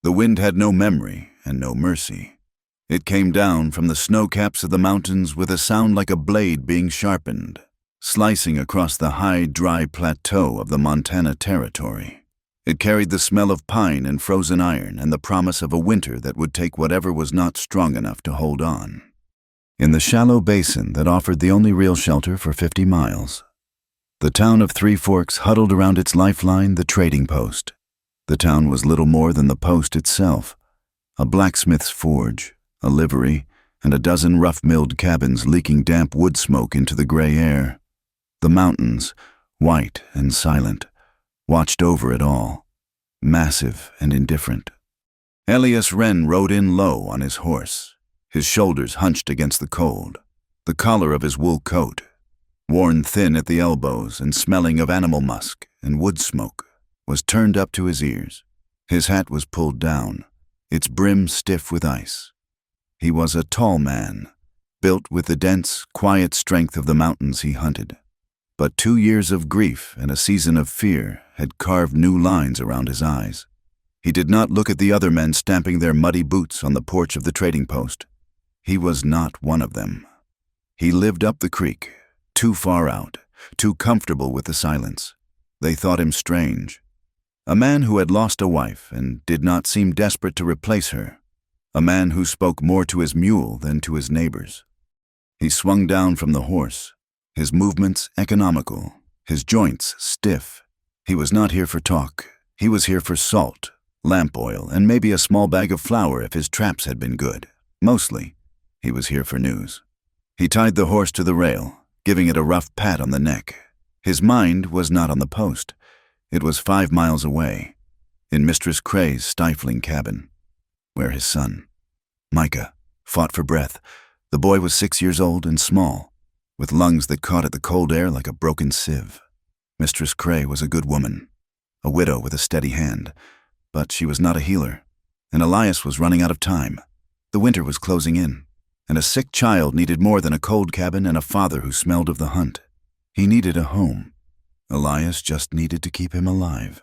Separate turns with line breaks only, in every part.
The wind had no memory and no mercy. It came down from the snow caps of the mountains with a sound like a blade being sharpened, slicing across the high, dry plateau of the Montana Territory. It carried the smell of pine and frozen iron and the promise of a winter that would take whatever was not strong enough to hold on. In the shallow basin that offered the only real shelter for 50 miles, the town of Three Forks huddled around its lifeline, the trading post. The town was little more than the post itself, a blacksmith's forge, a livery, and a dozen rough-milled cabins leaking damp wood smoke into the gray air. The mountains, white and silent, watched over it all, massive and indifferent. Elias Wren rode in low on his horse, his shoulders hunched against the cold. The collar of his wool coat, worn thin at the elbows and smelling of animal musk and wood smoke, was turned up to his ears. His hat was pulled down, its brim stiff with ice. He was a tall man, built with the dense, quiet strength of the mountains he hunted. But 2 years of grief and a season of fear had carved new lines around his eyes. He did not look at the other men stamping their muddy boots on the porch of the trading post. He was not one of them. He lived up the creek, too far out, too comfortable with the silence. They thought him strange. A man who had lost a wife and did not seem desperate to replace her. A man who spoke more to his mule than to his neighbors. He swung down from the horse, his movements economical, his joints stiff. He was not here for talk. He was here for salt, lamp oil, and maybe a small bag of flour if his traps had been good. Mostly, he was here for news. He tied the horse to the rail, giving it a rough pat on the neck. His mind was not on the post. It was 5 miles away, in Mistress Cray's stifling cabin, where his son, Micah, fought for breath. The boy was 6 years old and small, with lungs that caught at the cold air like a broken sieve. Mistress Cray was a good woman, a widow with a steady hand, but she was not a healer, and Elias was running out of time. The winter was closing in, and a sick child needed more than a cold cabin and a father who smelled of the hunt. He needed a home. Elias just needed to keep him alive.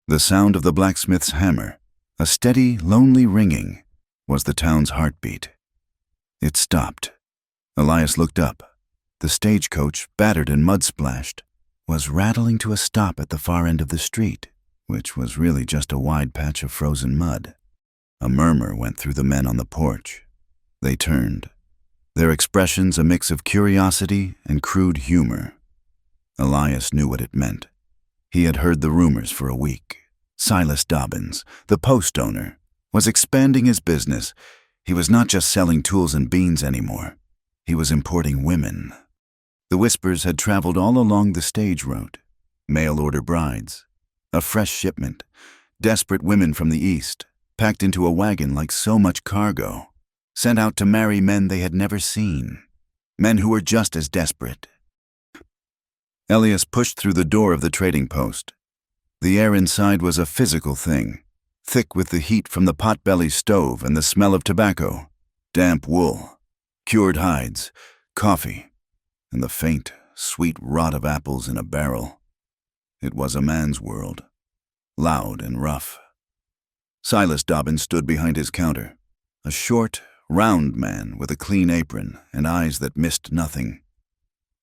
The sound of the blacksmith's hammer, a steady, lonely ringing, was the town's heartbeat. It stopped. Elias looked up. The stagecoach, battered and mud-splashed, was rattling to a stop at the far end of the street, which was really just a wide patch of frozen mud. A murmur went through the men on the porch. They turned, their expressions a mix of curiosity and crude humor. Elias knew what it meant. He had heard the rumors for a week. Silas Dobbins, the post owner, was expanding his business. He was not just selling tools and beans anymore. He was importing women. The whispers had traveled all along the stage road. Mail-order brides, a fresh shipment, desperate women from the east, packed into a wagon like so much cargo, sent out to marry men they had never seen, men who were just as desperate. Elias pushed through the door of the trading post. The air inside was a physical thing, thick with the heat from the pot-belly stove and the smell of tobacco, damp wool, cured hides, coffee, and the faint, sweet rot of apples in a barrel. It was a man's world, loud and rough. Silas Dobbins stood behind his counter, a short, round man with a clean apron and eyes that missed nothing.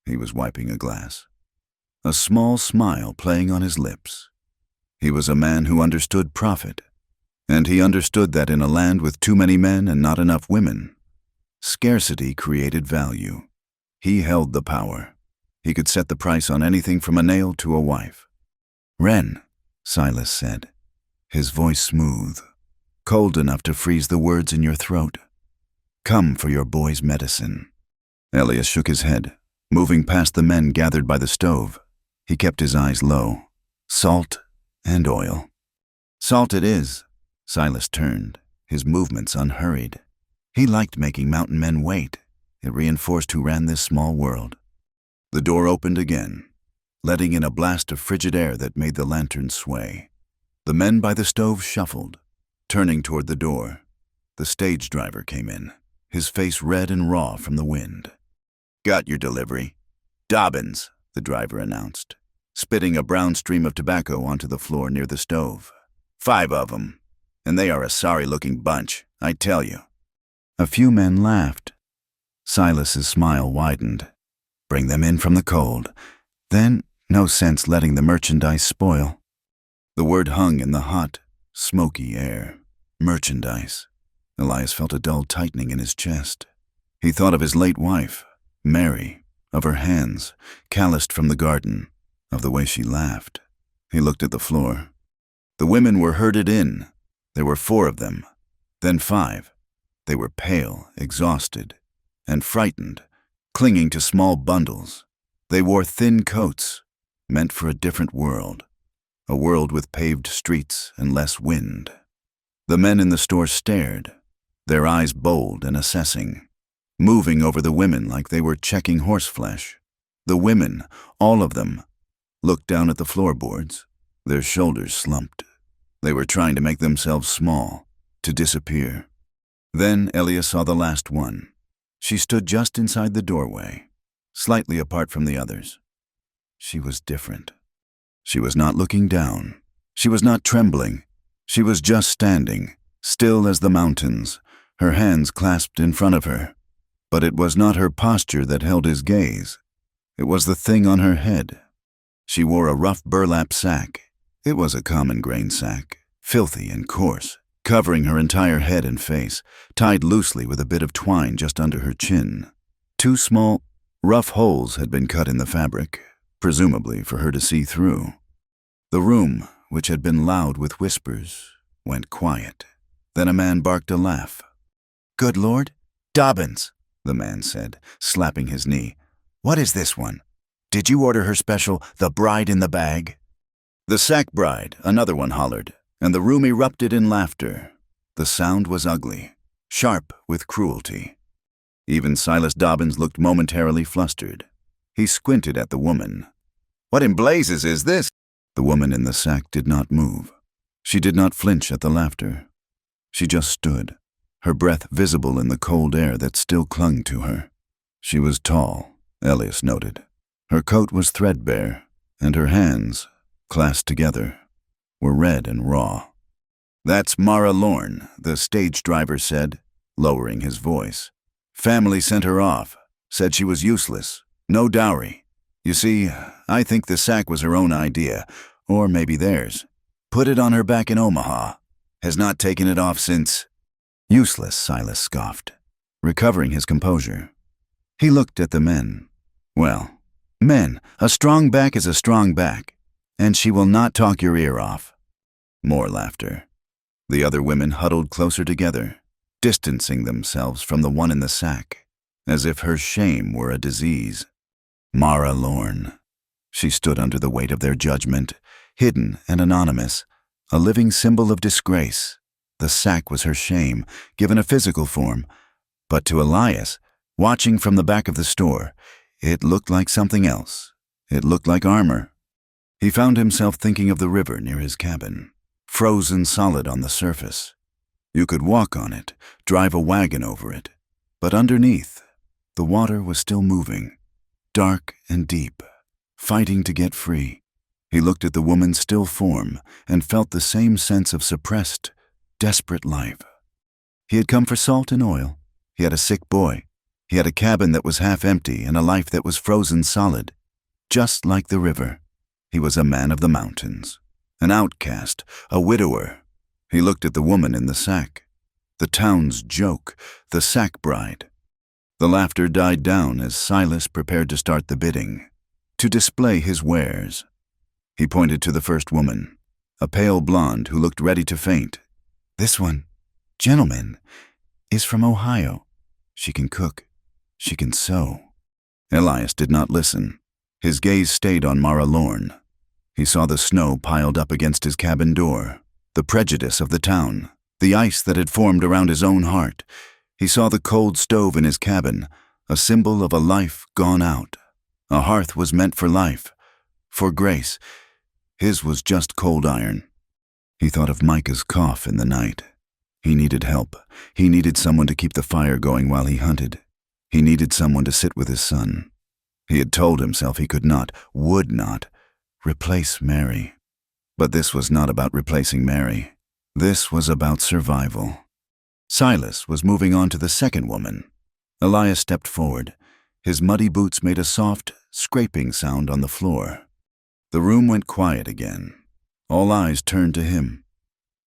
He was wiping a glass, a small smile playing on his lips. He was a man who understood profit, and he understood that in a land with too many men and not enough women, scarcity created value. He held the power. He could set the price on anything from a nail to a wife. "Wren," Silas said, his voice smooth, cold enough to freeze the words in your throat. "Come for your boy's medicine." Elias shook his head, moving past the men gathered by the stove. He kept his eyes low. Salt and oil. "Salt it is." Silas turned, his movements unhurried. He liked making mountain men wait. It reinforced who ran this small world. The door opened again, letting in a blast of frigid air that made the lantern sway. The men by the stove shuffled, turning toward the door. The stage driver came in, his face red and raw from the wind. "Got your delivery." "Dobbins," the driver announced, spitting a brown stream of tobacco onto the floor near the stove. "5 of 'em." and they are a sorry-looking bunch, I tell you." A few men laughed. Silas's smile widened. Bring them in from the cold. Then, no sense letting the merchandise spoil. The word hung in the hot, smoky air. Merchandise. Elias felt a dull tightening in his chest. He thought of his late wife, Mary, of her hands, calloused from the garden, of the way she laughed. He looked at the floor. The women were herded in. There were 4 of them, then 5. They were pale, exhausted, and frightened, clinging to small bundles. They wore thin coats, meant for a different world, a world with paved streets and less wind. The men in the store stared, their eyes bold and assessing, moving over the women like they were checking horseflesh. The women, all of them, looked down at the floorboards, their shoulders slumped. They were trying to make themselves small, to disappear. Then Elias saw the last one. She stood just inside the doorway, slightly apart from the others. She was different. She was not looking down. She was not trembling. She was just standing, still as the mountains, her hands clasped in front of her. But it was not her posture that held his gaze. It was the thing on her head. She wore a rough burlap sack. It was a common grain sack, filthy and coarse, covering her entire head and face, tied loosely with a bit of twine just under her chin. 2 small, rough holes had been cut in the fabric, presumably for her to see through. The room, which had been loud with whispers, went quiet. Then a man barked a laugh. "Good Lord, Dobbins," the man said, slapping his knee. "What is this one? Did you order her special, the bride in the bag?" "The sack bride," another one hollered, and the room erupted in laughter. The sound was ugly, sharp with cruelty. Even Silas Dobbins looked momentarily flustered. He squinted at the woman. "What in blazes is this?" The woman in the sack did not move. She did not flinch at the laughter. She just stood, her breath visible in the cold air that still clung to her. She was tall, Elias noted. Her coat was threadbare, and her hands, clasped together, were red and raw. "That's Mara Lorne," the stage driver said, lowering his voice. "Family sent her off, said she was useless, no dowry. You see, I think the sack was her own idea, or maybe theirs. Put it on her back in Omaha. Has not taken it off since." "Useless," Silas scoffed, recovering his composure. He looked at the men. "Well, men, a strong back is a strong back, and she will not talk your ear off." More laughter. The other women huddled closer together, distancing themselves from the one in the sack, as if her shame were a disease. Mara Lorne. She stood under the weight of their judgment, hidden and anonymous, a living symbol of disgrace. The sack was her shame, given a physical form. But to Elias, watching from the back of the store, it looked like something else. It looked like armor. He found himself thinking of the river near his cabin, frozen solid on the surface. You could walk on it, drive a wagon over it. But underneath, the water was still moving, dark and deep, fighting to get free. He looked at the woman's still form and felt the same sense of suppressed, desperate life. He had come for salt and oil. He had a sick boy. He had a cabin that was half empty and a life that was frozen solid. Just like the river, he was a man of the mountains, an outcast, a widower. He looked at the woman in the sack, the town's joke, the sack bride. The laughter died down as Silas prepared to start the bidding, to display his wares. He pointed to the first woman, a pale blonde who looked ready to faint. "This one, gentleman, is from Ohio. She can cook. She can sew." Elias did not listen. His gaze stayed on Mara Lorne. He saw the snow piled up against his cabin door, the prejudice of the town, the ice that had formed around his own heart. He saw the cold stove in his cabin, a symbol of a life gone out. A hearth was meant for life, for grace. His was just cold iron. He thought of Micah's cough in the night. He needed help. He needed someone to keep the fire going while he hunted. He needed someone to sit with his son. He had told himself he could not, would not, replace Mary. But this was not about replacing Mary. This was about survival. Silas was moving on to the second woman. Elias stepped forward. His muddy boots made a soft, scraping sound on the floor. The room went quiet again. All eyes turned to him.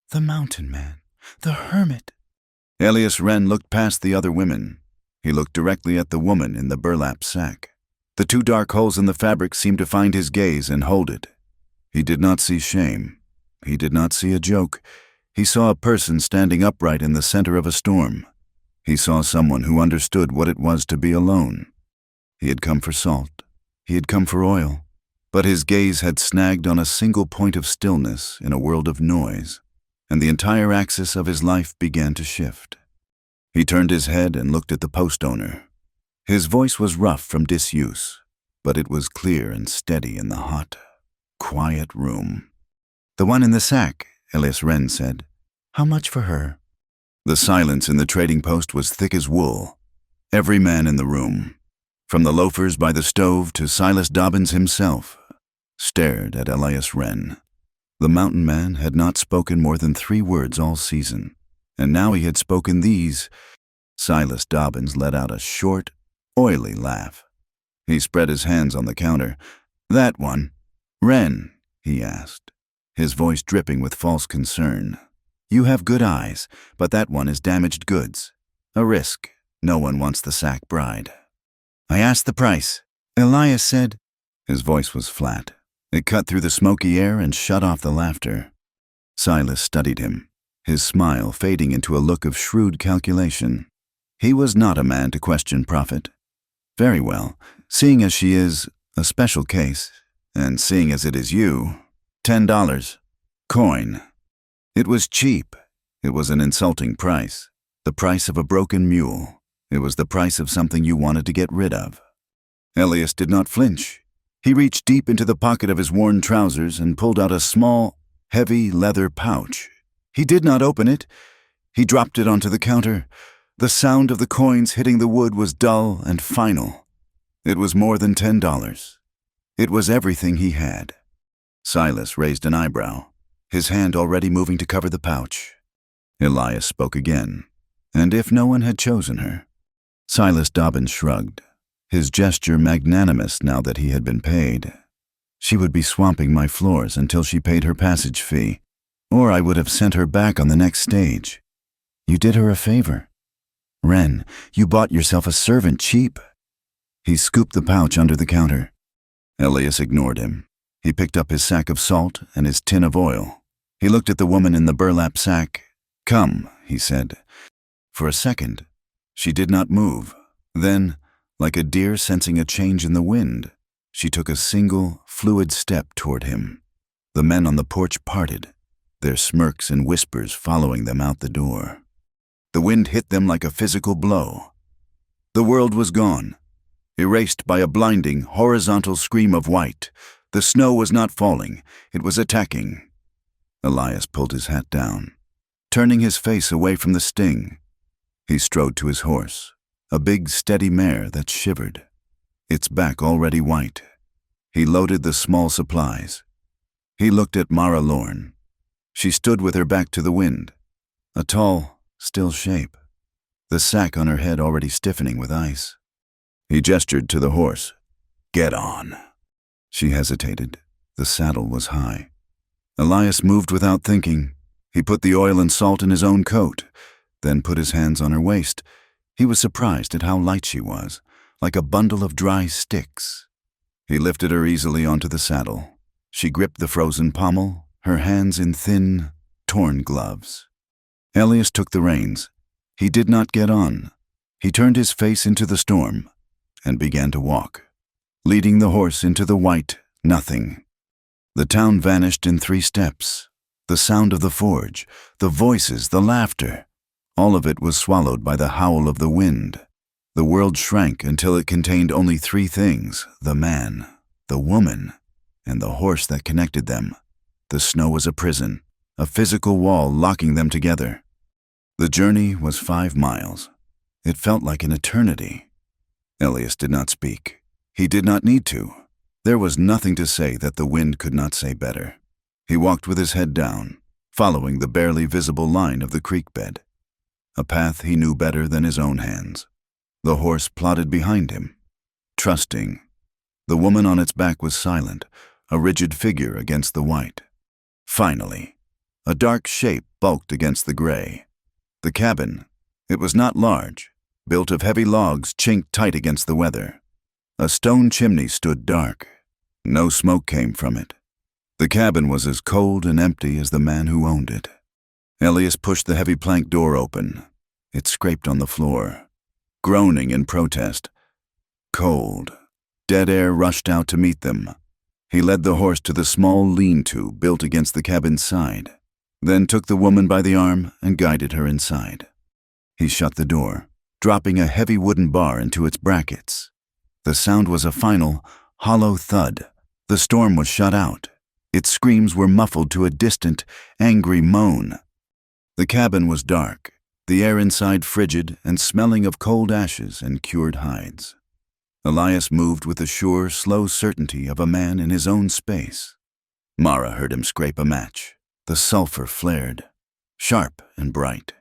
The mountain man. The hermit.
Elias Wren looked past the other women. He looked directly at the woman in the burlap sack. The two dark holes in the fabric seemed to find his gaze and hold it. He did not see shame. He did not see a joke. He saw a person standing upright in the center of a storm. He saw someone who understood what it was to be alone. He had come for salt. He had come for oil. But his gaze had snagged on a single point of stillness in a world of noise, and the entire axis of his life began to shift. He turned his head and looked at the post owner. His voice was rough from disuse, but it was clear and steady in the hot, quiet room.
The one in the sack, Elias Wren said. How much for her?
The silence in the trading post was thick as wool. Every man in the room, from the loafers by the stove to Silas Dobbins himself, stared at Elias Wren. The mountain man had not spoken more than 3 words all season, and now he had spoken these. Silas Dobbins let out a short, oily laugh. He spread his hands on the counter. That one. Wren, he asked, his voice dripping with false concern. You have good eyes, but that one is damaged goods. A risk. No one wants the sack bride.
I asked the price. Elias said.
His voice was flat. It cut through the smoky air and shut off the laughter. Silas studied him, his smile fading into a look of shrewd calculation. He was not a man to question profit. Very well, seeing as she is a special case, and seeing as it is you, $10. Coin. It was cheap. It was an insulting price. The price of a broken mule. It was the price of something you wanted to get rid of. Elias did not flinch. He reached deep into the pocket of his worn trousers and pulled out a small, heavy leather pouch. He did not open it. He dropped it onto the counter. The sound of the coins hitting the wood was dull and final. It was more than $10. It was everything he had. Silas raised an eyebrow, his hand already moving to cover the pouch. Elias spoke again, and if no one had chosen her. Silas Dobbins shrugged, his gesture magnanimous now that he had been paid. She would be swamping my floors until she paid her passage fee, or I would have sent her back on the next stage. You did her a favor. Wren, you bought yourself a servant cheap. He scooped the pouch under the counter. Elias ignored him. He picked up his sack of salt and his tin of oil. He looked at the woman in the burlap sack. Come, he said. For a second, she did not move. Then, like a deer sensing a change in the wind, she took a single, fluid step toward him. The men on the porch parted, their smirks and whispers following them out the door. The wind hit them like a physical blow. The world was gone, erased by a blinding, horizontal scream of white. The snow was not falling, it was attacking. Elias pulled his hat down, turning his face away from the sting. He strode to his horse, a big, steady mare that shivered, its back already white. He loaded the small supplies. He looked at Mara Lorne. She stood with her back to the wind, a tall, still shape, the sack on her head already stiffening with ice. He gestured to the horse. Get on. She hesitated. The saddle was high. Elias moved without thinking. He put the oil and salt in his own coat, then put his hands on her waist. He was surprised at how light she was, like a bundle of dry sticks. He lifted her easily onto the saddle. She gripped the frozen pommel, her hands in thin, torn gloves. Elias took the reins. He did not get on. He turned his face into the storm and began to walk, leading the horse into the white nothing. The town vanished in 3 steps. The sound of the forge, the voices, the laughter, all of it was swallowed by the howl of the wind. The world shrank until it contained only 3 things: the man, the woman, and the horse that connected them. The snow was a prison, a physical wall locking them together. The journey was 5 miles. It felt like an eternity. Elias did not speak. He did not need to. There was nothing to say that the wind could not say better. He walked with his head down, following the barely visible line of the creek bed, a path he knew better than his own hands. The horse plodded behind him, trusting. The woman on its back was silent, a rigid figure against the white. Finally, a dark shape bulked against the gray. The cabin, it was not large, built of heavy logs chinked tight against the weather. A stone chimney stood dark. No smoke came from it. The cabin was as cold and empty as the man who owned it. Elias pushed the heavy plank door open. It scraped on the floor, groaning in protest. Cold, dead air rushed out to meet them. He led the horse to the small lean-to built against the cabin's side, then took the woman by the arm and guided her inside. He shut the door, dropping a heavy wooden bar into its brackets. The sound was a final, hollow thud. The storm was shut out. Its screams were muffled to a distant, angry moan. The cabin was dark, the air inside frigid and smelling of cold ashes and cured hides. Elias moved with the sure, slow certainty of a man in his own space. Mara heard him scrape a match. The sulfur flared, sharp and bright,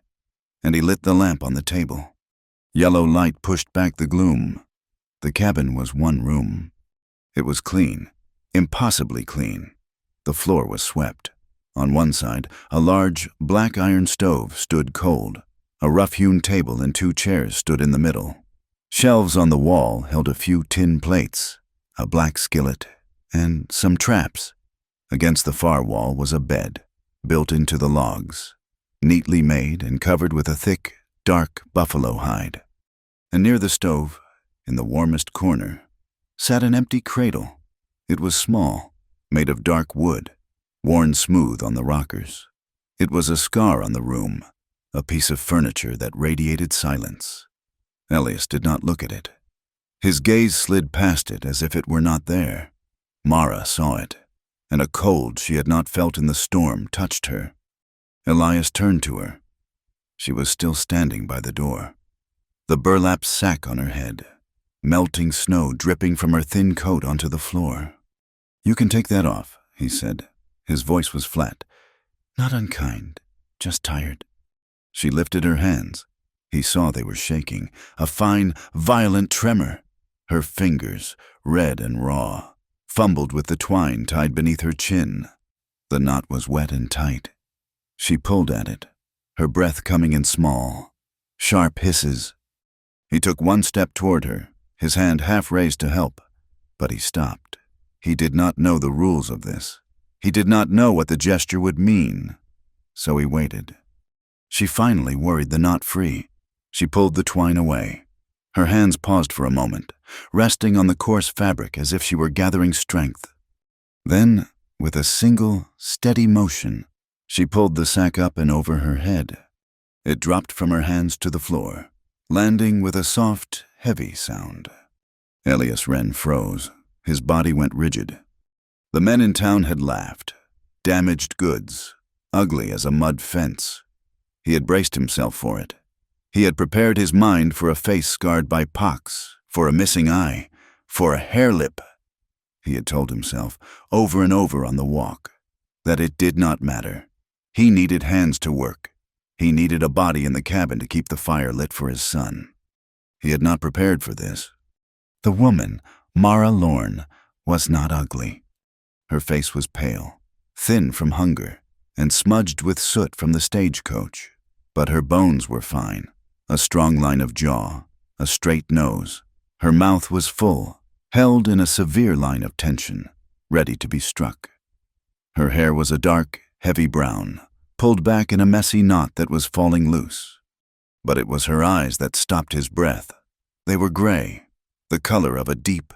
and he lit the lamp on the table. Yellow light pushed back the gloom. The cabin was one room. It was clean, impossibly clean. The floor was swept. On one side, a large, black iron stove stood cold. A rough-hewn table and 2 chairs stood in the middle. Shelves on the wall held a few tin plates, a black skillet, and some traps. Against the far wall was a bed, built into the logs, neatly made and covered with a thick, dark buffalo hide. And near the stove, in the warmest corner, sat an empty cradle. It was small, made of dark wood, worn smooth on the rockers. It was a scar on the room, a piece of furniture that radiated silence. Elias did not look at it. His gaze slid past it as if it were not there. Mara saw it, and a cold she had not felt in the storm touched her. Elias turned to her. She was still standing by the door, the burlap sack on her head, melting snow dripping from her thin coat onto the floor. "You can take that off," he said. His voice was flat. "Not unkind, just tired." She lifted her hands. He saw they were shaking, a fine, violent tremor. Her fingers, red and raw, fumbled with the twine tied beneath her chin. The knot was wet and tight. She pulled at it, her breath coming in small, sharp hisses. He took one step toward her, his hand half raised to help, but he stopped. He did not know the rules of this. He did not know what the gesture would mean, so he waited. She finally worried the knot free. She pulled the twine away. Her hands paused for a moment, resting on the coarse fabric as if she were gathering strength. Then, with a single, steady motion, she pulled the sack up and over her head. It dropped from her hands to the floor, landing with a soft, heavy sound. Elias Wren froze. His body went rigid. The men in town had laughed. Damaged goods, ugly as a mud fence. He had braced himself for it. He had prepared his mind for a face scarred by pox, for a missing eye, for a hair lip. He had told himself, over and over on the walk, that it did not matter. He needed hands to work. He needed a body in the cabin to keep the fire lit for his son. He had not prepared for this. The woman, Mara Lorne, was not ugly. Her face was pale, thin from hunger, and smudged with soot from the stagecoach. But her bones were fine, a strong line of jaw, a straight nose. Her mouth was full, held in a severe line of tension, ready to be struck. Her hair was a dark, heavy brown, pulled back in a messy knot that was falling loose. But it was her eyes that stopped his breath. They were gray, the color of a deep,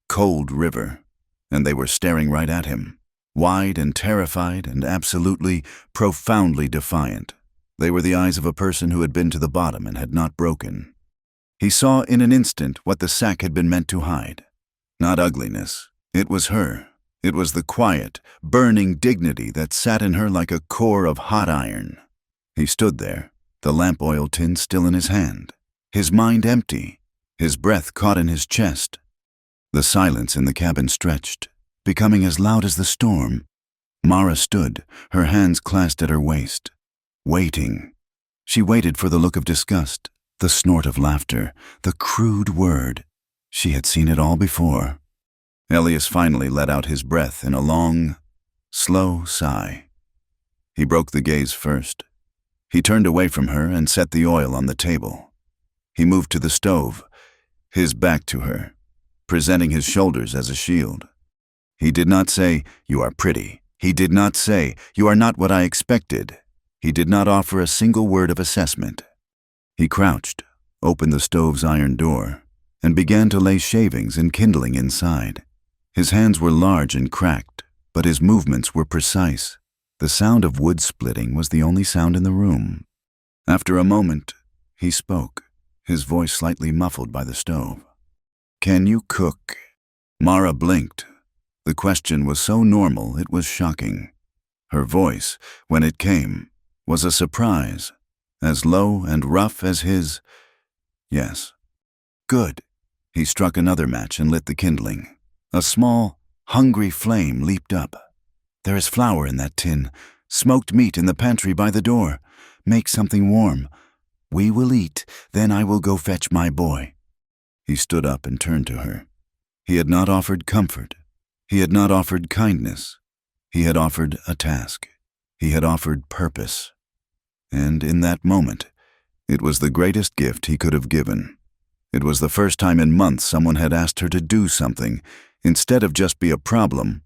cold river, and they were staring right at him, wide and terrified and absolutely, profoundly defiant. They were the eyes of a person who had been to the bottom and had not broken. He saw in an instant what the sack had been meant to hide. Not ugliness. It was her. It was the quiet, burning dignity that sat in her like a core of hot iron. He stood there, the lamp oil tin still in his hand, his mind empty, his breath caught in his chest. The silence in the cabin stretched, becoming as loud as the storm. Mara stood, her hands clasped at her waist, waiting. She waited for the look of disgust, the snort of laughter, the crude word. She had seen it all before. Elias finally let out his breath in a long, slow sigh. He broke the gaze first. He turned away from her and set the oil on the table. He moved to the stove, his back to her, presenting his shoulders as a shield. He did not say, "You are pretty." He did not say, "You are not what I expected." He did not offer a single word of assessment. He crouched, opened the stove's iron door, and began to lay shavings and kindling inside. His hands were large and cracked, but his movements were precise. The sound of wood splitting was the only sound in the room. After a moment, he spoke, his voice slightly muffled by the stove. "Can you cook?" Mara blinked. The question was so normal it was shocking. Her voice, when it came, was a surprise, as low and rough as his. "Yes." "Good." He struck another match and lit the kindling. A small, hungry flame leaped up. "There is flour in that tin, smoked meat in the pantry by the door. Make something warm. We will eat, then I will go fetch my boy." He stood up and turned to her. He had not offered comfort. He had not offered kindness. He had offered a task. He had offered purpose. And in that moment, it was the greatest gift he could have given. It was the first time in months someone had asked her to do something, instead of just be a problem.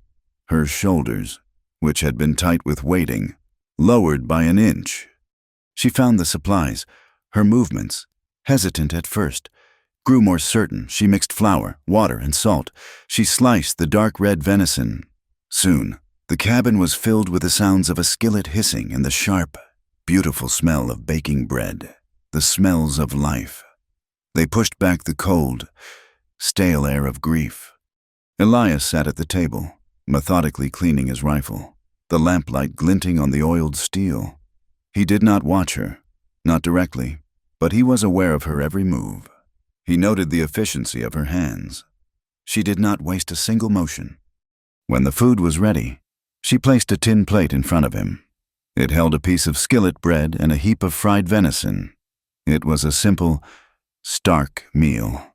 Her shoulders, which had been tight with waiting, lowered by an inch. She found the supplies. Her movements, hesitant at first, grew more certain. She mixed flour, water, and salt. She sliced the dark red venison. Soon, the cabin was filled with the sounds of a skillet hissing and the sharp, beautiful smell of baking bread, the smells of life. They pushed back the cold, stale air of grief. Elias sat at the table, methodically cleaning his rifle, the lamplight glinting on the oiled steel. He did not watch her, not directly, but he was aware of her every move. He noted the efficiency of her hands. She did not waste a single motion. When the food was ready, she placed a tin plate in front of him. It held a piece of skillet bread and a heap of fried venison. It was a simple, stark meal.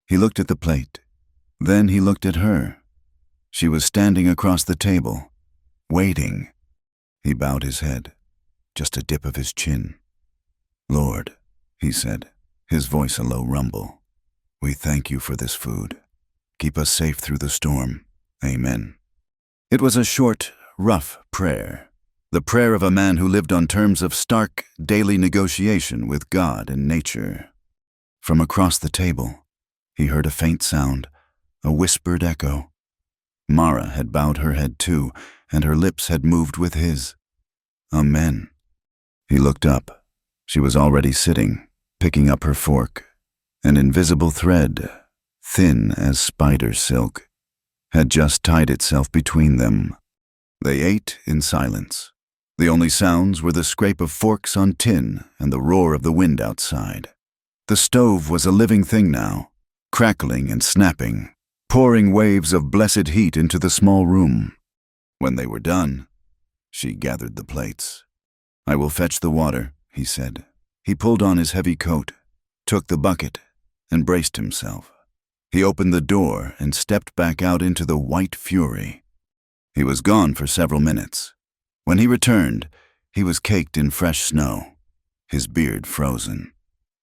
He looked at the plate. Then he looked at her. She was standing across the table, waiting. He bowed his head, just a dip of his chin. "Lord," he said, his voice a low rumble, "we thank you for this food. Keep us safe through the storm. Amen." It was a short, rough prayer, the prayer of a man who lived on terms of stark, daily negotiation with God and nature. From across the table, he heard a faint sound, a whispered echo. Mara had bowed her head too, and her lips had moved with his. "Amen." He looked up. She was already sitting, picking up her fork. An invisible thread, thin as spider silk, had just tied itself between them. They ate in silence. The only sounds were the scrape of forks on tin and the roar of the wind outside. The stove was a living thing now, crackling and snapping, pouring waves of blessed heat into the small room. When they were done, she gathered the plates. "I will fetch the water," he said. He pulled on his heavy coat, took the bucket, and braced himself. He opened the door and stepped back out into the white fury. He was gone for several minutes. When he returned, he was caked in fresh snow, his beard frozen.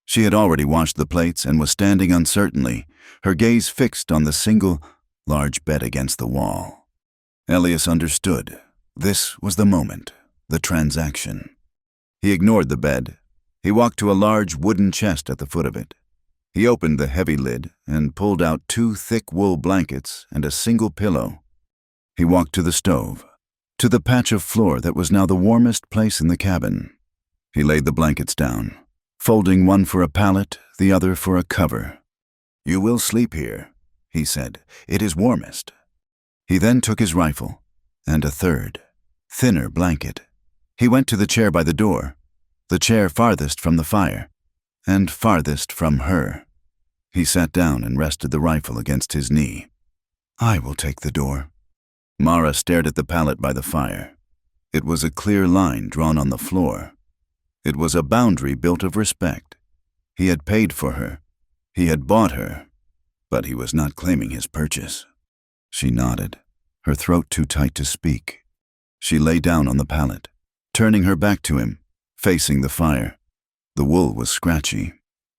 She had already washed the plates and was standing uncertainly, her gaze fixed on the single, large bed against the wall. Elias understood. This was the moment, the transaction. He ignored the bed. He walked to a large wooden chest at the foot of it. He opened the heavy lid and pulled out 2 thick wool blankets and a single pillow. He walked to the stove, to the patch of floor that was now the warmest place in the cabin. He laid the blankets down, folding one for a pallet, the other for a cover. "You will sleep here," he said. "It is warmest." He then took his rifle and a third, thinner blanket. He went to the chair by the door, the chair farthest from the fire, and farthest from her. He sat down and rested the rifle against his knee. "I will take the door." Mara stared at the pallet by the fire. It was a clear line drawn on the floor. It was a boundary built of respect. He had paid for her. He had bought her. But he was not claiming his purchase. She nodded, her throat too tight to speak. She lay down on the pallet, turning her back to him, facing the fire. The wool was scratchy,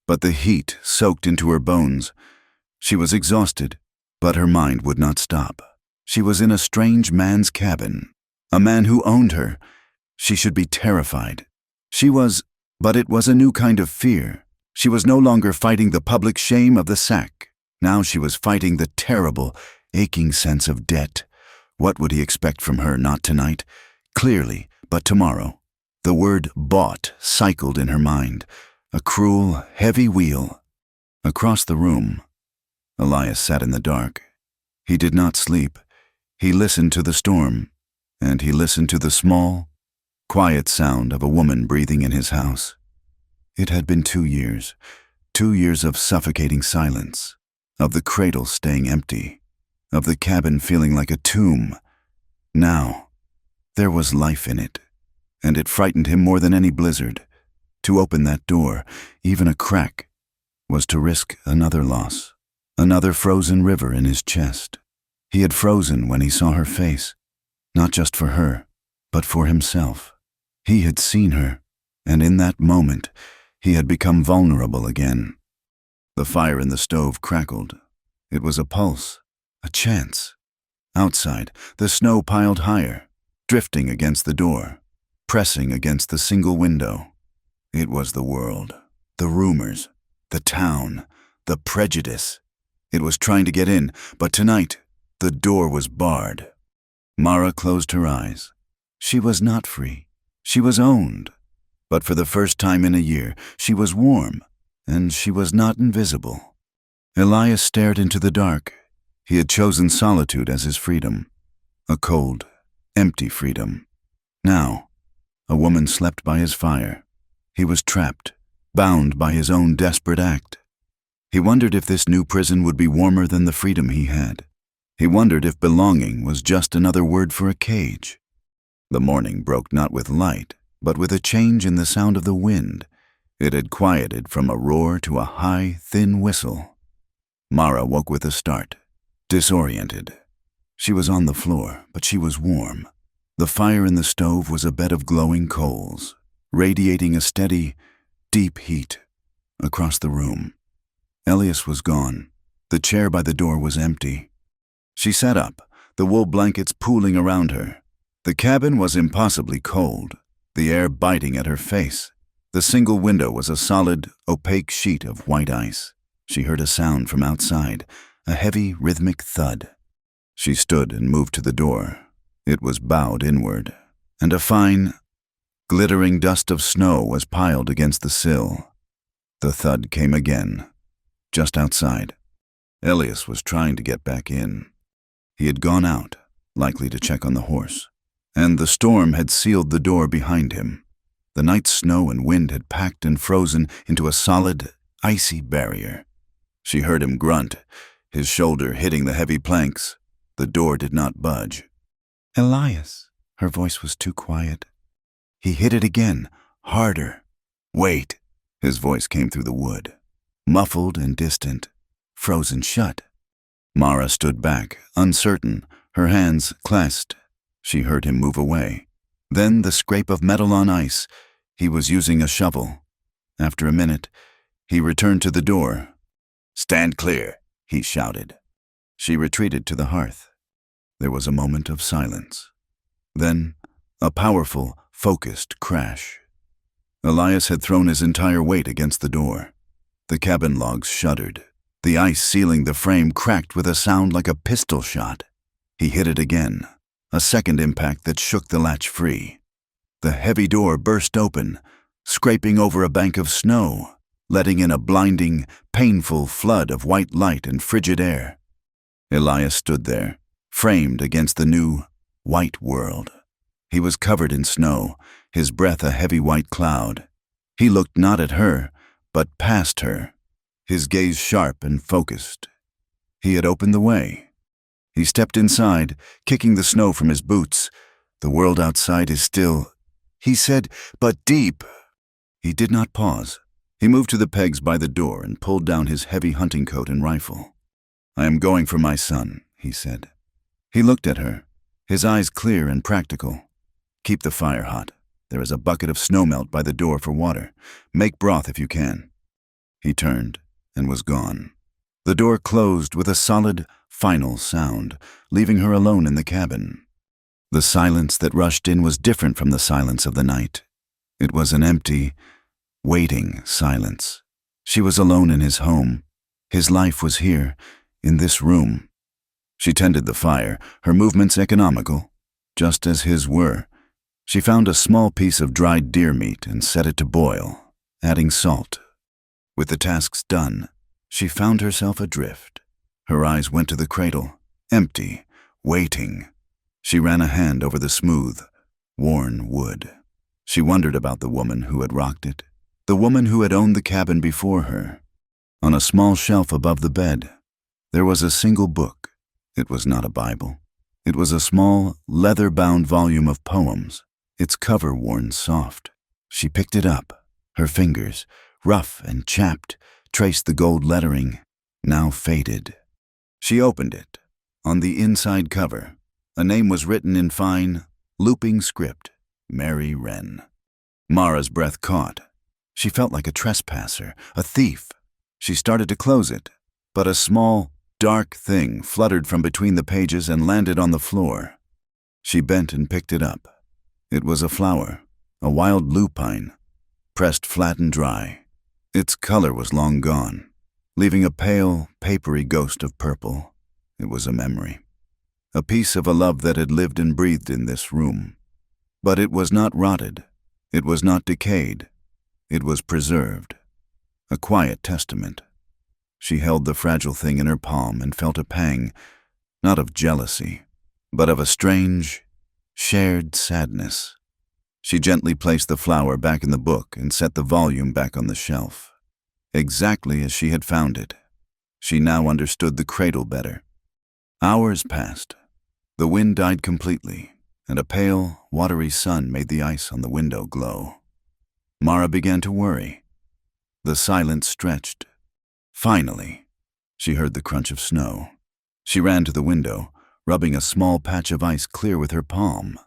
but the heat soaked into her bones. She was exhausted, but her mind would not stop. She was in a strange man's cabin, a man who owned her. She should be terrified. But it was a new kind of fear. She was no longer fighting the public shame of the sack. Now she was fighting the terrible, aching sense of debt. What would he expect from her? Not tonight, clearly, but tomorrow. The word bought cycled in her mind, a cruel, heavy wheel. Across the room, Elias sat in the dark. He did not sleep. He listened to the storm, and he listened to the small, quiet sound of a woman breathing in his house. It had been 2 years, 2 years of suffocating silence, of the cradle staying empty, of the cabin feeling like a tomb. Now, there was life in it, and it frightened him more than any blizzard. To open that door, even a crack, was to risk another loss, another frozen river in his chest. He had frozen when he saw her face, not just for her, but for himself. He had seen her, and in that moment, he had become vulnerable again. The fire in the stove crackled. It was a pulse, a chance. Outside, the snow piled higher, drifting against the door, pressing against the single window. It was the world, the rumors, the town, the prejudice. It was trying to get in, but tonight, the door was barred. Mara closed her eyes. She was not free. She was owned. But for the first time in a year, she was warm, and she was not invisible. Elias stared into the dark. He had chosen solitude as his freedom, a cold, empty freedom. Now, a woman slept by his fire. He was trapped, bound by his own desperate act. He wondered if this new prison would be warmer than the freedom he had. He wondered if belonging was just another word for a cage. The morning broke not with light, but with a change in the sound of the wind. It had quieted from a roar to a high, thin whistle. Mara woke with a start, disoriented. She was on the floor, but she was warm. The fire in the stove was a bed of glowing coals, radiating a steady, deep heat across the room. Elias was gone. The chair by the door was empty. She sat up, the wool blankets pooling around her. The cabin was impossibly cold, the air biting at her face. The single window was a solid, opaque sheet of white ice. She heard a sound from outside, a heavy, rhythmic thud. She stood and moved to the door. It was bowed inward, and a fine, glittering dust of snow was piled against the sill. The thud came again, just outside. Elias was trying to get back in. He had gone out, likely to check on the horse, and the storm had sealed the door behind him. The night's snow and wind had packed and frozen into a solid, icy barrier. She heard him grunt, his shoulder hitting the heavy planks. The door did not budge. "Elias," her voice was too quiet. He hit it again, harder. "Wait," his voice came through the wood, muffled and distant, frozen shut. Mara stood back, uncertain, her hands clasped. She heard him move away. Then the scrape of metal on ice. He was using a shovel. After a minute, he returned to the door. "Stand clear," he shouted. She retreated to the hearth. There was a moment of silence. Then, a powerful, focused crash. Elias had thrown his entire weight against the door. The cabin logs shuddered. The ice sealing the frame cracked with a sound like a pistol shot. He hit it again, a second impact that shook the latch free. The heavy door burst open, scraping over a bank of snow, letting in a blinding, painful flood of white light and frigid air. Elias stood there, framed against the new, white world. He was covered in snow, his breath a heavy white cloud. He looked not at her, but past her, his gaze sharp and focused. He had opened the way. He stepped inside, kicking the snow from his boots. The world outside is still, he said, but deep. He did not pause. He moved to the pegs by the door and pulled down his heavy hunting coat and rifle. "I am going for my son," he said. He looked at her, his eyes clear and practical. "Keep the fire hot. There is a bucket of snowmelt by the door for water. Make broth if you can." He turned and was gone. The door closed with a solid, final sound, leaving her alone in the cabin. The silence that rushed in was different from the silence of the night. It was an empty, waiting silence. She was alone in his home. His life was here, in this room. She tended the fire, her movements economical, just as his were. She found a small piece of dried deer meat and set it to boil, adding salt. With the tasks done, she found herself adrift. Her eyes went to the cradle, empty, waiting. She ran a hand over the smooth, worn wood. She wondered about the woman who had rocked it, the woman who had owned the cabin before her. On a small shelf above the bed, there was a single book. It was not a Bible. It was a small, leather-bound volume of poems, its cover worn soft. She picked it up. Her fingers, rough and chapped, traced the gold lettering, now faded. She opened it. On the inside cover, a name was written in fine, looping script, Mary Wren. Mara's breath caught. She felt like a trespasser, a thief. She started to close it, but a small, dark thing fluttered from between the pages and landed on the floor. She bent and picked it up. It was a flower, a wild lupine, pressed flat and dry. Its color was long gone, leaving a pale, papery ghost of purple. It was a memory, a piece of a love that had lived and breathed in this room. But it was not rotted. It was not decayed. It was preserved. A quiet testament. She held the fragile thing in her palm and felt a pang, not of jealousy, but of a strange, shared sadness. She gently placed the flower back in the book and set the volume back on the shelf. Exactly as she had found it. She now understood the cradle better. Hours passed. The wind died completely, and a pale, watery sun made the ice on the window glow. Mara began to worry. The silence stretched. Finally, she heard the crunch of snow. She ran to the window, rubbing a small patch of ice clear with her palm.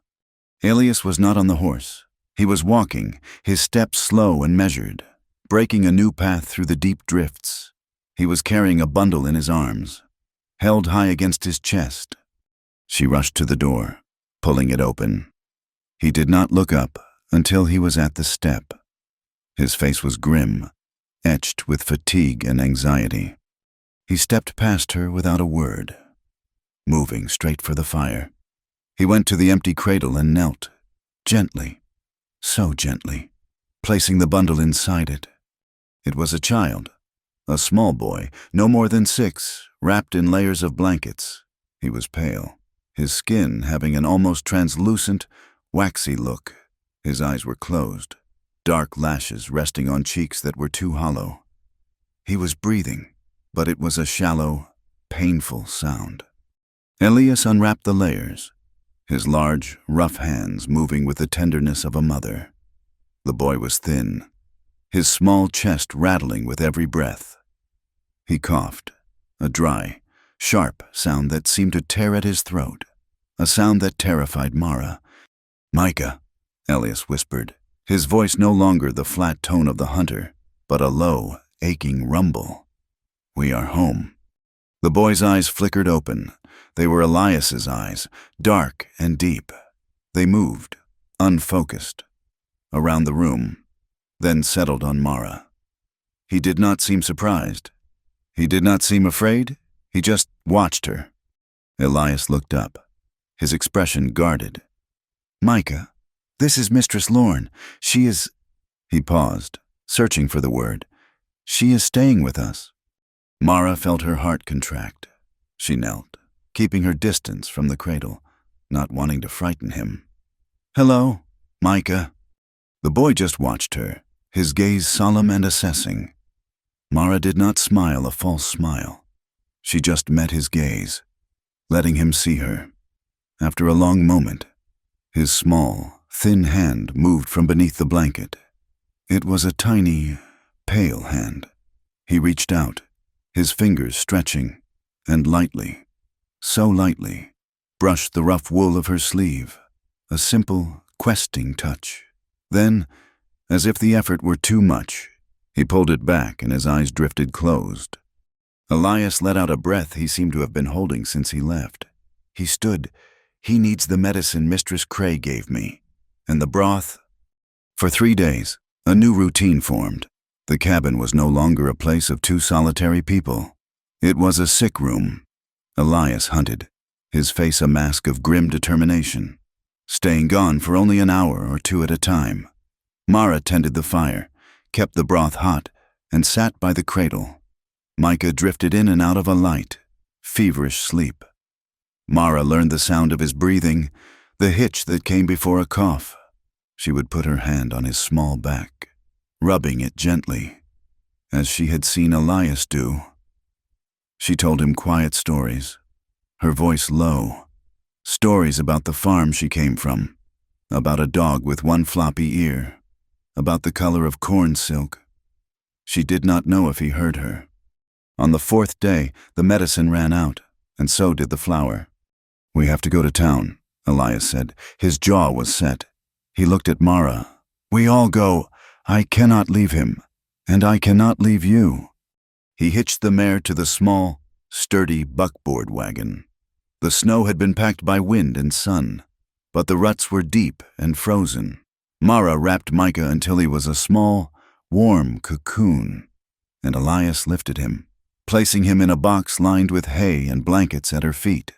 Elias was not on the horse. He was walking, his steps slow and measured, breaking a new path through the deep drifts. He was carrying a bundle in his arms, held high against his chest. She rushed to the door, pulling it open. He did not look up until he was at the step. His face was grim, etched with fatigue and anxiety. He stepped past her without a word, moving straight for the fire. He went to the empty cradle and knelt, gently, so gently, placing the bundle inside it. It was a child, a small boy, no more than 6, wrapped in layers of blankets. He was pale, his skin having an almost translucent, waxy look. His eyes were closed, dark lashes resting on cheeks that were too hollow. He was breathing, but it was a shallow, painful sound. Elias unwrapped the layers, his large, rough hands moving with the tenderness of a mother. The boy was thin, his small chest rattling with every breath. He coughed, a dry, sharp sound that seemed to tear at his throat, a sound that terrified Mara. "Micah," Elias whispered, his voice no longer the flat tone of the hunter, but a low, aching rumble. "We are home." The boy's eyes flickered open. They were Elias's eyes, dark and deep. They moved, unfocused, around the room, then settled on Mara. He did not seem surprised. He did not seem afraid. He just watched her. Elias looked up, his expression guarded. "Micah, this is Mistress Lorne. She is—" He paused, searching for the word. "She is staying with us." Mara felt her heart contract. She knelt, keeping her distance from the cradle, not wanting to frighten him. "Hello, Micah." The boy just watched her, his gaze solemn and assessing. Mara did not smile a false smile. She just met his gaze. letting him see her. After a long moment, his small, thin hand moved from beneath the blanket. It was a tiny, pale hand. He reached out, his fingers stretching, and lightly, so lightly, brushed the rough wool of her sleeve, a simple, questing touch. Then, as if the effort were too much, he pulled it back and his eyes drifted closed. Elias let out a breath he seemed to have been holding since he left. He stood. "He needs the medicine Mistress Cray gave me. And the broth." For 3 days, a new routine formed. The cabin was no longer a place of 2 solitary people. It was a sick room. Elias hunted, his face a mask of grim determination, staying gone for only an hour or 2 at a time. Mara tended the fire, kept the broth hot, and sat by the cradle. Micah drifted in and out of a light, feverish sleep. Mara learned the sound of his breathing, the hitch that came before a cough. She would put her hand on his small back, rubbing it gently, as she had seen Elias do. She told him quiet stories, her voice low, stories about the farm she came from, about a dog with 1 floppy ear, about the color of corn silk. She did not know if he heard her. On the 4th day, the medicine ran out, and so did the flour. "We have to go to town," Elias said. His jaw was set. He looked at Mara. "We all go. I cannot leave him, and I cannot leave you." He hitched the mare to the small, sturdy buckboard wagon. The snow had been packed by wind and sun, but the ruts were deep and frozen. Mara wrapped Micah until he was a small, warm cocoon, and Elias lifted him, placing him in a box lined with hay and blankets at her feet.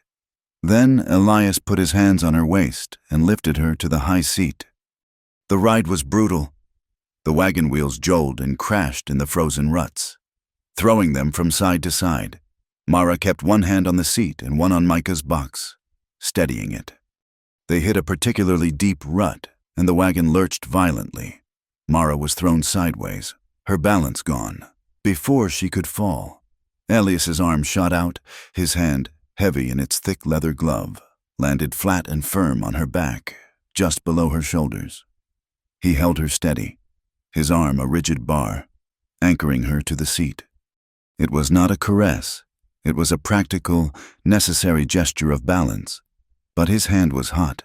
Then Elias put his hands on her waist and lifted her to the high seat. The ride was brutal. The wagon wheels jolted and crashed in the frozen ruts, throwing them from side to side. Mara kept one hand on the seat and one on Micah's box, steadying it. They hit a particularly deep rut, and the wagon lurched violently. Mara was thrown sideways, her balance gone, before she could fall. Elias's arm shot out, his hand, heavy in its thick leather glove, landed flat and firm on her back, just below her shoulders. He held her steady, his arm a rigid bar, anchoring her to the seat. It was not a caress. It was a practical, necessary gesture of balance. But his hand was hot,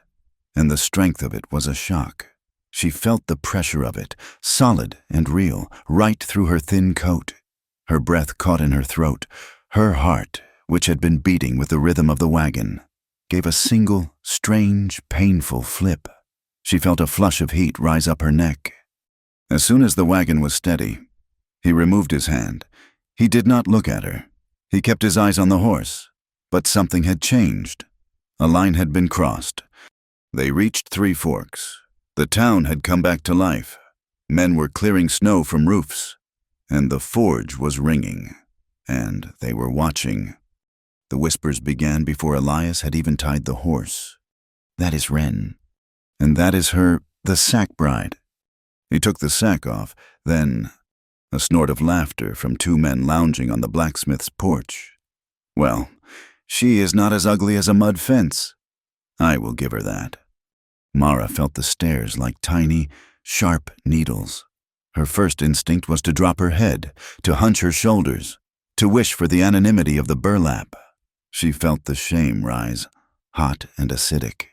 and the strength of it was a shock. She felt the pressure of it, solid and real, right through her thin coat. Her breath caught in her throat. Her heart, which had been beating with the rhythm of the wagon, gave a single, strange, painful flip. She felt a flush of heat rise up her neck. As soon as the wagon was steady, he removed his hand. He did not look at her. He kept his eyes on the horse. But something had changed. A line had been crossed. They reached 3 Forks. The town had come back to life. Men were clearing snow from roofs, and the forge was ringing, and they were watching. The whispers began before Elias had even tied the horse. "That is Wren. And that is the sack bride." He took the sack off, then a snort of laughter from 2 men lounging on the blacksmith's porch. "Well, she is not as ugly as a mud fence. I will give her that." Mara felt the stairs like tiny, sharp needles. Her first instinct was to drop her head, to hunch her shoulders, to wish for the anonymity of the burlap. She felt the shame rise, hot and acidic.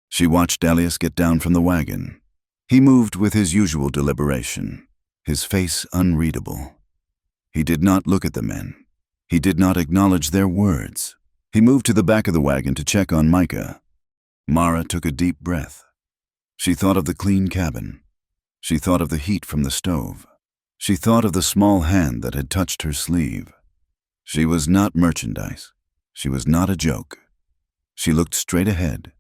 She watched Elias get down from the wagon. He moved with his usual deliberation, his face unreadable. He did not look at the men. He did not acknowledge their words. He moved to the back of the wagon to check on Micah. Mara took a deep breath. She thought of the clean cabin. She thought of the heat from the stove. She thought of the small hand that had touched her sleeve. She was not merchandise. She was not a joke. She looked straight ahead,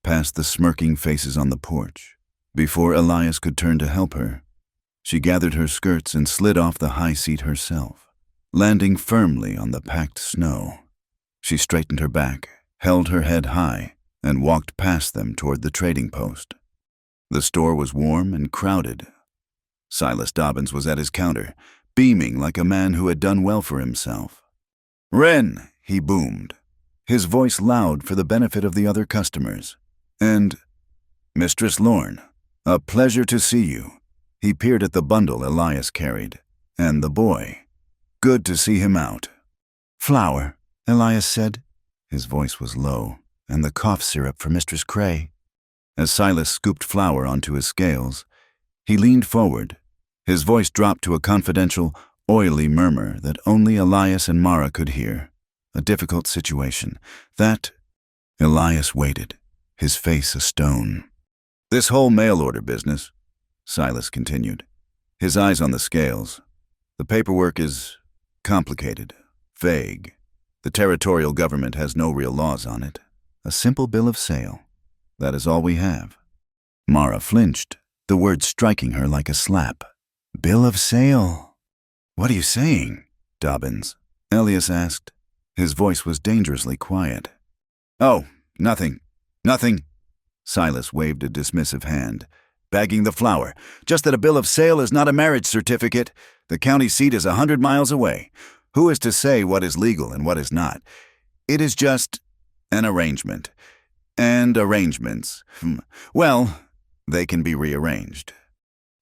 past the smirking faces on the porch. Before Elias could turn to help her, she gathered her skirts and slid off the high seat herself, landing firmly on the packed snow. She straightened her back, held her head high, and walked past them toward the trading post. The store was warm and crowded. Silas Dobbins was at his counter, beaming like a man who had done well for himself. "Wren," he boomed. his voice loud for the benefit of the other customers. "And, Mistress Lorne, a pleasure to see you." He peered at the bundle Elias carried. "And the boy. Good to see him out."
"Flour," Elias said. His voice was low, and the cough syrup for Mistress Cray.
As Silas scooped flour onto his scales, he leaned forward. His voice dropped to a confidential, oily murmur that only Elias and Mara could hear. A difficult situation. That... Elias waited, his face a stone. "This whole mail order business," Silas continued, his eyes on the scales. "The paperwork is complicated, vague. The territorial government has no real laws on it. A simple bill of sale. That is all we have." Mara flinched, the word striking her like a slap.
"Bill of sale?
"What are you saying, Dobbins?" Elias asked. His voice was dangerously quiet. "Oh, nothing. Silas waved a dismissive hand. "Bagging the flour. Just that a bill of sale is not a marriage certificate. The county seat is 100 miles away. Who is to say what is legal and what is not? It is just an arrangement. And arrangements, well, they can be rearranged."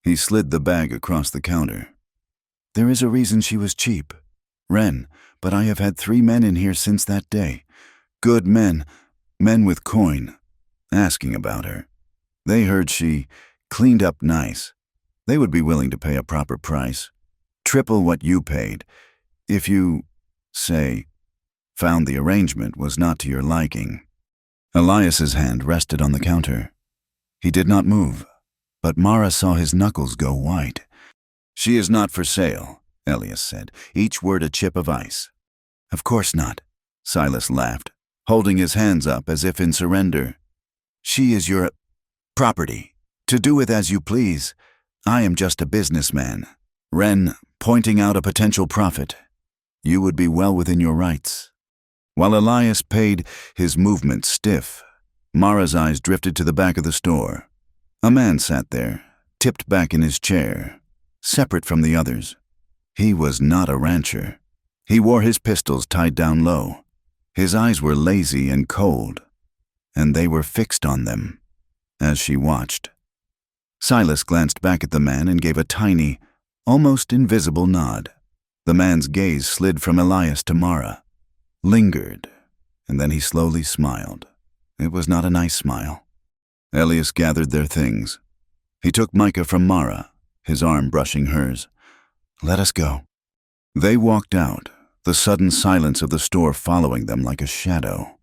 He slid the bag across the counter.
"There is a reason she was cheap. Wren, but I have had 3 men in here since that day.
Good men with coin, asking about her. They heard she cleaned up nice. They would be willing to pay a proper price. Triple what you paid. If you, say, found the arrangement was not to your liking." Elias's hand rested on the counter. He did not move, but Mara saw his knuckles go white. "She is not for sale," Elias said, each word a chip of ice.
"Of course not,"
Silas laughed, holding his hands up as if in surrender. "She is your property, to do with as you please. I am just a businessman. Wren, pointing out a potential profit. You would be well within your rights." While Elias paid, his movement stiff, Mara's eyes drifted to the back of the store. A man sat there, tipped back in his chair, separate from the others. He was not a rancher. He wore his pistols tied down low. His eyes were lazy and cold, and they were fixed on them as she watched. Silas glanced back at the man and gave a tiny, almost invisible nod. The man's gaze slid from Elias to Mara, lingered, and then he slowly smiled. It was not a nice smile. Elias gathered their things. He took Micah from Mara, his arm brushing hers.
"Let us go."
They walked out, the sudden silence of the store following them like a shadow.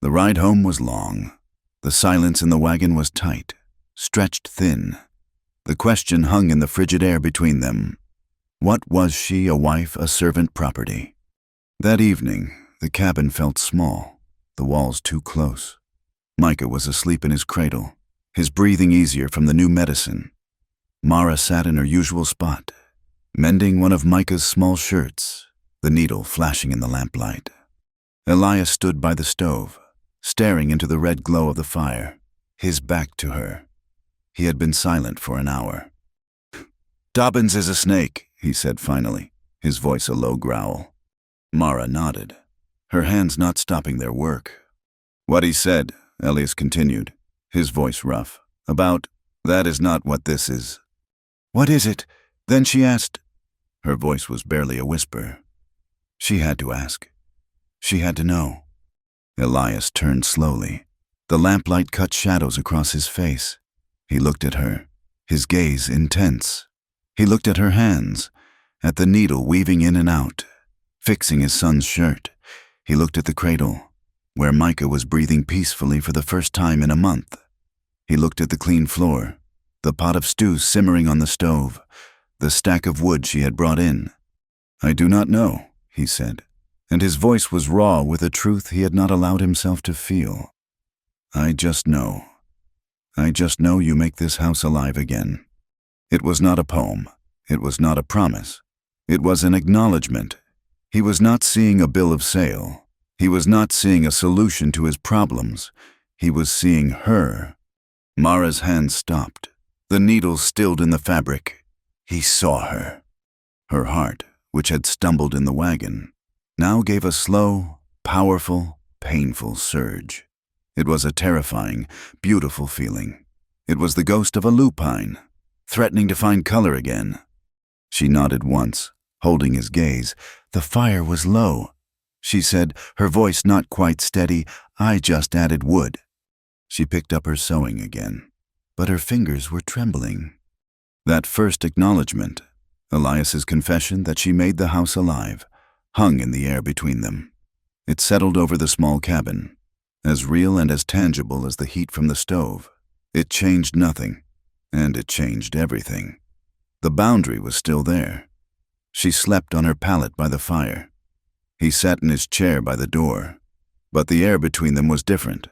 The ride home was long. The silence in the wagon was tight, stretched thin. The question hung in the frigid air between them. What was she, a wife, a servant, property? That evening, the cabin felt small, the walls too close. Micah was asleep in his cradle, his breathing easier from the new medicine. Mara sat in her usual spot, mending one of Micah's small shirts, the needle flashing in the lamplight. Elias stood by the stove, staring into the red glow of the fire, his back to her. He had been silent for an hour. "Dobbins is a snake," he said finally, his voice a low growl. Mara nodded, her hands not stopping their work. "What he said," Elias continued, his voice rough, "about that is not what this is." "What is it?" Then she asked. Her voice was barely a whisper. She had to ask. She had to know. Elias turned slowly. The lamplight cut shadows across his face. He looked at her, his gaze intense. He looked at her hands, at the needle weaving in and out, fixing his son's shirt. He looked at the cradle, where Micah was breathing peacefully for the first time in a month. He looked at the clean floor, the pot of stew simmering on the stove, the stack of wood she had brought in. "I do not know," he said, and his voice was raw with a truth he had not allowed himself to feel. I just know you make this house alive again." It was not a poem. It was not a promise. It was an acknowledgement. He was not seeing a bill of sale. He was not seeing a solution to his problems. He was seeing her. Mara's hand stopped, the needle stilled in the fabric. He saw her. Her heart, which had stumbled in the wagon, now gave a slow, powerful, painful surge. It was a terrifying, beautiful feeling. It was the ghost of a lupine, threatening to find color again. She nodded once, holding his gaze. The fire was low. She said, her voice not quite steady, "I just added wood." She picked up her sewing again, but her fingers were trembling. That first acknowledgement, Elias's confession that she made the house alive, hung in the air between them. It settled over the small cabin, as real and as tangible as the heat from the stove. It changed nothing, and it changed everything. The boundary was still there. She slept on her pallet by the fire. He sat in his chair by the door, but the air between them was different.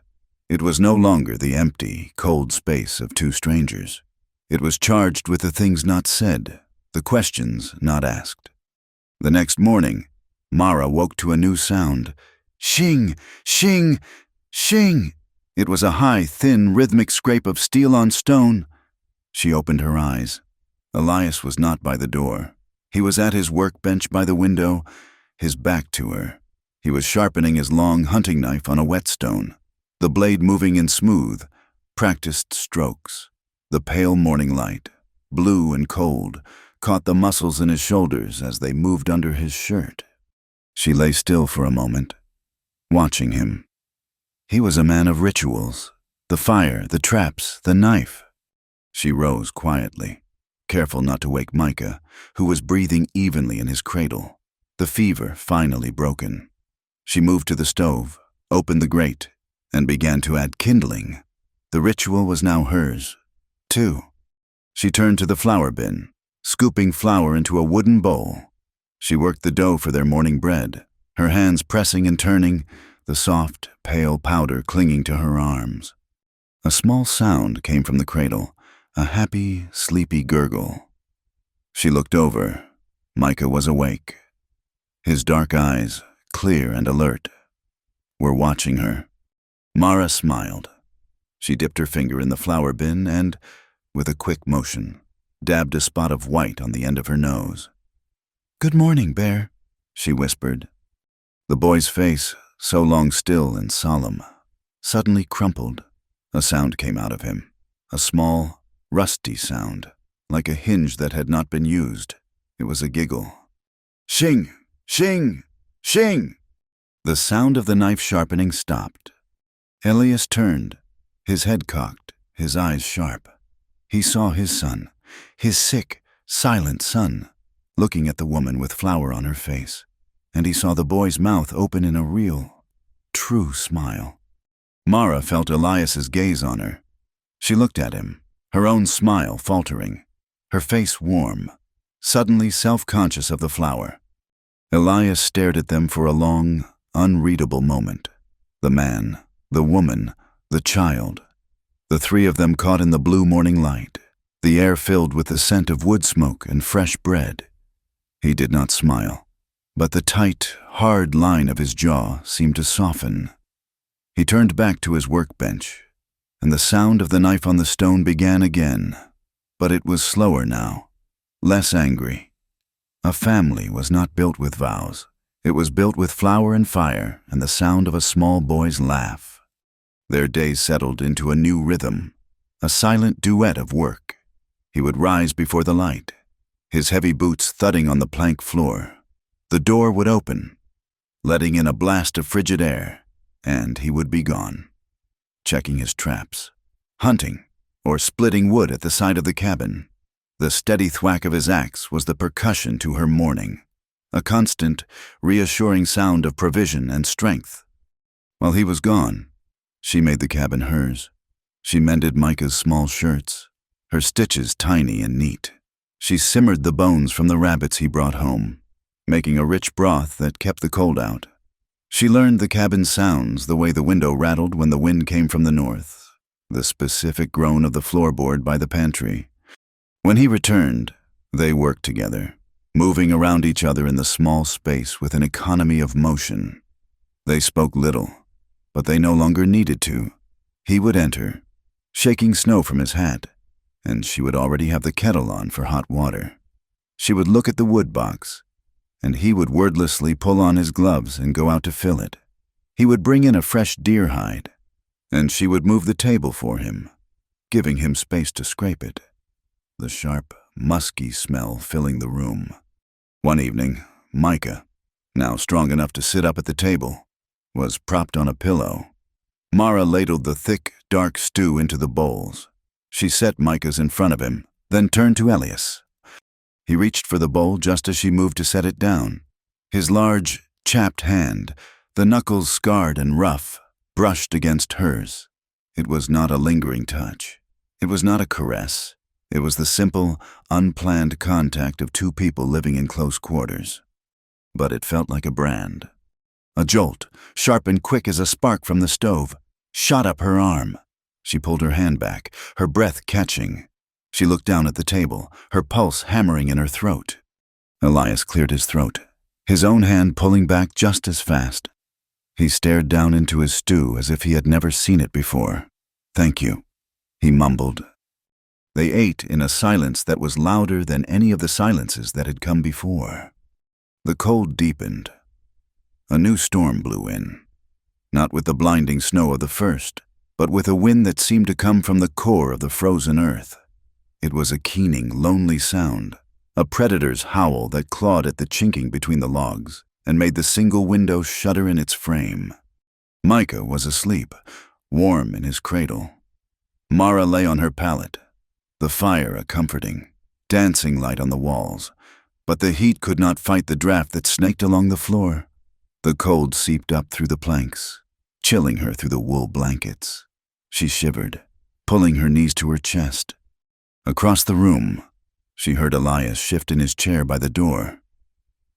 It was no longer the empty, cold space of two strangers. It was charged with the things not said, the questions not asked. The next morning, Mara woke to a new sound. Shing! Shing! Shing! It was a high, thin, rhythmic scrape of steel on stone. She opened her eyes. Elias was not by the door. He was at his workbench by the window, his back to her. He was sharpening his long hunting knife on a whetstone, the blade moving in smooth, practiced strokes. The pale morning light, blue and cold, caught the muscles in his shoulders as they moved under his shirt. She lay still for a moment, watching him. He was a man of rituals, the fire, the traps, the knife. She rose quietly, careful not to wake Micah, who was breathing evenly in his cradle, the fever finally broken. She moved to the stove, opened the grate, and began to add kindling. The ritual was now hers, too. She turned to the flour bin, scooping flour into a wooden bowl. She worked the dough for their morning bread, her hands pressing and turning, the soft, pale powder clinging to her arms. A small sound came from the cradle, a happy, sleepy gurgle. She looked over. Micah was awake. His dark eyes, clear and alert, were watching her. Mara smiled. She dipped her finger in the flour bin and, with a quick motion, dabbed a spot of white on the end of her nose. "Good morning, Bear," she whispered. The boy's face, so long still and solemn, suddenly crumpled. A sound came out of him, a small, rusty sound, like a hinge that had not been used. It was a giggle. Shing! Shing! Shing! The sound of the knife sharpening stopped. Elias turned, his head cocked, his eyes sharp. He saw his son, his sick, silent son, looking at the woman with flour on her face, and he saw the boy's mouth open in a real, true smile. Mara felt Elias's gaze on her. She looked at him, her own smile faltering, her face warm, suddenly self-conscious of the flour. Elias stared at them for a long, unreadable moment. The man, the woman, the child. The three of them caught in the blue morning light, the air filled with the scent of wood smoke and fresh bread. He did not smile, but the tight, hard line of his jaw seemed to soften. He turned back to his workbench, and the sound of the knife on the stone began again, but it was slower now, less angry. A family was not built with vows. It was built with flour and fire and the sound of a small boy's laugh. Their days settled into a new rhythm, a silent duet of work. He would rise before the light, his heavy boots thudding on the plank floor. The door would open, letting in a blast of frigid air, and he would be gone, checking his traps, hunting, or splitting wood at the side of the cabin. The steady thwack of his axe was the percussion to her mourning, a constant, reassuring sound of provision and strength. While he was gone, she made the cabin hers. She mended Micah's small shirts, her stitches tiny and neat. She simmered the bones from the rabbits he brought home, making a rich broth that kept the cold out. She learned the cabin sounds, the way the window rattled when the wind came from the north, the specific groan of the floorboard by the pantry. When he returned, they worked together, moving around each other in the small space with an economy of motion. They spoke little, but they no longer needed to. He would enter, shaking snow from his hat, and she would already have the kettle on for hot water. She would look at the wood box, and he would wordlessly pull on his gloves and go out to fill it. He would bring in a fresh deer hide, and she would move the table for him, giving him space to scrape it, the sharp, musky smell filling the room. One evening, Micah, now strong enough to sit up at the table, was propped on a pillow. Mara ladled the thick, dark stew into the bowls. She set Micah's in front of him, then turned to Elias. He reached for the bowl just as she moved to set it down. His large, chapped hand, the knuckles scarred and rough, brushed against hers. It was not a lingering touch. It was not a caress. It was the simple, unplanned contact of two people living in close quarters. But it felt like a brand. A jolt, sharp and quick as a spark from the stove, shot up her arm. She pulled her hand back, her breath catching. She looked down at the table, her pulse hammering in her throat. Elias cleared his throat, his own hand pulling back just as fast. He stared down into his stew as if he had never seen it before. "Thank you," he mumbled. They ate in a silence that was louder than any of the silences that had come before. The cold deepened. A new storm blew in, not with the blinding snow of the first, but with a wind that seemed to come from the core of the frozen earth. It was a keening, lonely sound, a predator's howl that clawed at the chinking between the logs and made the single window shudder in its frame. Micah was asleep, warm in his cradle. Mara lay on her pallet, the fire a comforting, dancing light on the walls, but the heat could not fight the draft that snaked along the floor. The cold seeped up through the planks, chilling her through the wool blankets. She shivered, pulling her knees to her chest. Across the room, she heard Elias shift in his chair by the door.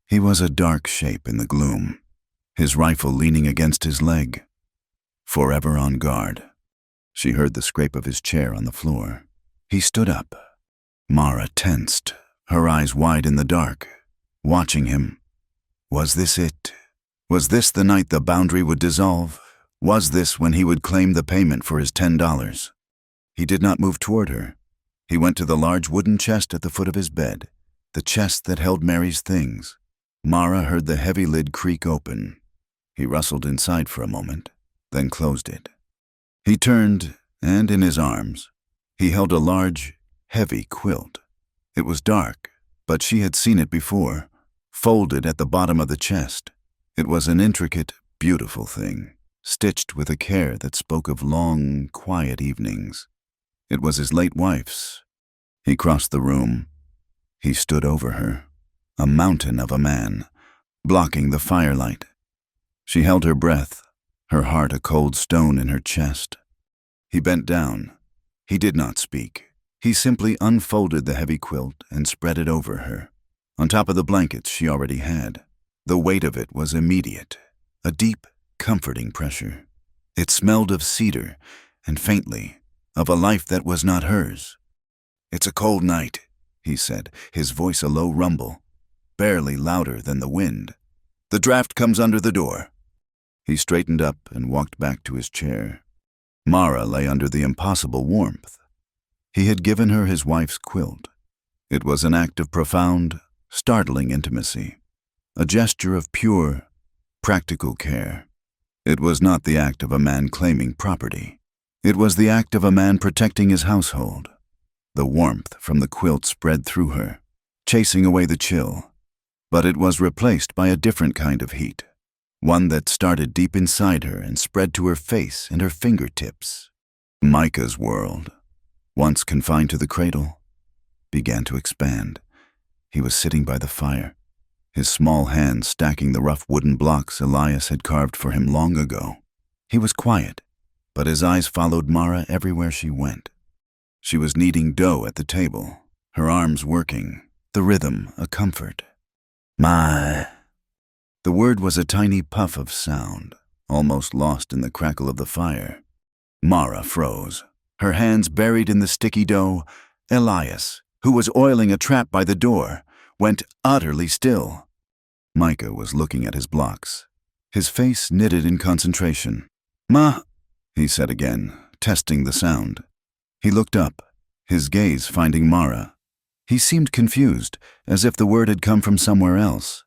He was a dark shape in the gloom, his rifle leaning against his leg, forever on guard. She heard the scrape of his chair on the floor. He stood up. Mara tensed, her eyes wide in the dark, watching him. Was this it? Was this the night the boundary would dissolve? Was this when he would claim the payment for his $10? He did not move toward her. He went to the large wooden chest at the foot of his bed, the chest that held Mary's things. Mara heard the heavy lid creak open. He rustled inside for a moment, then closed it. He turned, and in his arms, he held a large, heavy quilt. It was dark, but she had seen it before, folded at the bottom of the chest. It was an intricate, beautiful thing, stitched with a care that spoke of long, quiet evenings. It was his late wife's. He crossed the room. He stood over her, a mountain of a man, blocking the firelight. She held her breath, her heart a cold stone in her chest. He bent down. He did not speak. He simply unfolded the heavy quilt and spread it over her, on top of the blankets she already had. The weight of it was immediate, a deep, comforting pressure. It smelled of cedar, and faintly, of a life that was not hers. "It's a cold night," he said, his voice a low rumble, barely louder than the wind. "The draft comes under the door." He straightened up and walked back to his chair. Mara lay under the impossible warmth. He had given her his wife's quilt. It was an act of profound, startling intimacy, a gesture of pure, practical care. It was not the act of a man claiming property. It was the act of a man protecting his household. The warmth from the quilt spread through her, chasing away the chill. But it was replaced by a different kind of heat, one that started deep inside her and spread to her face and her fingertips. Micah's world, once confined to the cradle, began to expand. He was sitting by the fire, his small hands stacking the rough wooden blocks Elias had carved for him long ago. He was quiet, but his eyes followed Mara everywhere she went. She was kneading dough at the table, her arms working, the rhythm a comfort. "My." The word was a tiny puff of sound, almost lost in the crackle of the fire. Mara froze, her hands buried in the sticky dough. Elias, who was oiling a trap by the door, went utterly still. Micah was looking at his blocks, his face knitted in concentration. "Ma," he said again, testing the sound. He looked up, his gaze finding Mara. He seemed confused, as if the word had come from somewhere else.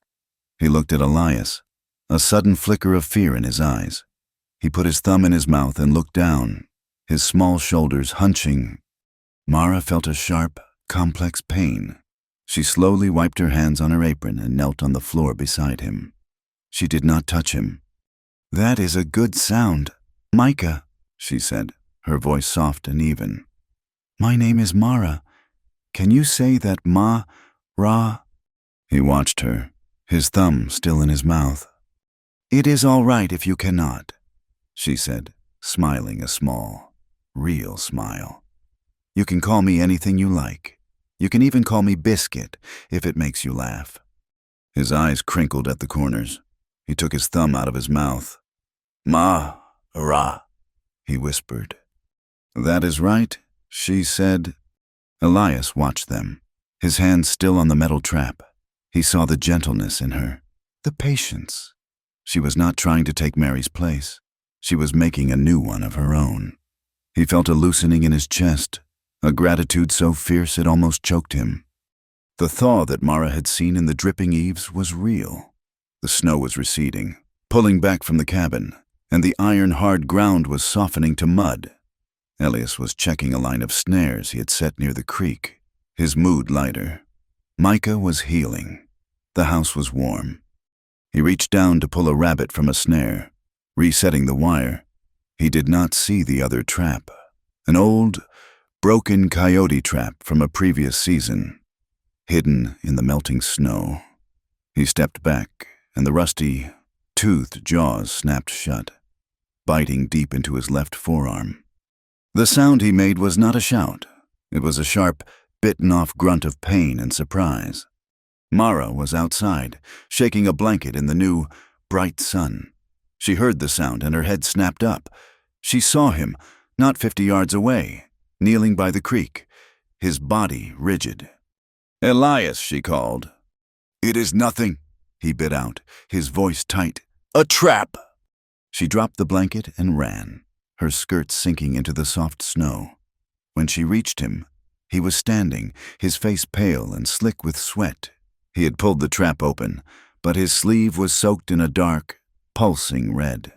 He looked at Elias, a sudden flicker of fear in his eyes. He put his thumb in his mouth and looked down, his small shoulders hunching. Mara felt a sharp, complex pain. She slowly wiped her hands on her apron and knelt on the floor beside him. She did not touch him. "That is a good sound, Micah," she said, her voice soft and even. "My name is Mara. Can you say that Ma-Ra?" He watched her, his thumb still in his mouth. "It is all right if you cannot," she said, smiling a small, real smile. "You can call me anything you like. You can even call me Biscuit, if it makes you laugh." His eyes crinkled at the corners. He took his thumb out of his mouth. "Ma-Ra," he whispered. "That is right," she said. Elias watched them, his hands still on the metal trap. He saw the gentleness in her, the patience. She was not trying to take Mary's place. She was making a new one of her own. He felt a loosening in his chest, a gratitude so fierce it almost choked him. The thaw that Mara had seen in the dripping eaves was real. The snow was receding, pulling back from the cabin, and the iron-hard ground was softening to mud. Elias was checking a line of snares he had set near the creek, his mood lighter. Micah was healing. The house was warm. He reached down to pull a rabbit from a snare, resetting the wire. He did not see the other trap, an old, broken coyote trap from a previous season, hidden in the melting snow. He stepped back, and the rusty, toothed jaws snapped shut, biting deep into his left forearm. The sound he made was not a shout. It was a sharp, bitten-off grunt of pain and surprise. Mara was outside, shaking a blanket in the new, bright sun. She heard the sound and her head snapped up. She saw him, not 50 yards away, kneeling by the creek, his body rigid. "Elias," she called. "It is nothing," he bit out, his voice tight. "A trap!" She dropped the blanket and ran, her skirt sinking into the soft snow. When she reached him, he was standing, his face pale and slick with sweat. He had pulled the trap open, but his sleeve was soaked in a dark, pulsing red.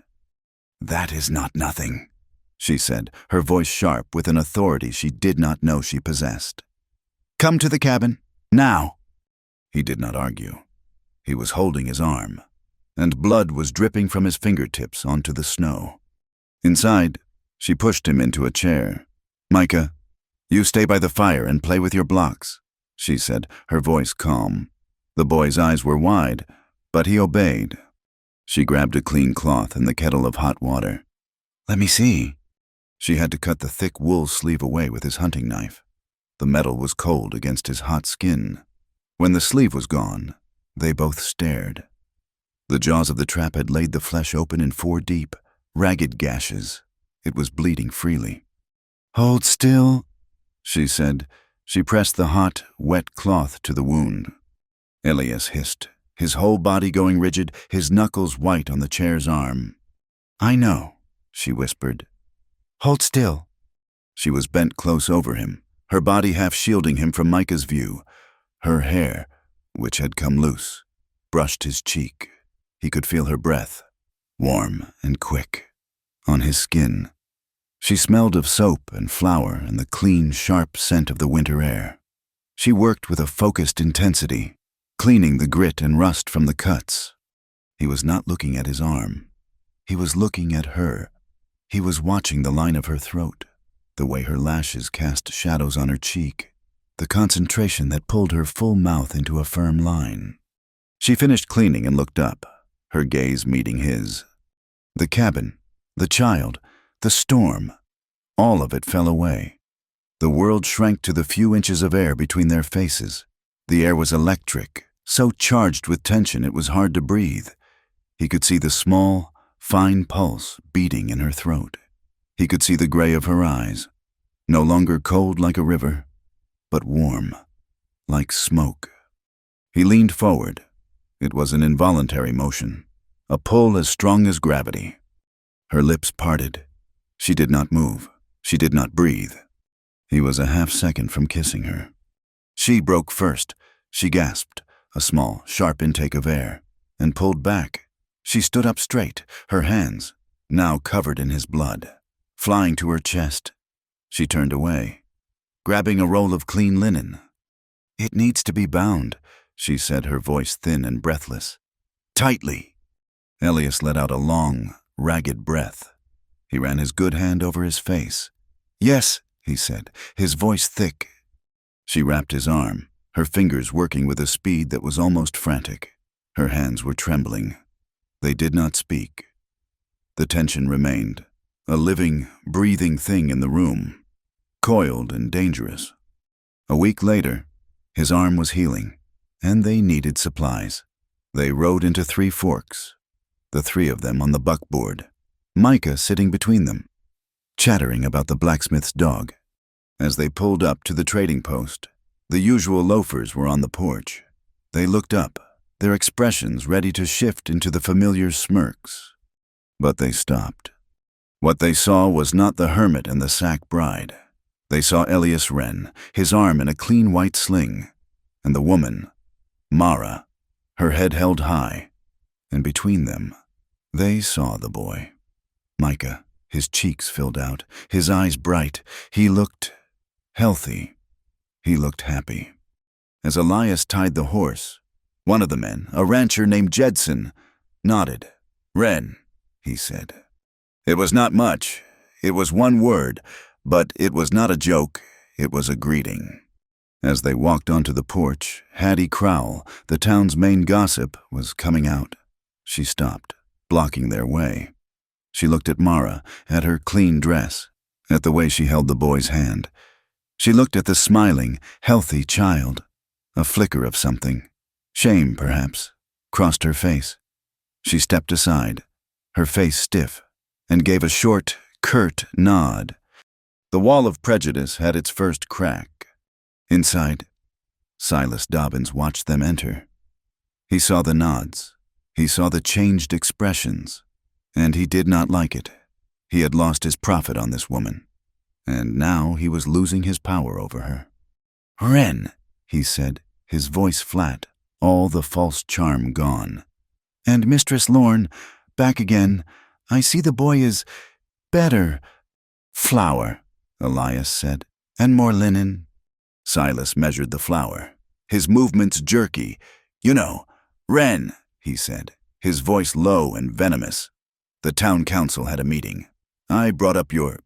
"That is not nothing," she said, her voice sharp with an authority she did not know she possessed. "Come to the cabin, now." He did not argue. He was holding his arm, and blood was dripping from his fingertips onto the snow. Inside, she pushed him into a chair. "Micah, you stay by the fire and play with your blocks," she said, her voice calm. The boy's eyes were wide, but he obeyed. She grabbed a clean cloth and the kettle of hot water. "Let me see." She had to cut the thick wool sleeve away with his hunting knife. The metal was cold against his hot skin. When the sleeve was gone, they both stared. The jaws of the trap had laid the flesh open in 4 deep, ragged gashes. It was bleeding freely. "Hold still," she said. She pressed the hot, wet cloth to the wound. Elias hissed, his whole body going rigid, his knuckles white on the chair's arm. "I know," she whispered. "Hold still." She was bent close over him, her body half shielding him from Micah's view. Her hair, which had come loose, brushed his cheek. He could feel her breath, warm and quick, on his skin. She smelled of soap and flour and the clean, sharp scent of the winter air. She worked with a focused intensity, cleaning the grit and rust from the cuts. He was not looking at his arm. He was looking at her. He was watching the line of her throat, the way her lashes cast shadows on her cheek, the concentration that pulled her full mouth into a firm line. She finished cleaning and looked up, her gaze meeting his. The cabin, the child, the storm, all of it fell away. The world shrank to the few inches of air between their faces. The air was electric, so charged with tension it was hard to breathe. He could see the small, fine pulse beating in her throat. He could see the gray of her eyes, no longer cold like a river, but warm, like smoke. He leaned forward. It was an involuntary motion, a pull as strong as gravity. Her lips parted. She did not move. She did not breathe. He was a half-second from kissing her. She broke first. She gasped, a small, sharp intake of air, and pulled back.
She stood up straight, her hands, now covered in his blood, flying to her chest. She turned away, grabbing a roll of clean linen. "It needs to be bound," she said, her voice thin and breathless. "Tightly." Elias let out a long, ragged breath. He ran his good hand over his face. "Yes," he said, his voice thick. She wrapped his arm, her fingers working with a speed that was almost frantic. Her hands were trembling. They did not speak. The tension remained, a living, breathing thing in the room, coiled and dangerous. A week later, his arm was healing, and they needed supplies. They rode into Three Forks, the three of them on the buckboard, Micah sitting between them, chattering about the blacksmith's dog. As they pulled up to the trading post, the usual loafers were on the porch. They looked up, their expressions ready to shift into the familiar smirks. But they stopped. What they saw was not the hermit and the sack bride. They saw Elias Wren, his arm in a clean white sling, and the woman, Mara, her head held high, and between them, they saw the boy. Micah, his cheeks filled out, his eyes bright. He looked healthy. He looked happy. As Elias tied the horse, one of the men, a rancher named Jedson, nodded. "Wren," he said. It was not much. It was one word, but it was not a joke. It was a greeting. As they walked onto the porch, Hattie Crowell, the town's main gossip, was coming out. She stopped, blocking their way. She looked at Mara, at her clean dress, at the way she held the boy's hand. She looked at the smiling, healthy child. A flicker of something, shame perhaps, crossed her face. She stepped aside, her face stiff, and gave a short, curt nod. The wall of prejudice had its first crack. Inside, Silas Dobbins watched them enter. He saw the nods. He saw the changed expressions. And he did not like it. He had lost his profit on this woman, and now he was losing his power over her. "Wren," he said, his voice flat, all the false charm gone. "And Mistress Lorne, back again. I see the boy is better." "Flour," Elias said, "and more linen." Silas measured the flour, his movements jerky. "You know, Wren," he said, his voice low and venomous. "The town council had a meeting. I brought up your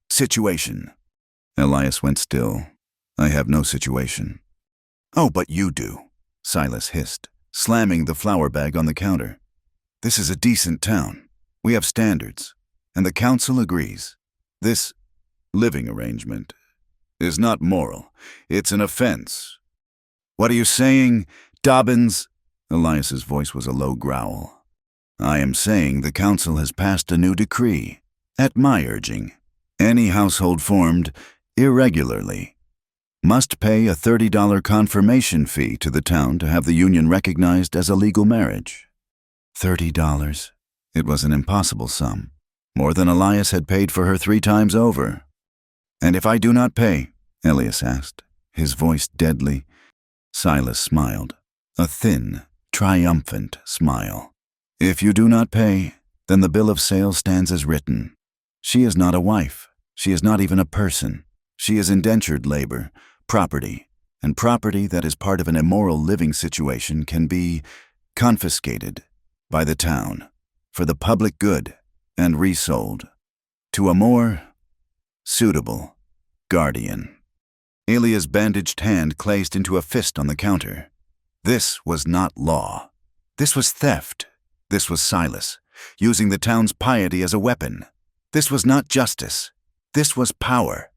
situation." Elias went still. "I have no situation." "Oh, but you do," Silas hissed, slamming the flour bag on the counter. "This is a decent town. We have standards, and the council agrees. This living arrangement is not moral. It's an offense." "What are you saying, Dobbins?" Elias's voice was a low growl. "I am saying the council has passed a new decree, at my urging. Any household formed irregularly must pay a $30 confirmation fee to the town to have the union recognized as a legal marriage." $30. It was an impossible sum, more than Elias had paid for her 3 times over. "And if I do not pay?" Elias asked, his voice deadly. Silas smiled, a thin, triumphant smile. "If you do not pay, then the bill of sale stands as written. She is not a wife. She is not even a person. She is indentured labor, property, and property that is part of an immoral living situation can be confiscated by the town for the public good and resold to a more suitable guardian." Elia's bandaged hand closed into a fist on the counter. This was not law. This was theft. This was Silas, using the town's piety as a weapon. This was not justice. This was power.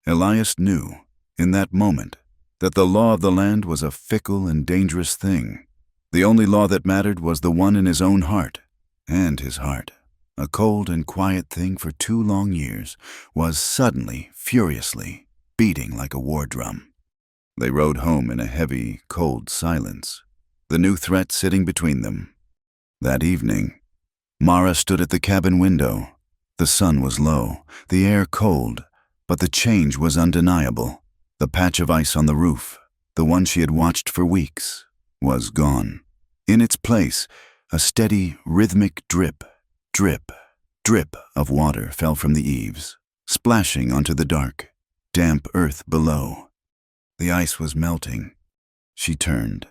Elias knew, in that moment, that the law of the land was a fickle and dangerous thing. The only law that mattered was the one in his own heart, and his heart, a cold and quiet thing for 2 long years, was suddenly, furiously, beating like a war drum. They rode home in a heavy, cold silence, the new threat sitting between them. That evening, Mara stood at the cabin window. The sun was low, the air cold, but the change was undeniable. The patch of ice on the roof, the one she had watched for weeks, was gone. In its place,
A steady, rhythmic drip, drip, drip of water fell from the eaves, splashing onto the dark, damp earth below. The ice was melting. She turned.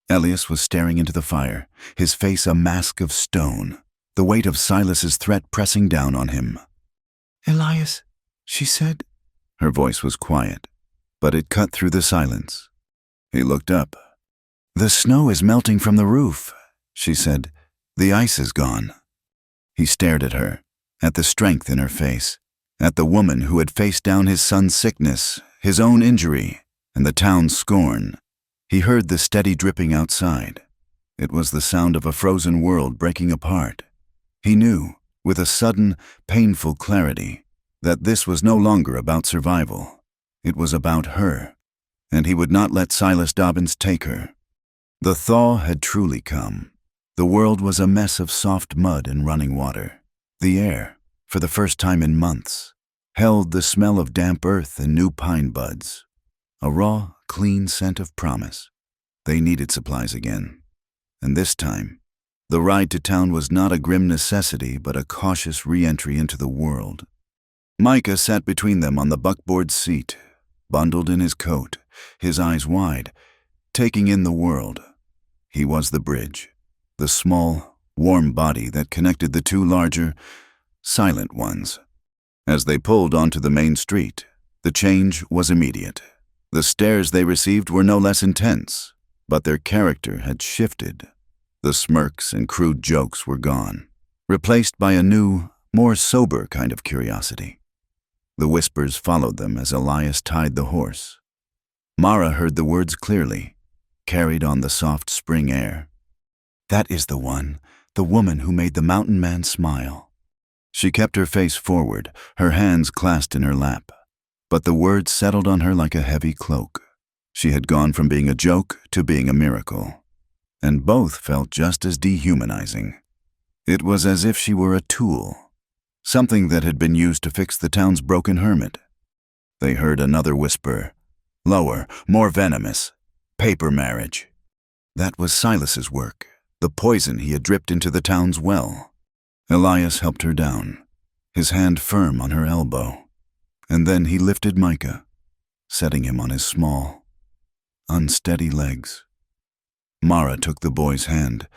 Elias was staring into the fire, his face a mask of stone, the weight of Silas's threat pressing down on him. "Elias," she said. Her voice was quiet, but it cut through the silence. He looked up. "The snow is melting from the roof," she said. "The ice is gone." He stared at her, at the strength in her face, at the woman who had faced down his son's sickness, his own injury, and the town's scorn. He heard the steady dripping outside. It was the sound of a frozen world breaking apart. He knew, with a sudden, painful clarity, that this was no longer about survival. It was about her, and he would not let Silas Dobbins take her. The thaw had truly come. The world was a mess of soft mud and running water. The air, for the first time in months, held the smell of damp earth and new pine buds. A raw, clean scent of promise. They needed supplies again. And this time, the ride to town was not a grim necessity, but a cautious re-entry into the world. Micah sat between them on the buckboard seat, bundled in his coat, his eyes wide, taking in the world. He was the bridge, the small, warm body that connected the two larger, silent ones. As they pulled onto the main street, the change was immediate. The stares they received were no less intense, but their character had shifted. The smirks and crude jokes were gone, replaced by a new, more sober kind of curiosity. The whispers followed them as Elias tied the horse. Mara heard the words clearly, carried on the soft spring air. "That is the one, the woman who made the mountain man smile." She kept her face forward, her hands clasped in her lap, but the words settled on her like a heavy cloak. She had gone from being a joke to being a miracle, and both felt just as dehumanizing. It was as if she were a tool, something that had been used to fix the town's broken hermit. They heard another whisper, lower, more venomous, "Paper marriage." That was Silas's work, the poison he had dripped into the town's well. Elias helped her down, his hand firm on her elbow, and then he lifted Micah, setting him on his small, unsteady legs. Mara took the boy's hand.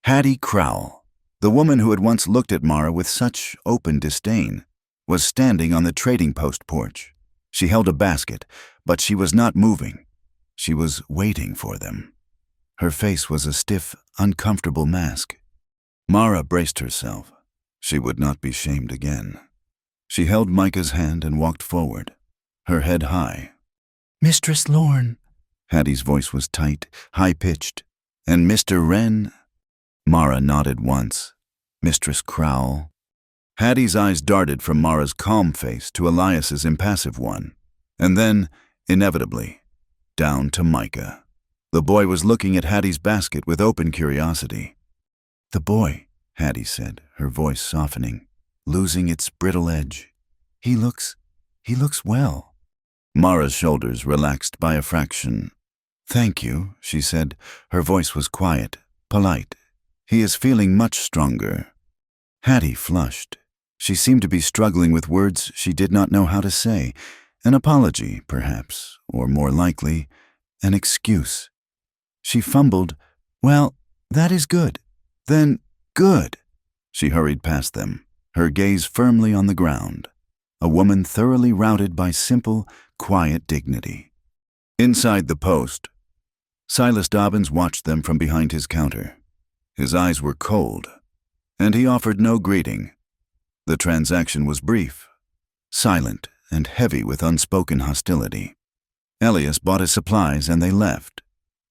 Hattie Crowell, the woman who had once looked at Mara with such open disdain, was standing on the trading post porch. She held a basket, but she was not moving. She was waiting for them. Her face was a stiff, uncomfortable mask. Mara braced herself. She would not be shamed again. She held Micah's hand and walked forward, her head high. "Mistress Lorne." Hattie's voice was tight, high-pitched. "And Mr. Wren?" Mara nodded once. "Mistress Crowell." Hattie's eyes darted from Mara's calm face to Elias's impassive one, and then, inevitably, down to Micah. The boy was looking at Hattie's basket with open curiosity. "The boy," Hattie said, her voice softening, losing its brittle edge. He looks well." Mara's shoulders relaxed by a fraction. "Thank you," she said. Her voice was quiet, polite. "He is feeling much stronger." Hattie flushed. She seemed to be struggling with words she did not know how to say. An apology, perhaps, or more likely, an excuse. She fumbled, "Well, that is good. Then, good." She hurried past them, her gaze firmly on the ground, a woman thoroughly routed by simple, quiet dignity. Inside the post, Silas Dobbins watched them from behind his counter. His eyes were cold, and he offered no greeting. The transaction was brief, silent, and heavy with unspoken hostility. Elias bought his supplies and they left.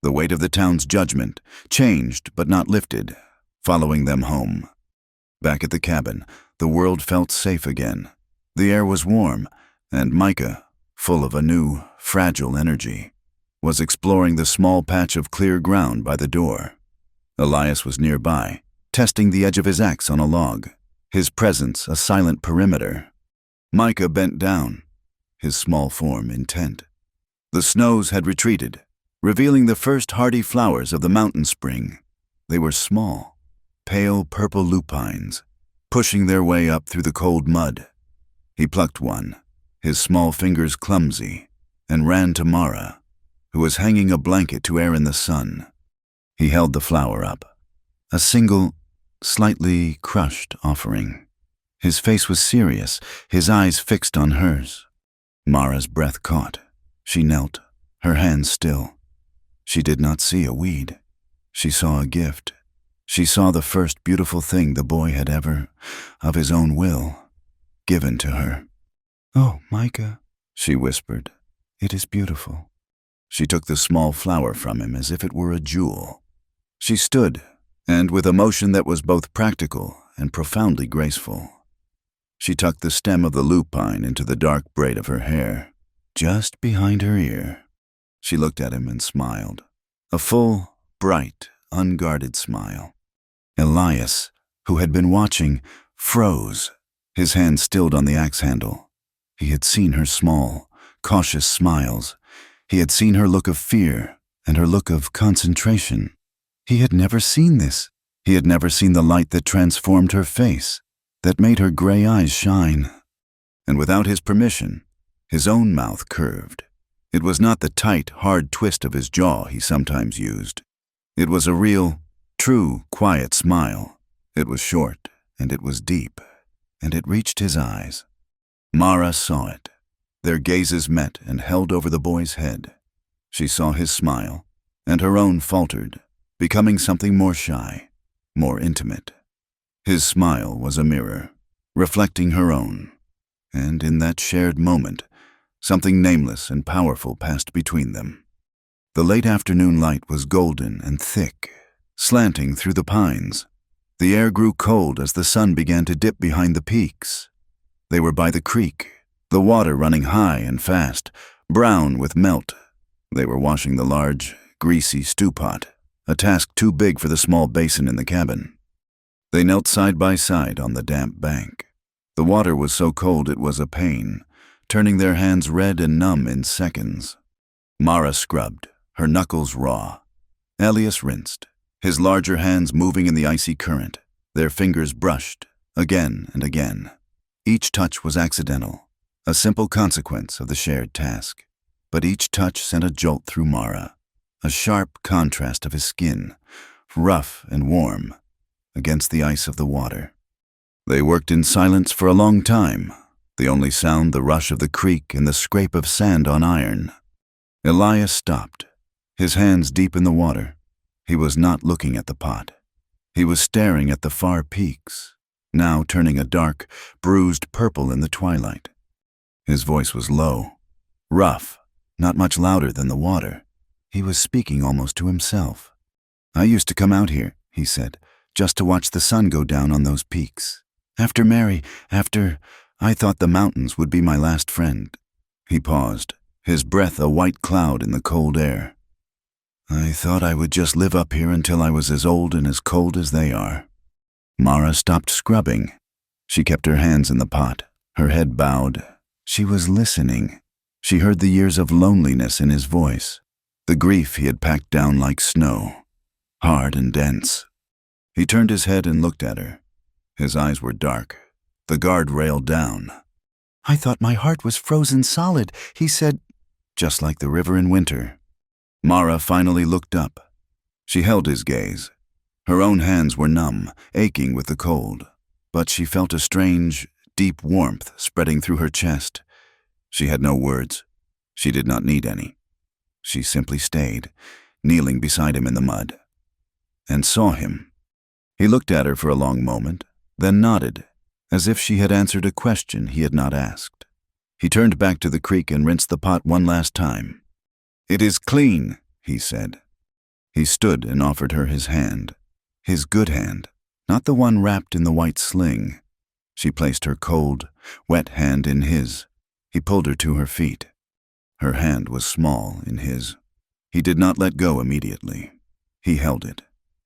The weight of the town's judgment, changed but not lifted, following them home. Back at the cabin, the world felt safe again. The air was warm, and Micah, full of a new, fragile energy, was exploring the small patch of clear ground by the door. Elias was nearby, testing the edge of his axe on a log, his presence a silent perimeter. Micah bent down, his small form intent. The snows had retreated, revealing the first hardy flowers of the mountain spring. They were small, pale purple lupines, pushing their way up through the cold mud. He plucked one, his small fingers clumsy, and ran to Mara, who was hanging a blanket to air in the sun. He held the flower up, a single, slightly crushed offering. His face was serious, his eyes fixed on hers. Mara's breath caught. She knelt, her hands still. She did not see a weed. She saw a gift. She saw the first beautiful thing the boy had ever, of his own will, given to her. "Oh, Micah," she whispered, "it is beautiful." She took the small flower from him as if it were a jewel. She stood, and with a motion that was both practical and profoundly graceful, she tucked the stem of the lupine into the dark braid of her hair, just behind her ear. She looked at him and smiled, a full, bright, unguarded smile. Elias, who had been watching, froze, his hand stilled on the axe handle. He had seen her small, cautious smiles. He had seen her look of fear and her look of concentration. He had never seen this. He had never seen the light that transformed her face, that made her gray eyes shine. And without his permission, his own mouth curved. It was not the tight, hard twist of his jaw he sometimes used. It was a real, true, quiet smile. It was short, and it was deep, and it reached his eyes. Mara saw it. Their gazes met and held over the boy's head. She saw his smile, and her own faltered, becoming something more shy, more intimate. His smile was a mirror, reflecting her own, and in that shared moment, something nameless and powerful passed between them. The late afternoon light was golden and thick, slanting through the pines. The air grew cold as the sun began to dip behind the peaks. They were by the creek, the water running high and fast, brown with melt. They were washing the large, greasy stew pot, a task too big for the small basin in the cabin. They knelt side by side on the damp bank. The water was so cold it was a pain, turning their hands red and numb in seconds. Mara scrubbed, her knuckles raw. Elias rinsed, his larger hands moving in the icy current. Their fingers brushed, again and again. Each touch was accidental, a simple consequence of the shared task. But each touch sent a jolt through Mara, a sharp contrast of his skin, rough and warm, against the ice of the water. They worked in silence for a long time, the only sound the rush of the creek and the scrape of sand on iron. Elias stopped, his hands deep in the water. He was not looking at the pot. He was staring at the far peaks, now turning a dark, bruised purple in the twilight. His voice was low, rough, not much louder than the water. He was speaking almost to himself. "I used to come out here," he said, "just to watch the sun go down on those peaks. After I thought the mountains would be my last friend." He paused, his breath a white cloud in the cold air. "I thought I would just live up here until I was as old and as cold as they are." Mara stopped scrubbing. She kept her hands in the pot, her head bowed. She was listening. She heard the years of loneliness in his voice, the grief he had packed down like snow, hard and dense. He turned his head and looked at her. His eyes were dark, the guard railed down. "I thought my heart was frozen solid," he said, "just like the river in winter." Mara finally looked up. She held his gaze. Her own hands were numb, aching with the cold, but she felt a strange, deep warmth spreading through her chest. She had no words. She did not need any. She simply stayed, kneeling beside him in the mud, and saw him. He looked at her for a long moment, then nodded, as if she had answered a question he had not asked. He turned back to the creek and rinsed the pot one last time. "It is clean," he said. He stood and offered her his hand, his good hand, not the one wrapped in the white sling. She placed her cold, wet hand in his. He pulled her to her feet. Her hand was small in his. He did not let go immediately. He held it,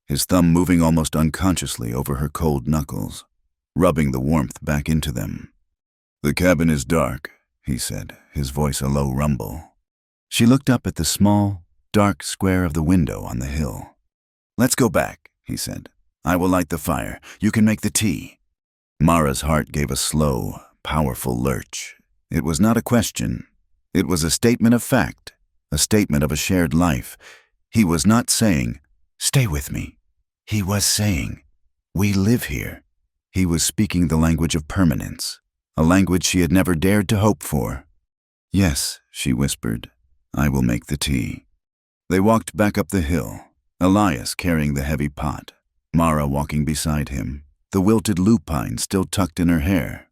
his thumb moving almost unconsciously over her cold knuckles, rubbing the warmth back into them. "The cabin is dark," he said, his voice a low rumble. She looked up at the small, dark square of the window on the hill. "Let's go back," he said. I will light the fire. You can make the tea." Mara's heart gave a slow, powerful lurch. It was not a question. It was a statement of fact, a statement of a shared life. He was not saying, "Stay with me." He was saying, "We live here." He was speaking the language of permanence, a language she had never dared to hope for. "Yes," she whispered, "I will make the tea." They walked back up the hill, Elias carrying the heavy pot, Mara walking beside him, the wilted lupine still tucked in her hair.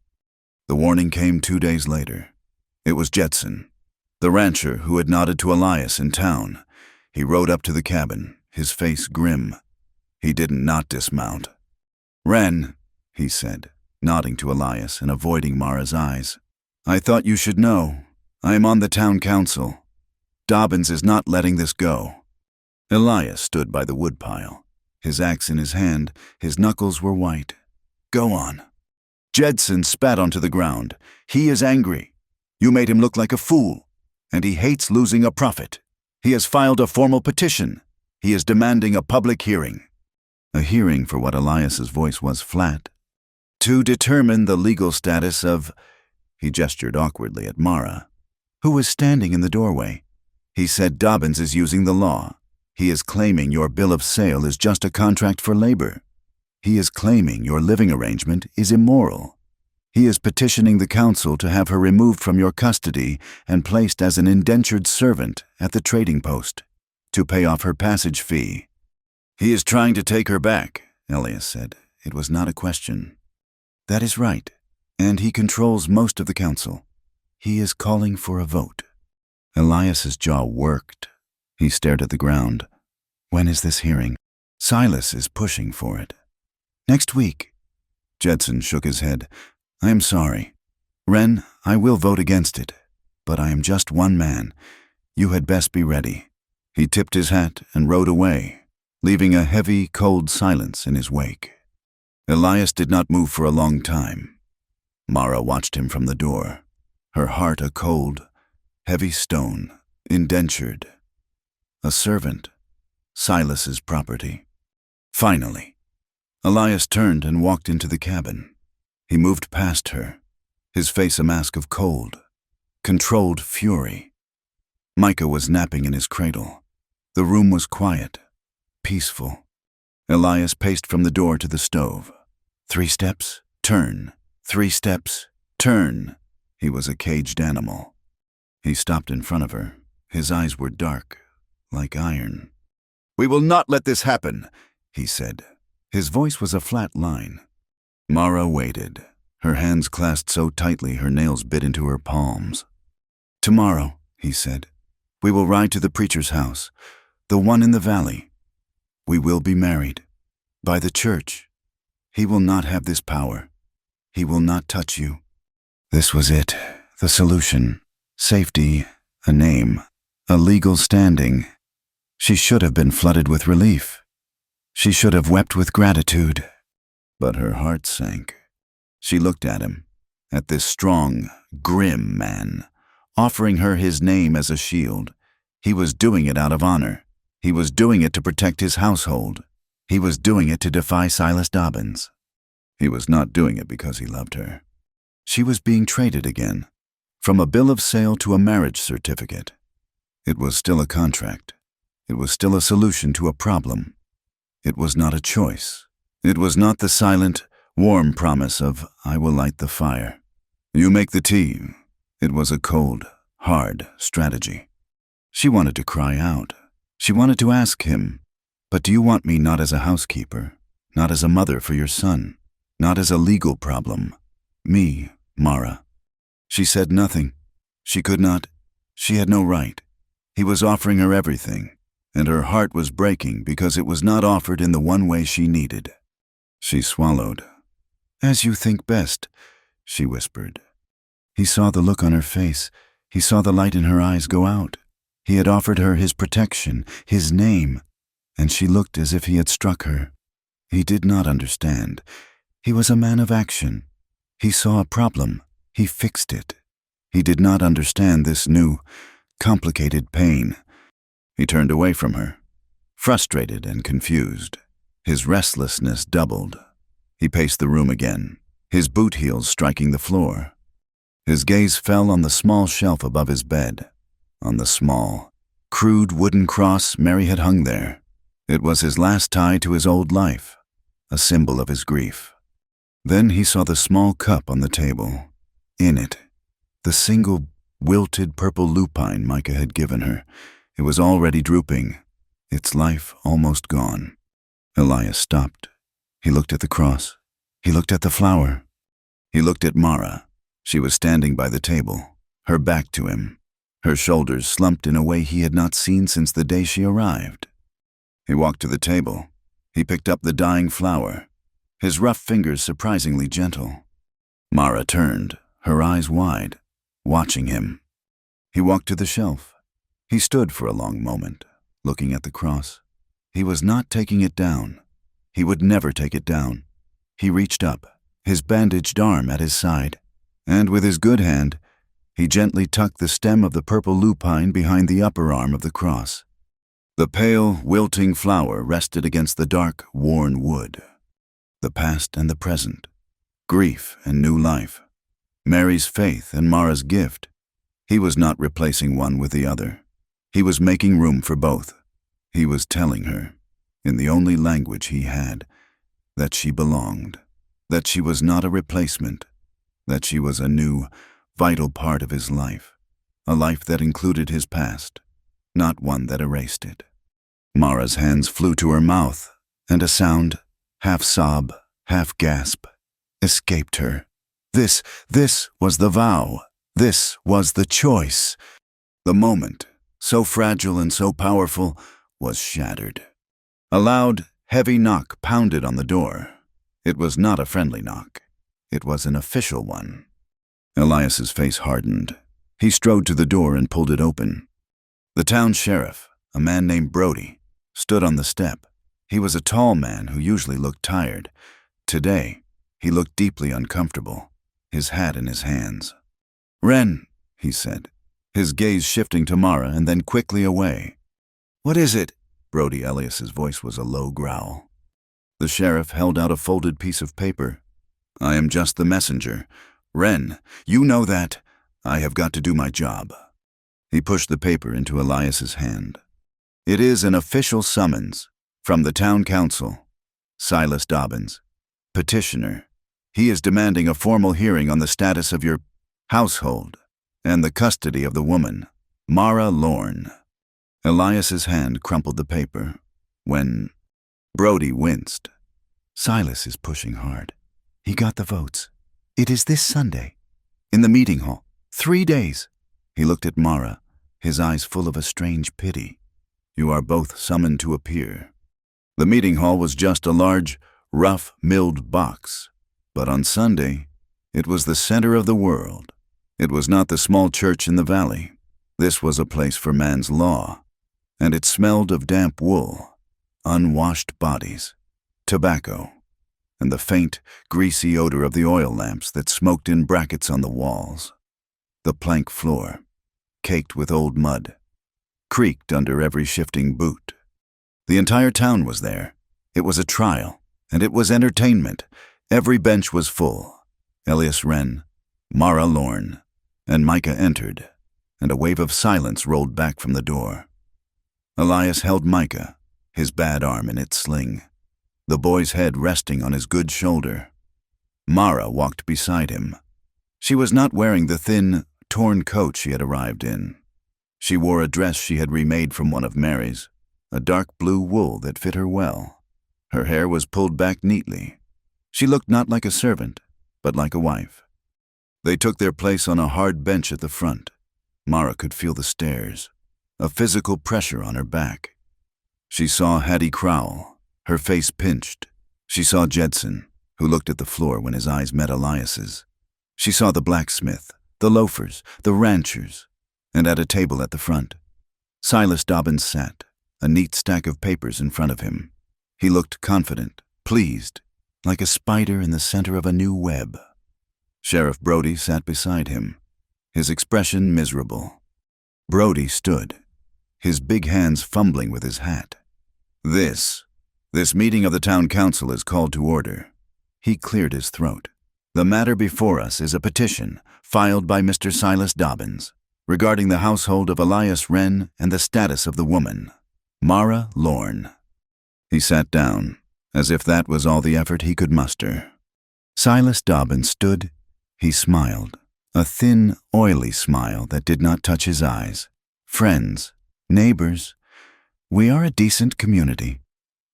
The warning came 2 days later. It was Jetson, the rancher who had nodded to Elias in town. He rode up to the cabin, his face grim. He didn't not dismount. "Ren," he said, nodding to Elias and avoiding Mara's eyes, "I thought you should know. I am on the town council. Dobbins is not letting this go." Elias stood by the woodpile, his axe in his hand. His knuckles were white. "Go on." Jedson spat onto the ground. "He is angry. You made him look like a fool, and he hates losing a profit. He has filed a formal petition. He is demanding a public hearing." A hearing for what Elias's voice was flat. "To determine the legal status of—" He gestured awkwardly at Mara, who was standing in the doorway. He said, "Dobbins is using the law. He is claiming your bill of sale is just a contract for labor. He is claiming your living arrangement is immoral. He is petitioning the council to have her removed from your custody and placed as an indentured servant at the trading post, to pay off her passage fee." "He is trying to take her back," Elias said. It was not a question. "That is right, and he controls most of the council. He is calling for a vote." Elias's jaw worked. He stared at the ground. "When is this hearing?" "Silas is pushing for it." "Next week." Jedson shook his head. "I am sorry. Ren, I will vote against it, but I am just one man. You had best be ready." He tipped his hat and rode away, leaving a heavy, cold silence in his wake. Elias did not move for a long time. Mara watched him from the door, her heart a cold, heavy stone, indentured. A servant, Silas's property. Finally, Elias turned and walked into the cabin. He moved past her, his face a mask of cold, controlled fury. Micah was napping in his cradle. The room was quiet, peaceful. Elias paced from the door to the stove. 3 steps, turn. 3 steps, turn. He was a caged animal. He stopped in front of her. His eyes were dark, like iron. "We will not let this happen," he said. His voice was a flat line. Mara waited, her hands clasped so tightly her nails bit into her palms. "Tomorrow," he said, "we will ride to the preacher's house, the one in the valley. We will be married. By the church. He will not have this power. He will not touch you." This was it, the solution. Safety, a name, a legal standing. She should have been flooded with relief. She should have wept with gratitude. But her heart sank. She looked at him, at this strong, grim man, offering her his name as a shield. He was doing it out of honor. He was doing it to protect his household. He was doing it to defy Silas Dobbins. He was not doing it because he loved her. She was being traded again, from a bill of sale to a marriage certificate. It was still a contract. It was still a solution to a problem. It was not a choice. It was not the silent, warm promise of, "I will light the fire. You make the tea." It was a cold, hard strategy. She wanted to cry out. She wanted to ask him, "But do you want me not as a housekeeper, not as a mother for your son, not as a legal problem? Me, Mara." She said nothing. She could not. She had no right. He was offering her everything, and her heart was breaking because it was not offered in the one way she needed. She swallowed. "As you think best," she whispered. He saw the look on her face. He saw the light in her eyes go out. He had offered her his protection, his name, and she looked as if he had struck her. He did not understand. He was a man of action. He saw a problem. He fixed it. He did not understand this new, complicated pain. He turned away from her, frustrated and confused. His restlessness doubled. He paced the room again, his boot heels striking the floor. His gaze fell on the small shelf above his bed, on the small, crude wooden cross Mary had hung there. It was his last tie to his old life, a symbol of his grief. Then he saw the small cup on the table. In it, the single wilted purple lupine Micah had given her. It was already drooping, its life almost gone. Elias stopped. He looked at the cross. He looked at the flower. He looked at Mara. She was standing by the table, her back to him, her shoulders slumped in a way he had not seen since the day she arrived. He walked to the table. He picked up the dying flower, his rough fingers surprisingly gentle. Mara turned, her eyes wide, watching him. He walked to the shelf. He stood for a long moment, looking at the cross. He was not taking it down. He would never take it down. He reached up, his bandaged arm at his side, and with his good hand, he gently tucked the stem of the purple lupine behind the upper arm of the cross. The pale, wilting flower rested against the dark, worn wood. The past and the present, grief and new life, Mary's faith and Mara's gift. He was not replacing one with the other. He was making room for both. He was telling her, in the only language he had, that she belonged, that she was not a replacement, that she was a new, vital part of his life, a life that included his past, not one that erased it. Mara's hands flew to her mouth, and a sound, half sob, half gasp, escaped her. This was the vow. This was the choice. The moment, so fragile and so powerful, was shattered. A loud, heavy knock pounded on the door. It was not a friendly knock. It was an official one. Elias's face hardened. He strode to the door and pulled it open. The town sheriff, a man named Brody, stood on the step. He was a tall man who usually looked tired. Today, he looked deeply uncomfortable, his hat in his hands. "Wren," he said, his gaze shifting to Mara and then quickly away. "What is it?" Brody Elias's voice was a low growl. The sheriff held out a folded piece of paper. "I am just the messenger. Wren, you know that. I have got to do my job." He pushed the paper into Elias's hand. "It is an official summons from the town council. Silas Dobbins, petitioner. He is demanding a formal hearing on the status of your household and the custody of the woman, Mara Lorne." Elias's hand crumpled the paper. When Brody winced. "Silas is pushing hard. He got the votes. It is this Sunday, in the meeting hall. 3 days." He looked at Mara, his eyes full of a strange pity. "You are both summoned to appear." The meeting hall was just a large, rough, milled box. But on Sunday, it was the center of the world. It was not the small church in the valley. This was a place for man's law, and it smelled of damp wool, unwashed bodies, tobacco, and the faint, greasy odor of the oil lamps that smoked in brackets on the walls. The plank floor, caked with old mud, creaked under every shifting boot. The entire town was there. It was a trial, and it was entertainment. Every bench was full. Elias Wren, Mara Lorne, and Micah entered, and a wave of silence rolled back from the door. Elias held Micah, his bad arm in its sling, the boy's head resting on his good shoulder. Mara walked beside him. She was not wearing the thin, torn coat she had arrived in. She wore a dress she had remade from one of Mary's, a dark blue wool that fit her well. Her hair was pulled back neatly. She looked not like a servant, but like a wife. They took their place on a hard bench at the front. Mara could feel the stares, a physical pressure on her back. She saw Hattie Crowell, her face pinched. She saw Jedson, who looked at the floor when his eyes met Elias's. She saw the blacksmith, the loafers, the ranchers, and at a table at the front, Silas Dobbins sat, a neat stack of papers in front of him. He looked confident, pleased, like a spider in the center of a new web. Sheriff Brody sat beside him, his expression miserable. Brody stood, his big hands fumbling with his hat. This This meeting of the town council is called to order. He cleared his throat. The matter before us is a petition filed by Mr. Silas Dobbins regarding the household of Elias Wren and the status of the woman, Mara Lorne. He sat down, as if that was all the effort he could muster. Silas Dobbins stood. He smiled, a thin, oily smile that did not touch his eyes. Friends, neighbors, we are a decent community.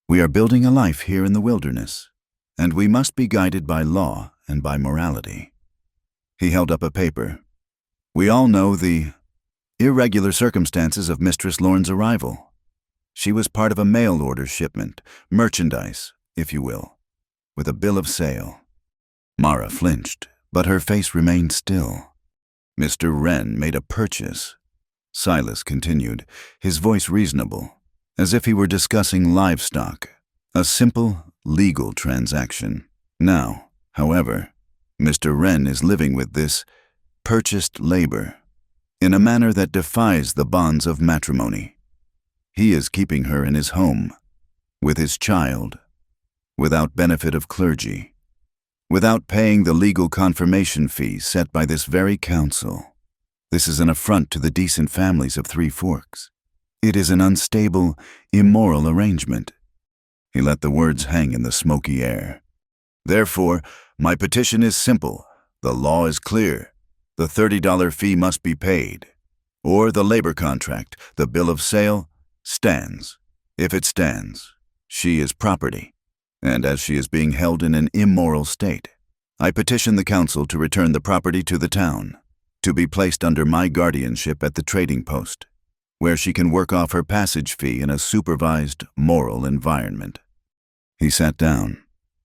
We are building a life here in the wilderness, and we must be guided by law and by morality. He held up a paper. We all know the irregular circumstances of Mistress Lorne's arrival. She was part of a mail order shipment, merchandise, if you will, with a bill of sale. Mara flinched, but her face remained still. Mr. Wren made a purchase. Silas continued, his voice reasonable, as if he were discussing livestock, a simple, legal transaction. Now, however, Mr. Wren is living with this purchased labor in a manner that defies the bonds of matrimony. He is keeping her in his home, with his child, without benefit of clergy, without paying the legal confirmation fee set by this very council. This is an affront to the decent families of Three Forks. It is an unstable, immoral arrangement. He let the words hang in the smoky air. Therefore, my petition is simple. The law is clear. The $30 fee must be paid. Or the labor contract, the bill of sale, stands. If it stands, she is property. And as she is being held in an immoral state, I petition the council to return the property to the town, to be placed under my guardianship at the trading post, where she can work off her passage fee in a supervised, moral environment. He sat down.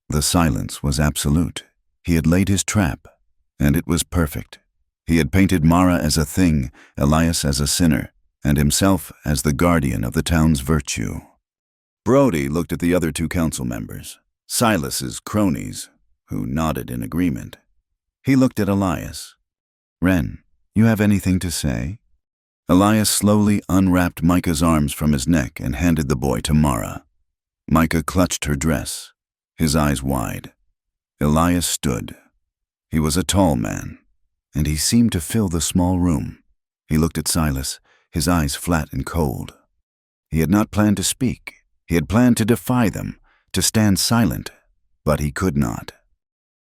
The silence was absolute. He had laid his trap, and it was perfect. He had painted Mara as a thing, Elias as a sinner, and himself as the guardian of the town's virtue. Brody looked at the other two council members, Silas's cronies, who nodded in agreement. He looked at Elias. Wren, you have anything to say? Elias slowly unwrapped Micah's arms from his neck and handed the boy to Mara. Micah clutched her dress, his eyes wide. Elias stood. He was a tall man, and he seemed to fill the small room. He looked at Silas, his eyes flat and cold. He had not planned to speak. He had planned to defy them, to stand silent, but he could not.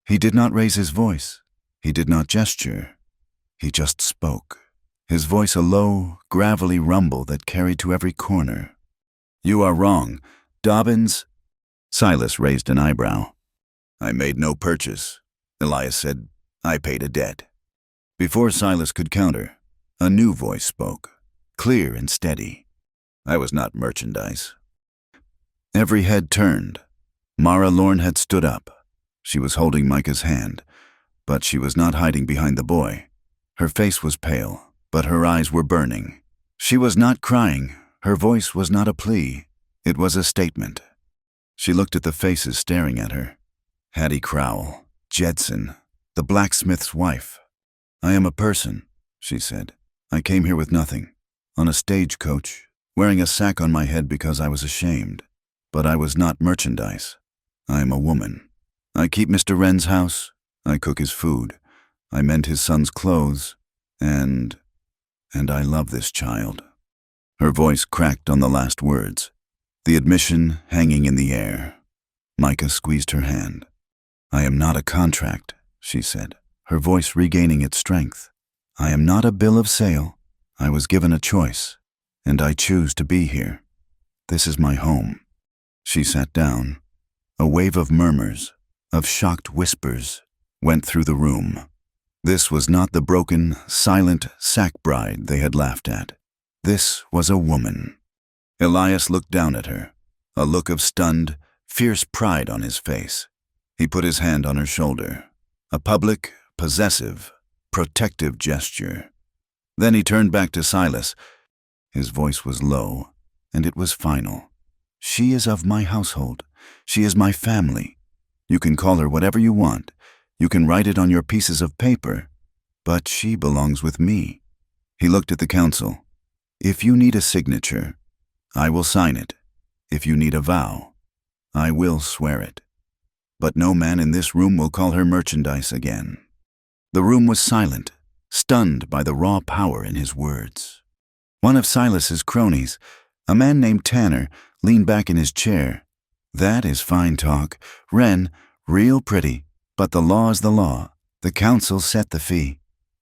He did not raise his voice. He did not gesture. He just spoke. His voice a low, gravelly rumble that carried to every corner. You are wrong. Dobbins. Silas raised an eyebrow. I made no purchase. Elias said, I paid a debt. Before Silas could counter, a new voice spoke, clear and steady. I was not merchandise. Every head turned. Mara Lorne had stood up. She was holding Micah's hand, but she was not hiding behind the boy. Her face was pale, but her eyes were burning. She was not crying. Her voice was not a plea. It was a statement. She looked at the faces staring at her. Hattie Crowell, Jedson, the blacksmith's wife. I am a person, she said. I came here with nothing, on a stagecoach, wearing a sack on my head because I was ashamed. But I was not merchandise. I am a woman. I keep Mr. Wren's house. I cook his food. I mend his son's clothes. And I love this child. Her voice cracked on the last words, the admission hanging in the air. Micah squeezed her hand. I am not a contract, she said, her voice regaining its strength. I am not a bill of sale. I was given a choice, and I choose to be here. This is my home. She sat down. A wave of murmurs, of shocked whispers, went through the room. This was not the broken, silent sack bride they had laughed at. This was a woman. Elias looked down at her, a look of stunned, fierce pride on his face. He put his hand on her shoulder, a public, possessive, protective gesture. Then he turned back to Silas. His voice was low, and it was final. She is of my household. She is my family. You can call her whatever you want. You can write it on your pieces of paper. But she belongs with me. He looked at the council. If you need a signature, I will sign it. If you need a vow, I will swear it. But no man in this room will call her merchandise again. The room was silent, stunned by the raw power in his words. One of Silas's cronies, a man named Tanner, leaned back in his chair. That is fine talk. Wren, real pretty, but the law is the law. The council set the fee.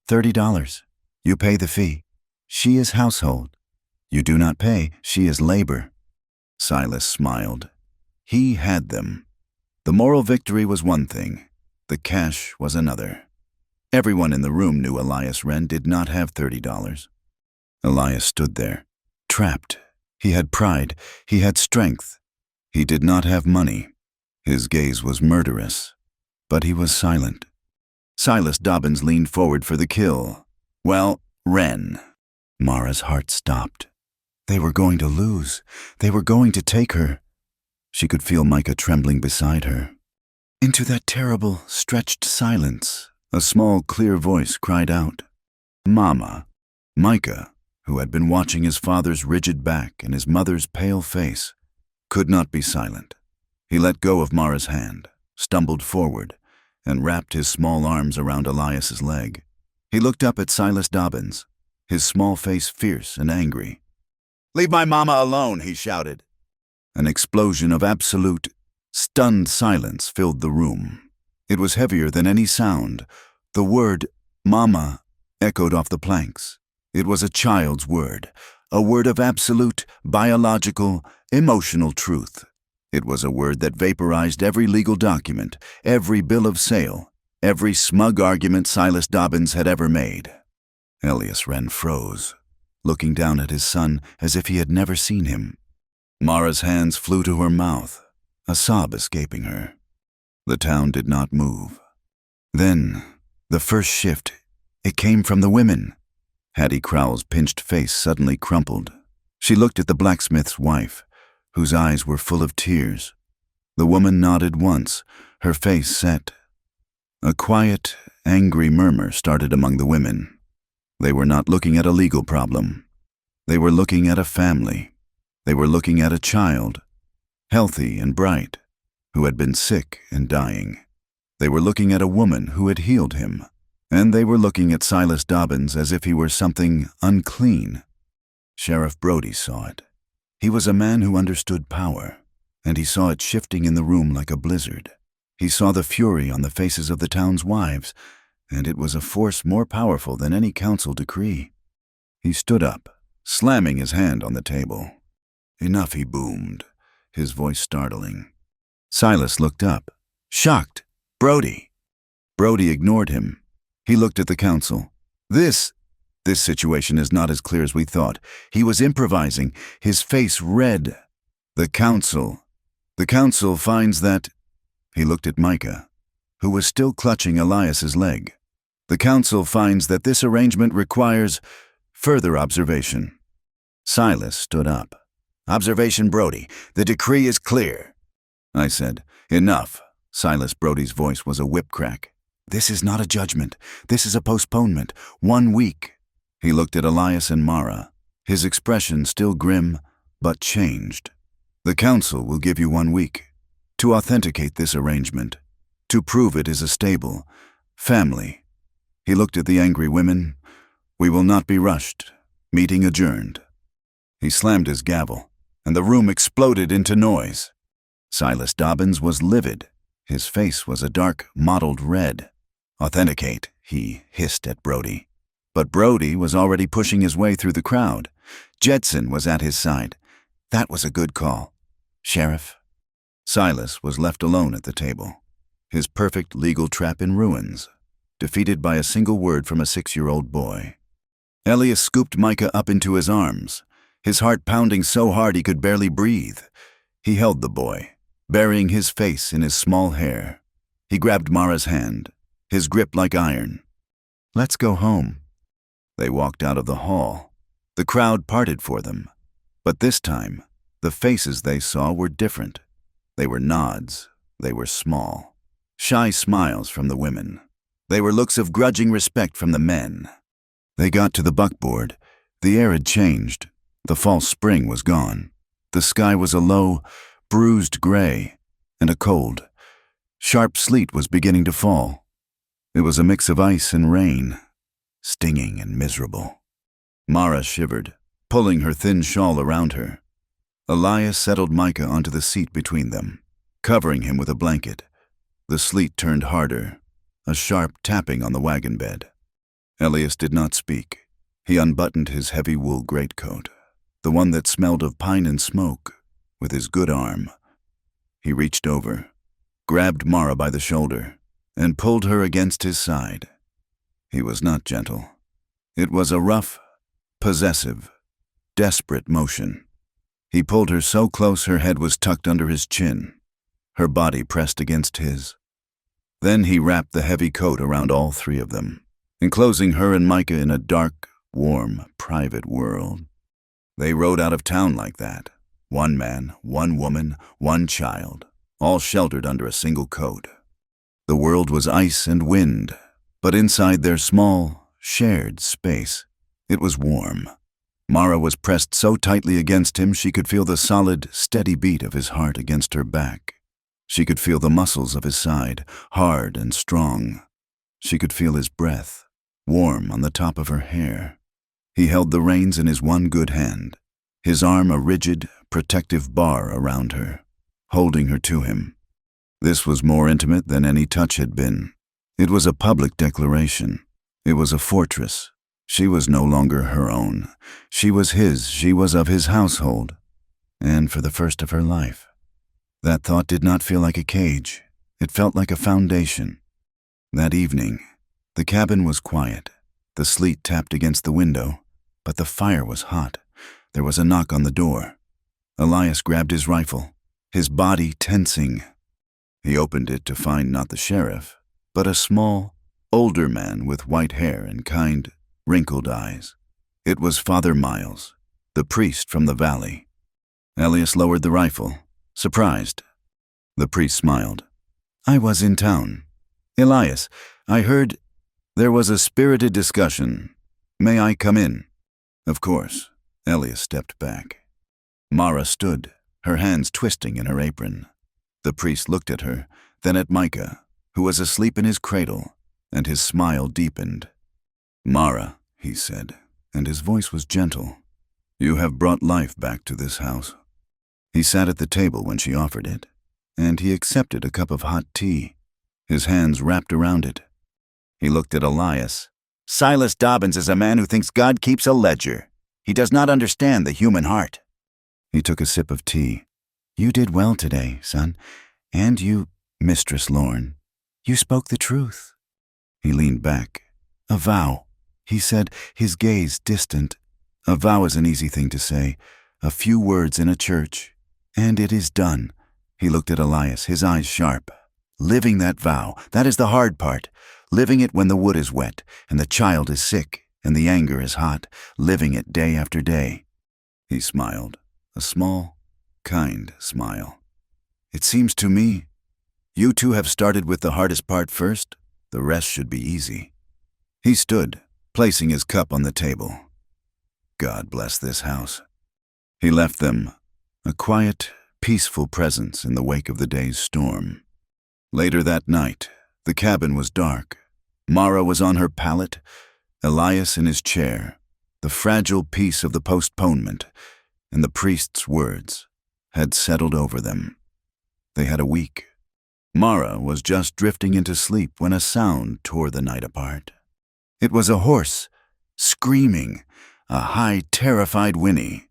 $30. You pay the fee. She is household. You do not pay. She is labor. Silas smiled. He had them. The moral victory was one thing. The cash was another. Everyone in the room knew Elias Wren did not have $30. Elias stood there, trapped. He had pride. He had strength. He did not have money. His gaze was murderous, but he was silent. Silas Dobbins leaned forward for the kill. Well, Wren. Mara's heart stopped. They were going to lose. They were going to take her. She could feel Micah trembling beside her. Into that terrible, stretched silence, a small, clear voice cried out, "Mama." Micah, who had been watching his father's rigid back and his mother's pale face, could not be silent. He let go of Mara's hand, stumbled forward, and wrapped his small arms around Elias's leg. He looked up at Silas Dobbins, his small face fierce and angry. "Leave my mama alone," he shouted. An explosion of absolute, stunned silence filled the room. It was heavier than any sound. The word, "Mama," echoed off the planks. It was a child's word, a word of absolute, biological, emotional truth. It was a word that vaporized every legal document, every bill of sale, every smug argument Silas Dobbins had ever made. Elias Wren froze, looking down at his son as if he had never seen him. Mara's hands flew to her mouth, a sob escaping her. The town did not move. Then, the first shift, it came from the women. Hattie Crowell's pinched face suddenly crumpled. She looked at the blacksmith's wife, whose eyes were full of tears. The woman nodded once, her face set. A quiet, angry murmur started among the women. They were not looking at a legal problem. They were looking at a family. They were looking at a child, healthy and bright, who had been sick and dying. They were looking at a woman who had healed him. And they were looking at Silas Dobbins as if he were something unclean. Sheriff Brody saw it. He was a man who understood power, and he saw it shifting in the room like a blizzard. He saw the fury on the faces of the town's wives, and it was a force more powerful than any council decree. He stood up, slamming his hand on the table. "Enough," he boomed, his voice startling. Silas looked up, shocked. "Brody!" Brody ignored him. He looked at the council. This situation is not as clear as we thought. He was improvising, his face red. The council finds that—" He looked at Micah, who was still clutching Elias's leg. "The council finds that this arrangement requires further observation." Silas stood up. "Observation, Brody. The decree is clear." I said, "Enough." Silas Brody's voice was a whip crack. "This is not a judgment. This is a postponement. 1 week. He looked at Elias and Mara, his expression still grim, but changed. "The council will give you 1 week to authenticate this arrangement, to prove it is a stable family." He looked at the angry women. "We will not be rushed. Meeting adjourned." He slammed his gavel, and the room exploded into noise. Silas Dobbins was livid. His face was a dark, mottled red. "Authenticate," he hissed at Brody. But Brody was already pushing his way through the crowd. Jedson was at his side. "That was a good call, Sheriff." Silas was left alone at the table, his perfect legal trap in ruins, defeated by a single word from a 6-year-old boy. Elias scooped Micah up into his arms, his heart pounding so hard he could barely breathe. He held the boy, burying his face in his small hair. He grabbed Mara's hand, his grip like iron. "Let's go home." They walked out of the hall. The crowd parted for them. But this time, the faces they saw were different. They were nods. They were small. Shy smiles from the women. They were looks of grudging respect from the men. They got to the buckboard. The air had changed. The false spring was gone. The sky was a low, bruised gray. and a cold. Sharp sleet was beginning to fall. It was a mix of ice and rain, stinging and miserable. Mara shivered, pulling her thin shawl around her. Elias settled Micah onto the seat between them, covering him with a blanket. The sleet turned harder, a sharp tapping on the wagon bed. Elias did not speak. He unbuttoned his heavy wool greatcoat, the one that smelled of pine and smoke, with his good arm. He reached over, grabbed Mara by the shoulder, and pulled her against his side. He was not gentle. It was a rough, possessive, desperate motion. He pulled her so close her head was tucked under his chin, her body pressed against his. Then he wrapped the heavy coat around all three of them, enclosing her and Micah in a dark, warm, private world. They rode out of town like that. One man, one woman, one child, all sheltered under a single coat. The world was ice and wind, but inside their small, shared space, it was warm. Mara was pressed so tightly against him she could feel the solid, steady beat of his heart against her back. She could feel the muscles of his side, hard and strong. She could feel his breath, warm on the top of her hair. He held the reins in his one good hand, his arm a rigid, protective bar around her, holding her to him. This was more intimate than any touch had been. It was a public declaration. It was a fortress. She was no longer her own. She was his. She was of his household. And for the first of her life. That thought did not feel like a cage. It felt like a foundation. That evening, the cabin was quiet. The sleet tapped against the window, but the fire was hot. There was a knock on the door. Elias grabbed his rifle, his body tensing. He opened it to find not the sheriff, but a small, older man with white hair and kind, wrinkled eyes. It was Father Miles, the priest from the valley. Elias lowered the rifle, surprised. The priest smiled. "I was in town. Elias, I heard there was a spirited discussion. May I come in?" Of course. Elias stepped back. Mara stood, her hands twisting in her apron. The priest looked at her, then at Micah, who was asleep in his cradle, and his smile deepened. "Mara," he said, and his voice was gentle, "you have brought life back to this house." He sat at the table when she offered it, and he accepted a cup of hot tea, his hands wrapped around it. He looked at Elias. "Silas Dobbins is a man who thinks God keeps a ledger. He does not understand the human heart." He took a sip of tea. "You did well today, son, and you, Mistress Lorne. You spoke the truth." He leaned back. "A vow," he said, his gaze distant. "A vow is an easy thing to say, a few words in a church, and it is done." He looked at Elias, his eyes sharp. "Living that vow, that is the hard part. Living it when the wood is wet, and the child is sick, and the anger is hot, living it day after day." He smiled, a small, kind smile. "It seems to me, you two have started with the hardest part first. The rest should be easy." He stood, placing his cup on the table. "God bless this house." He left them, a quiet, peaceful presence in the wake of the day's storm. Later that night, the cabin was dark. Mara was on her pallet, Elias in his chair, the fragile peace of the postponement, and the priest's words had settled over them. They had a week. Mara was just drifting into sleep when a sound tore the night apart. It was a horse, screaming, a high, terrified whinny,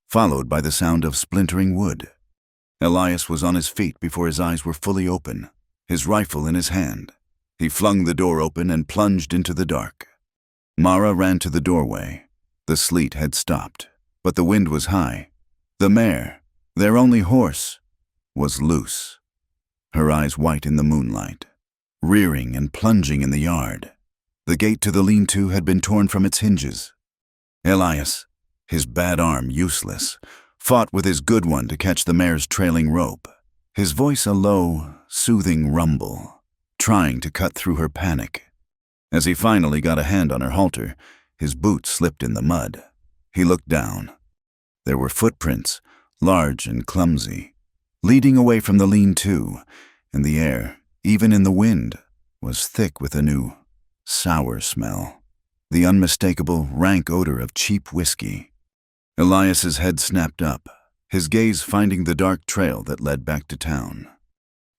followed by the sound of splintering wood. Elias was on his feet before his eyes were fully open, his rifle in his hand. He flung the door open and plunged into the dark. Mara ran to the doorway. The sleet had stopped, but the wind was high. The mare, their only horse, was loose, her eyes white in the moonlight, rearing and plunging in the yard. The gate to the lean-to had been torn from its hinges. Elias, his bad arm useless, fought with his good one to catch the mare's trailing rope, his voice a low, soothing rumble, trying to cut through her panic. As he finally got a hand on her halter, his boot slipped in the mud. He looked down. There were footprints, large and clumsy. leading away from the lean-to, and the air, even in the wind, was thick with a new, sour smell, the unmistakable, rank odor of cheap whiskey. Elias's head snapped up, his gaze finding the dark trail that led back to town.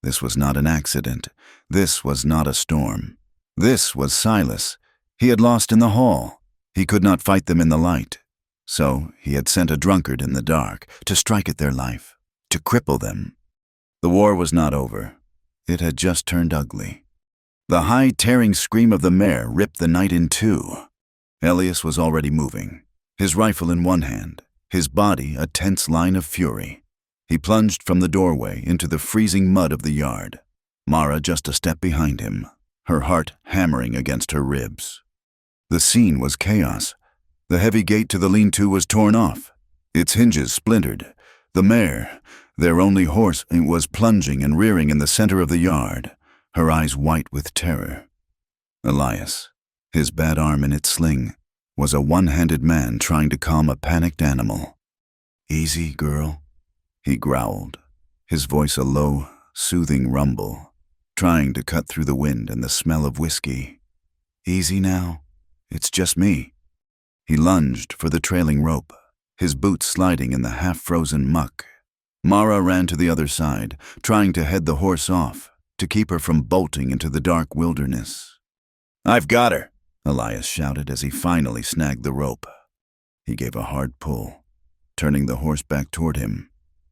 This was not an accident. This was not a storm. This was Silas. He had lost in the hall. He could not fight them in the light. So he had sent a drunkard in the dark to strike at their life, to cripple them. The war was not over. It had just turned ugly. The high, tearing scream of the mare ripped the night in two. Elias was already moving, his rifle in one hand, his body a tense line of fury. He plunged from the doorway into the freezing mud of the yard, Mara just a step behind him, her heart hammering against her ribs. The scene was chaos. The heavy gate to the lean-to was torn off, its hinges splintered. The mare, their only horse, was plunging and rearing in the center of the yard, her eyes white with terror. Elias, his bad arm in its sling, was a one-handed man trying to calm a panicked animal. "Easy, girl," he growled, his voice a low, soothing rumble, trying to cut through the wind and the smell of whiskey. "Easy now. It's just me." He lunged for the trailing rope, his boots sliding in the half-frozen muck. Mara ran to the other side, trying to head the horse off, to keep her from bolting into the dark wilderness. "I've got her," Elias shouted as he finally snagged the rope. He gave a hard pull, turning the horse back toward him,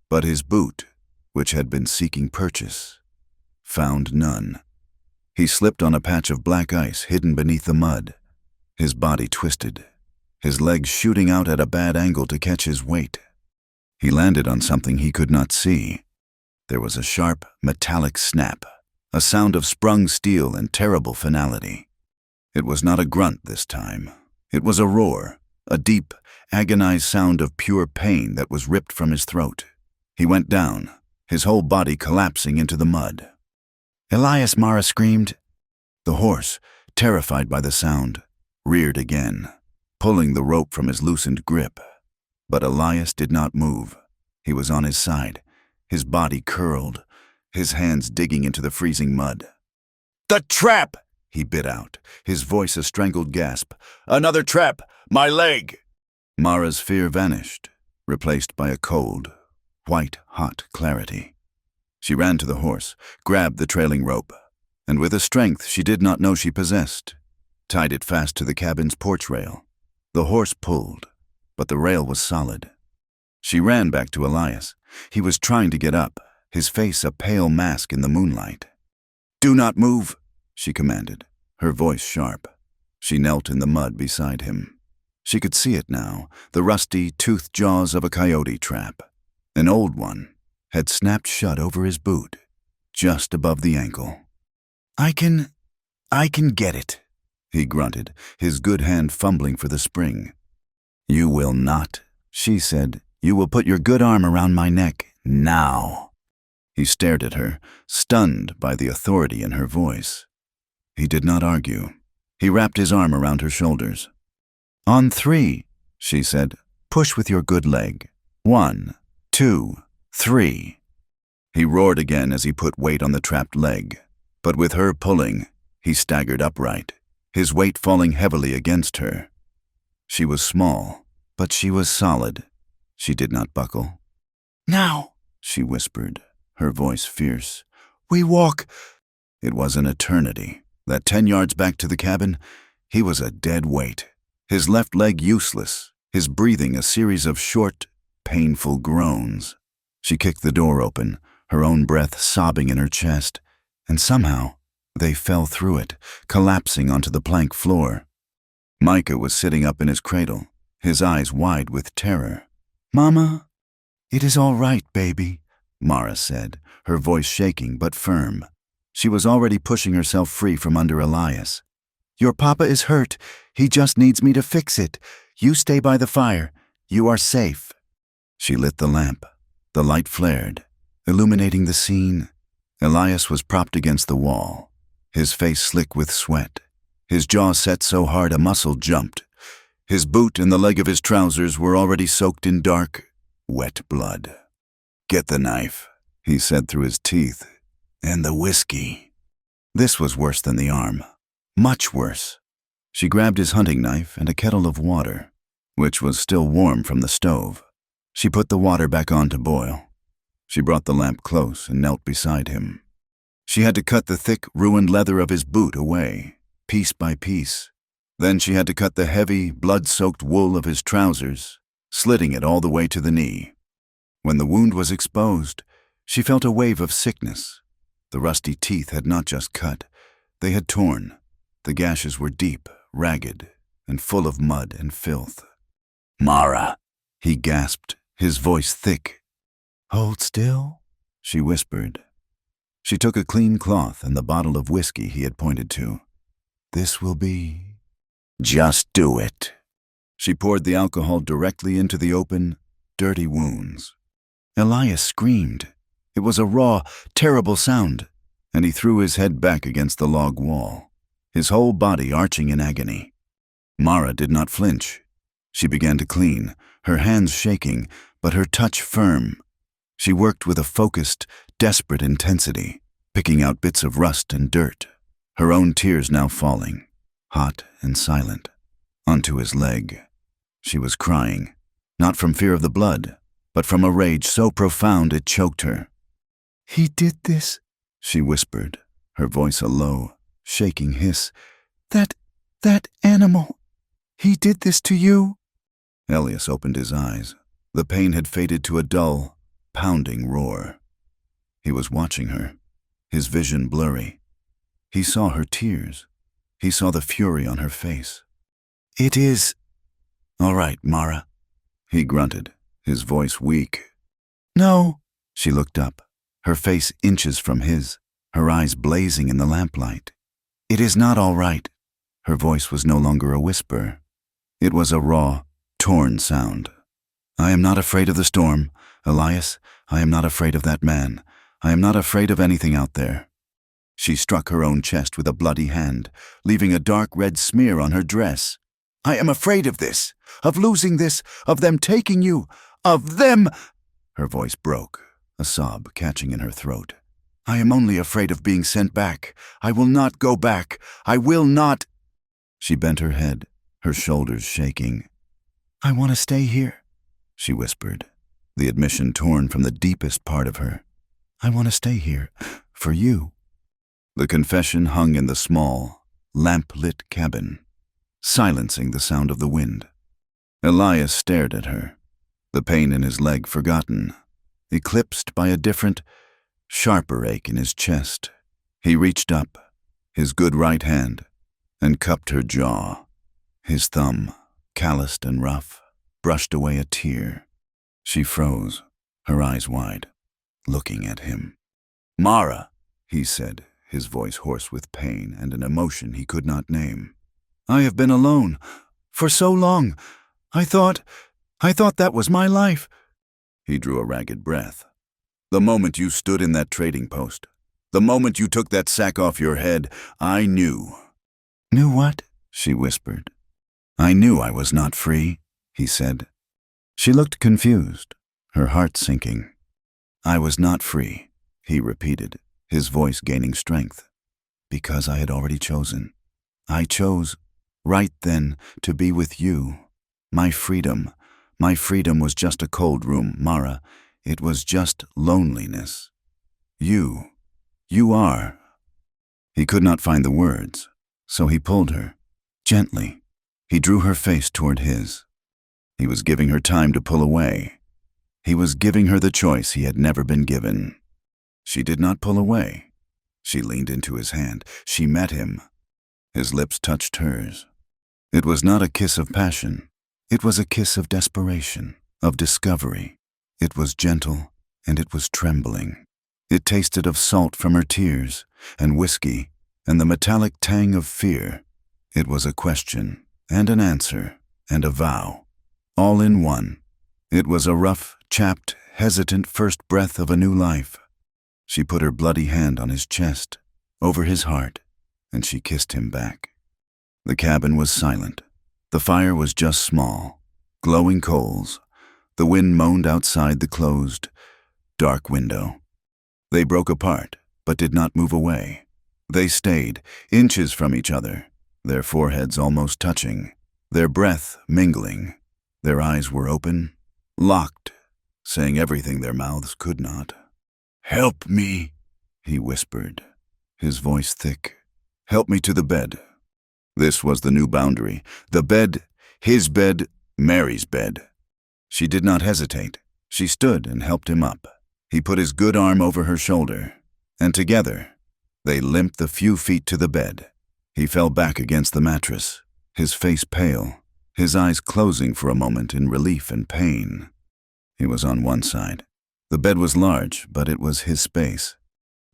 but his boot, which had been seeking purchase, found none. He slipped on a patch of black ice hidden beneath the mud, his body twisted, his legs shooting out at a bad angle to catch his weight. He landed on something he could not see. There was a sharp, metallic snap, a sound of sprung steel and terrible finality. It was not a grunt this time. It was a roar, a deep, agonized sound of pure pain that was ripped from his throat. He went down, his whole body collapsing into the mud. "Elias!" Mara screamed. The horse, terrified by the sound, reared again, pulling the rope from his loosened grip. But Elias did not move. He was on his side, his body curled, his hands digging into the freezing mud. "The trap!" he bit out, his voice a strangled gasp. "Another trap! My leg!" Mara's fear vanished, replaced by a cold, white-hot clarity. She ran to the horse, grabbed the trailing rope, and with a strength she did not know she possessed, tied it fast to the cabin's porch rail. The horse pulled, but the rail was solid. She ran back to Elias. He was trying to get up, his face a pale mask in the moonlight. "Do not move," she commanded, her voice sharp. She knelt in the mud beside him. She could see it now, the rusty, toothed jaws of a coyote trap. An old one had snapped shut over his boot, just above the ankle. I can get it," he grunted, his good hand fumbling for the spring. "You will not," she said. "You will put your good arm around my neck, now." He stared at her, stunned by the authority in her voice. He did not argue. He wrapped his arm around her shoulders. "On 3, she said. "Push with your good leg. 1, 2, 3. He roared again as he put weight on the trapped leg. But with her pulling, he staggered upright, his weight falling heavily against her. She was small, but she was solid. She did not buckle. "Now," she whispered, her voice fierce. "We walk." It was an eternity. That 10 yards back to the cabin, he was a dead weight, his left leg useless, his breathing a series of short, painful groans. She kicked the door open, her own breath sobbing in her chest, and somehow they fell through it, collapsing onto the plank floor. Micah was sitting up in his cradle, his eyes wide with terror. "Mama, it is all right, baby," Mara said, her voice shaking but firm. She was already pushing herself free from under Elias. "Your papa is hurt. He just needs me to fix it. You stay by the fire. You are safe." She lit the lamp. The light flared, illuminating the scene. Elias was propped against the wall, his face slick with sweat, his jaw set so hard a muscle jumped. His boot and the leg of his trousers were already soaked in dark, wet blood. "Get the knife," he said through his teeth. And the whiskey. This was worse than the arm. Much worse. She grabbed his hunting knife and a kettle of water, which was still warm from the stove. She put the water back on to boil. She brought the lamp close and knelt beside him. She had to cut the thick, ruined leather of his boot away, piece by piece. Then she had to cut the heavy, blood-soaked wool of his trousers, slitting it all the way to the knee. When the wound was exposed, she felt a wave of sickness. The rusty teeth had not just cut, they had torn. The gashes were deep, ragged, and full of mud and filth. "Mara," he gasped, his voice thick. "Hold still," she whispered. She took a clean cloth and the bottle of whiskey he had pointed to. "This will be—" "Just do it." She poured the alcohol directly into the open, dirty wounds. Elias screamed. It was a raw, terrible sound, and he threw his head back against the log wall, his whole body arching in agony. Mara did not flinch. She began to clean, her hands shaking, but her touch firm. She worked with a focused, desperate intensity, picking out bits of rust and dirt, her own tears now falling, hot and silent, onto his leg. She was crying, not from fear of the blood, but from a rage so profound it choked her. "He did this," she whispered, her voice a low, shaking hiss. That animal. He did this to you?" Elias opened his eyes. The pain had faded to a dull, pounding roar. He was watching her, his vision blurry. He saw her tears. He saw the fury on her face. "It is—" "All right, Mara," he grunted, his voice weak. "No." She looked up, her face inches from his, her eyes blazing in the lamplight. "It is not all right." Her voice was no longer a whisper. It was a raw, torn sound. "I am not afraid of the storm, Elias. I am not afraid of that man. I am not afraid of anything out there." She struck her own chest with a bloody hand, leaving a dark red smear on her dress. "I am afraid of this, of losing this, of them taking you, of them—" Her voice broke, a sob catching in her throat. "I am only afraid of being sent back. I will not go back. I will not—" She bent her head, her shoulders shaking. "I want to stay here," she whispered, the admission torn from the deepest part of her. "I want to stay here, for you." The confession hung in the small, lamp-lit cabin, silencing the sound of the wind. Elias stared at her, the pain in his leg forgotten, eclipsed by a different, sharper ache in his chest. He reached up, his good right hand, and cupped her jaw. His thumb, calloused and rough, brushed away a tear. She froze, her eyes wide, looking at him. "Mara," he said, his voice hoarse with pain and an emotion he could not name. "I have been alone, for so long. I thought that was my life." He drew a ragged breath. "The moment you stood in that trading post, the moment you took that sack off your head, I knew." "Knew what?" she whispered. "I knew I was not free," he said. She looked confused, her heart sinking. "I was not free," he repeated, his voice gaining strength, "because I had already chosen. I chose, right then, to be with you. My freedom was just a cold room, Mara. It was just loneliness. You are—" He could not find the words, so he pulled her, gently. He drew her face toward his. He was giving her time to pull away. He was giving her the choice he had never been given. She did not pull away. She leaned into his hand. She met him. His lips touched hers. It was not a kiss of passion. It was a kiss of desperation, of discovery. It was gentle, and it was trembling. It tasted of salt from her tears, and whiskey, and the metallic tang of fear. It was a question, and an answer, and a vow, all in one. It was a rough, chapped, hesitant first breath of a new life. She put her bloody hand on his chest, over his heart, and she kissed him back. The cabin was silent. The fire was just small, glowing coals. The wind moaned outside the closed, dark window. They broke apart, but did not move away. They stayed, inches from each other, their foreheads almost touching, their breath mingling. Their eyes were open, locked, saying everything their mouths could not. "Help me," he whispered, his voice thick. "Help me to the bed." This was the new boundary. The bed, his bed, Mary's bed. She did not hesitate. She stood and helped him up. He put his good arm over her shoulder, and together, they limped the few feet to the bed. He fell back against the mattress, his face pale, his eyes closing for a moment in relief and pain. He was on one side. The bed was large, but it was his space.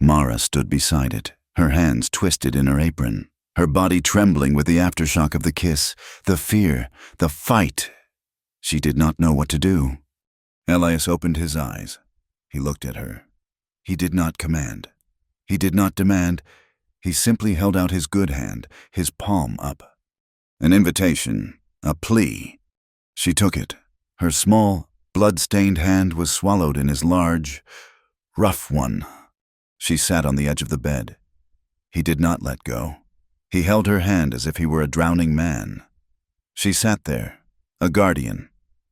Mara stood beside it, her hands twisted in her apron, her body trembling with the aftershock of the kiss, the fear, the fight. She did not know what to do. Elias opened his eyes. He looked at her. He did not command. He did not demand. He simply held out his good hand, his palm up. An invitation, a plea. She took it. Her small, blood-stained hand was swallowed in his large, rough one. She sat on the edge of the bed. He did not let go. He held her hand as if he were a drowning man. She sat there, a guardian,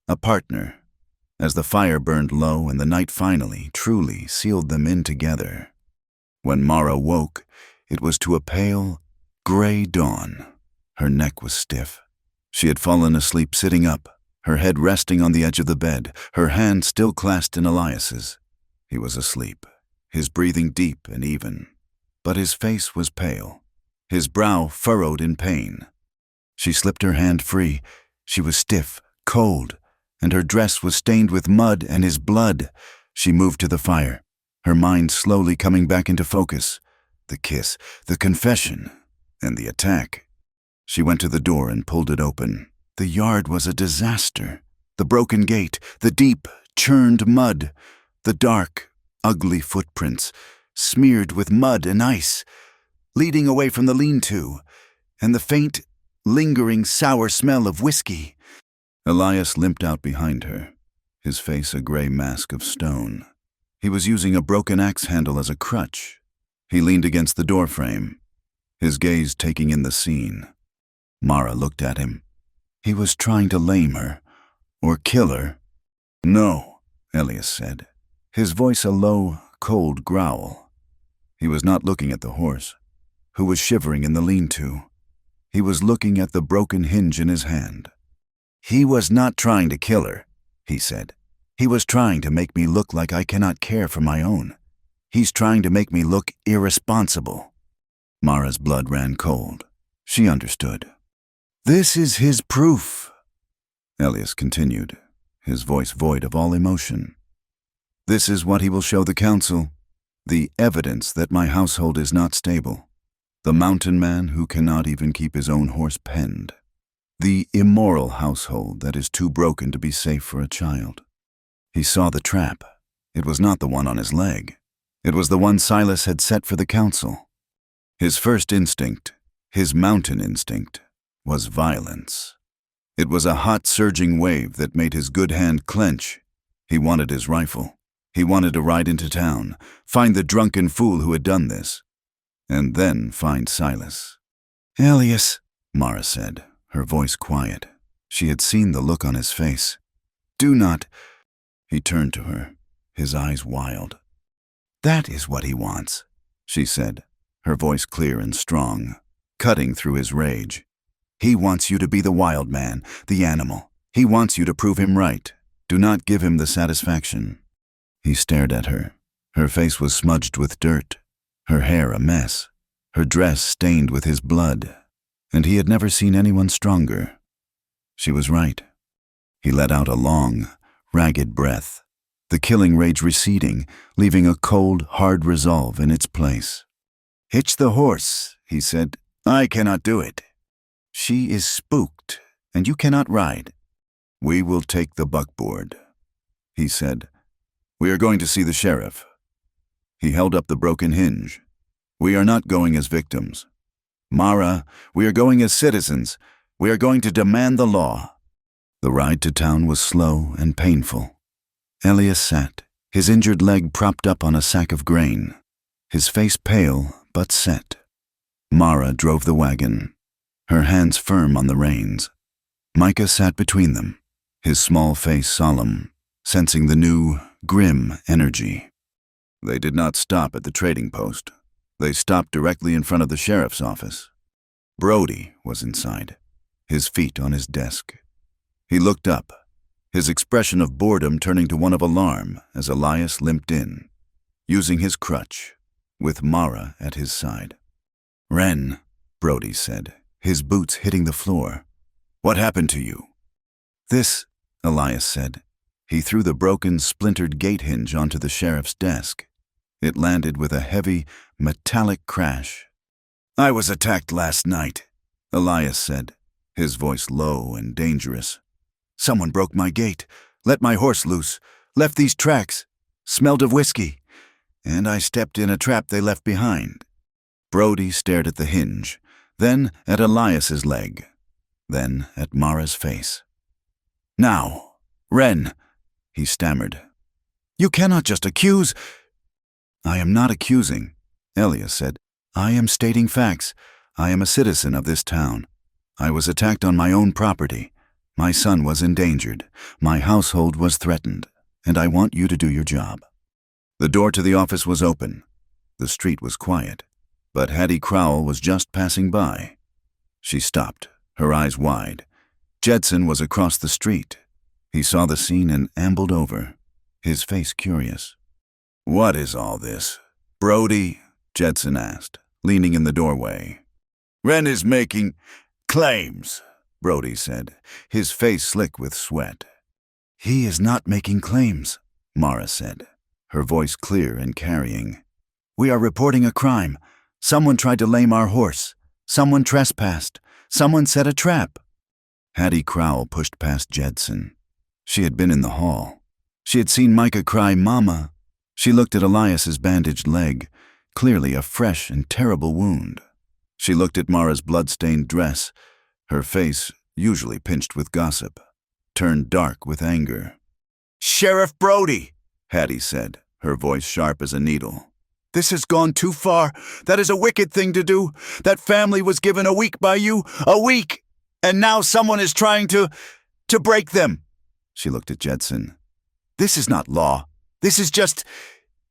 a partner, as the fire burned low and the night finally, truly sealed them in together. When Mara woke, it was to a pale, gray dawn. Her neck was stiff. She had fallen asleep sitting up, her head resting on the edge of the bed, her hand still clasped in Elias's. He was asleep, his breathing deep and even, but his face was pale, his brow furrowed in pain. She slipped her hand free. She was stiff, cold, and her dress was stained with mud and his blood. She moved to the fire, her mind slowly coming back into focus. The kiss, the confession, and the attack. She went to the door and pulled it open. The yard was a disaster. The broken gate, the deep, churned mud, the dark, ugly footprints, smeared with mud and ice, leading away from the lean-to, and the faint, lingering sour smell of whiskey. Elias limped out behind her, his face a gray mask of stone. He was using a broken axe handle as a crutch. He leaned against the doorframe, his gaze taking in the scene. Mara looked at him. He was trying to lame her, or kill her. "No," Elias said, his voice a low, cold growl. He was not looking at the horse, who was shivering in the lean-to. He was looking at the broken hinge in his hand. "He was not trying to kill her," he said. "He was trying to make me look like I cannot care for my own. He's trying to make me look irresponsible." Mara's blood ran cold. She understood. "This is his proof," Elias continued, his voice void of all emotion. "This is what he will show the council, the evidence that my household is not stable, the mountain man who cannot even keep his own horse penned, the immoral household that is too broken to be safe for a child." He saw the trap. It was not the one on his leg. It was the one Silas had set for the council. His first instinct, his mountain instinct, was violence. It was a hot, surging wave that made his good hand clench. He wanted his rifle. He wanted to ride into town, find the drunken fool who had done this, and then find Silas. "Elias," Mara said, her voice quiet. She had seen the look on his face. "Do not—" He turned to her, his eyes wild. "That is what he wants," she said, her voice clear and strong, cutting through his rage. "He wants you to be the wild man, the animal. He wants you to prove him right. Do not give him the satisfaction." He stared at her. Her face was smudged with dirt, her hair a mess, her dress stained with his blood, and he had never seen anyone stronger. She was right. He let out a long, ragged breath, the killing rage receding, leaving a cold, hard resolve in its place. "Hitch the horse," he said. "I cannot do it. She is spooked, and you cannot ride." "We will take the buckboard," he said. "We are going to see the sheriff." He held up the broken hinge. "We are not going as victims. Mara, we are going as citizens. We are going to demand the law." The ride to town was slow and painful. Elias sat,
his injured leg propped up on a sack of grain, his face pale but set. Mara drove the wagon, her hands firm on the reins. Micah sat between them, his small face solemn, sensing the new, grim energy. They did not stop at the trading post. They stopped directly in front of the sheriff's office. Brody was inside, his feet on his desk. He looked up, his expression of boredom turning to one of alarm as Elias limped in, using his crutch, with Mara at his side. "Wren," Brody said, his boots hitting the floor. "What happened to you?" "This," Elias said. He threw the broken, splintered gate hinge onto the sheriff's desk. It landed with a heavy, metallic crash. "I was attacked last night," Elias said, his voice low and dangerous. "Someone broke my gate, let my horse loose, left these tracks, smelled of whiskey, and I stepped in a trap they left behind." Brody stared at the hinge, then at Elias's leg, then at Mara's face. "Now, Wren," he stammered. "You cannot just accuse—" "I am not accusing," Elias said. "I am stating facts. I am a citizen of this town. I was attacked on my own property. My son was endangered. My household was threatened, and I want you to do your job." The door to the office was open. The street was quiet, but Hattie Crowell was just passing by. She stopped, her eyes wide. Jedson was across the street. He saw the scene and ambled over, his face curious. "What is all this, Brody?" Jedson asked, leaning in the doorway. "Wren is making claims," Brody said, his face slick with sweat. "He is not making claims," Mara said, her voice clear and carrying. "We are reporting a crime. Someone tried to lame our horse. Someone trespassed. Someone set a trap." Hattie Crowell pushed past Jedson. She had been in the hall. She had seen Micah cry, "Mama." She looked at Elias's bandaged leg, clearly a fresh and terrible wound. She looked at Mara's blood-stained dress, her face, usually pinched with gossip, turned dark with anger. "Sheriff Brody," Hattie said, her voice sharp as a needle. "This has gone too far. That is a wicked thing to do. That family was given a week by you, a week, and now someone is trying to break them." She looked at Jedson. "This is not law. This is just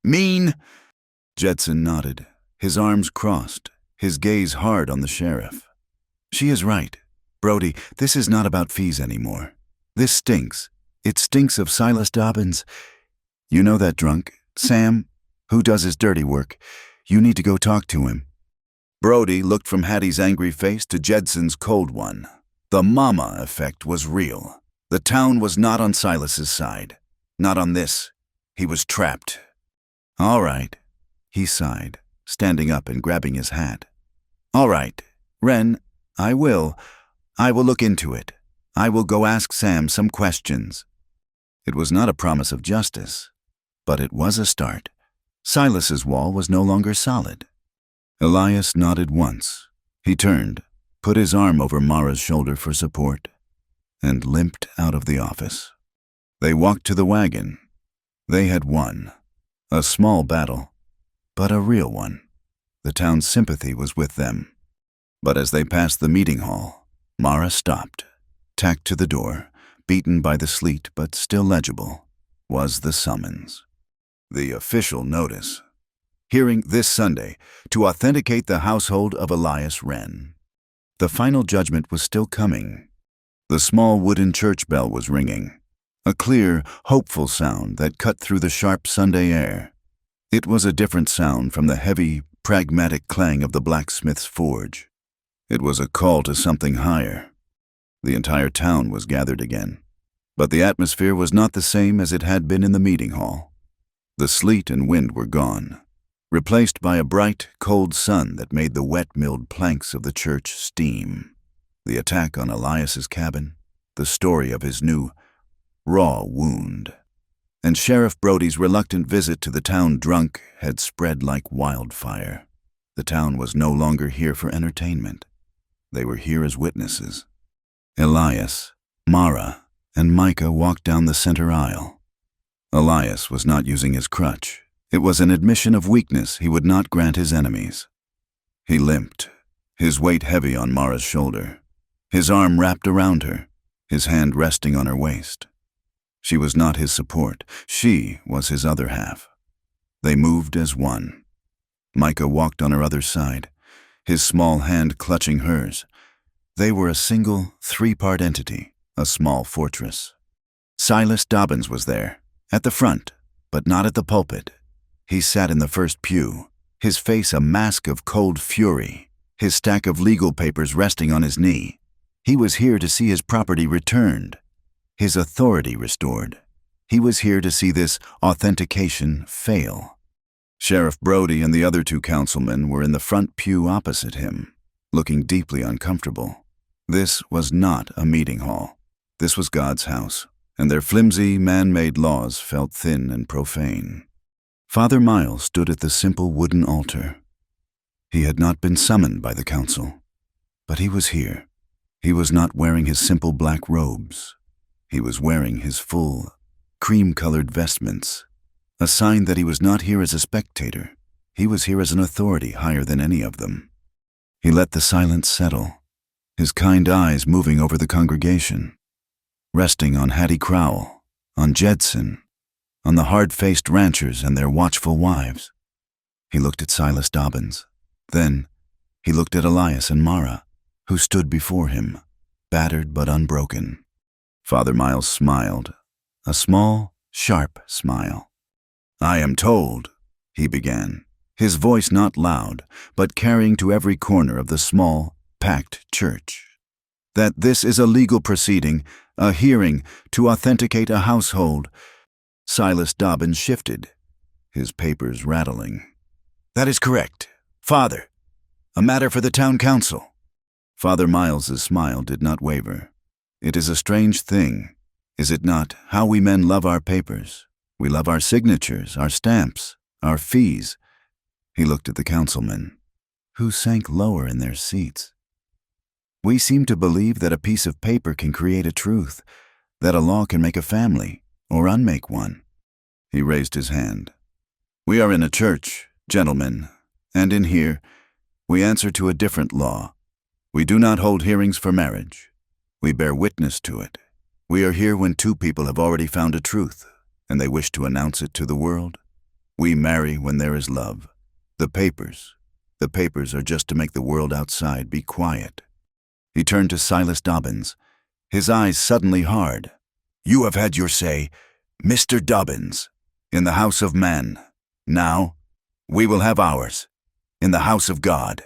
mean." Jedson nodded, his arms crossed, his gaze hard on the sheriff. "She is right. Brody, this is not about fees anymore. This stinks. It stinks of Silas Dobbins. You know that drunk, Sam, who does his dirty work. You need to go talk to him." Brody looked from Hattie's angry face to Jedson's cold one. The mama effect was real. The town was not on Silas's side. Not on this. He was trapped. "All right," he sighed, standing up and grabbing his hat. "All right, Wren, I will look into it. I will go ask Sam some questions." It was not a promise of justice, but it was a start. Silas's wall was no longer solid. Elias nodded once. He turned, put his arm over Mara's shoulder for support, and limped out of the office. They walked to the wagon. They had won. A small battle, but a real one. The town's sympathy was with them. But as they passed the meeting hall, Mara stopped. Tacked to the door, beaten by the sleet but still legible, was the summons. The official notice. Hearing this Sunday to authenticate the household of Elias Wren. The final judgment was still coming. The small wooden church bell was ringing, a clear, hopeful sound that cut through the sharp Sunday air. It was a different sound from the heavy, pragmatic clang of the blacksmith's forge. It was a call to something higher. The entire town was gathered again, but the atmosphere was not the same as it had been in the meeting hall. The sleet and wind were gone, replaced by a bright, cold sun that made the wet-milled planks of the church steam. The attack on Elias's cabin, the story of his new, raw wound, and Sheriff Brody's reluctant visit to the town drunk had spread like wildfire. The town was no longer here for entertainment. They were here as witnesses. Elias, Mara, and Micah walked down the center aisle.
Elias was not using his crutch. It was an admission of weakness he would not grant his enemies. He limped, his weight heavy on Mara's shoulder, his arm wrapped around her, his hand resting on her waist. She was not his support. She was his other half. They moved as one. Micah walked on her other side, his small hand clutching hers. They were a single, three-part entity, a small fortress. Silas Dobbins was there, at the front, but not at the pulpit. He sat in the first pew, his face a mask of cold fury, his stack of legal papers resting on his knee. He was here to see his property returned, his authority restored. He was here to see this authentication fail. Sheriff Brody and the other two councilmen were in the front pew opposite him, looking deeply uncomfortable. This was not a meeting hall. This was God's house, and their flimsy, man-made laws felt thin and profane. Father Miles stood at the simple wooden altar. He had not been summoned by the council, but he was here. He was not wearing his simple black robes. He was wearing his full, cream-colored vestments, a sign that he was not here as a spectator. He was here as an authority higher than any of them. He let the silence settle, his kind eyes moving over the congregation, resting on Hattie Crowell, on Jedson, on the hard-faced ranchers and their watchful wives. He looked at Silas Dobbins. Then he looked at Elias and Mara, who stood before him, battered but unbroken. Father Miles smiled, a small, sharp smile. "I am told," he began, his voice not loud, but carrying to every corner of the small, packed church, "that this is a legal proceeding, a hearing to authenticate a household." Silas Dobbins shifted, his papers rattling. "That is correct, Father. A matter for the town council." Father Miles's smile did not waver. "It is a strange thing, is it not, how we men love our papers? We love our signatures, our stamps, our fees." He looked at the councilmen, who sank lower in their seats. "We seem to believe that a piece of paper can create a truth, that a law can make a family, or unmake one." He raised his hand. "We are in a church, gentlemen, and in here, we answer to a different law. We do not hold hearings for marriage. We bear witness to it. We are here when two people have already found a truth, and they wish to announce it to the world. We marry when there is love. The papers are just to make the world outside be quiet." He turned to Silas Dobbins, his eyes suddenly hard. "You have had your say, Mr. Dobbins, in the house of man. Now, we will have ours, in the house of God."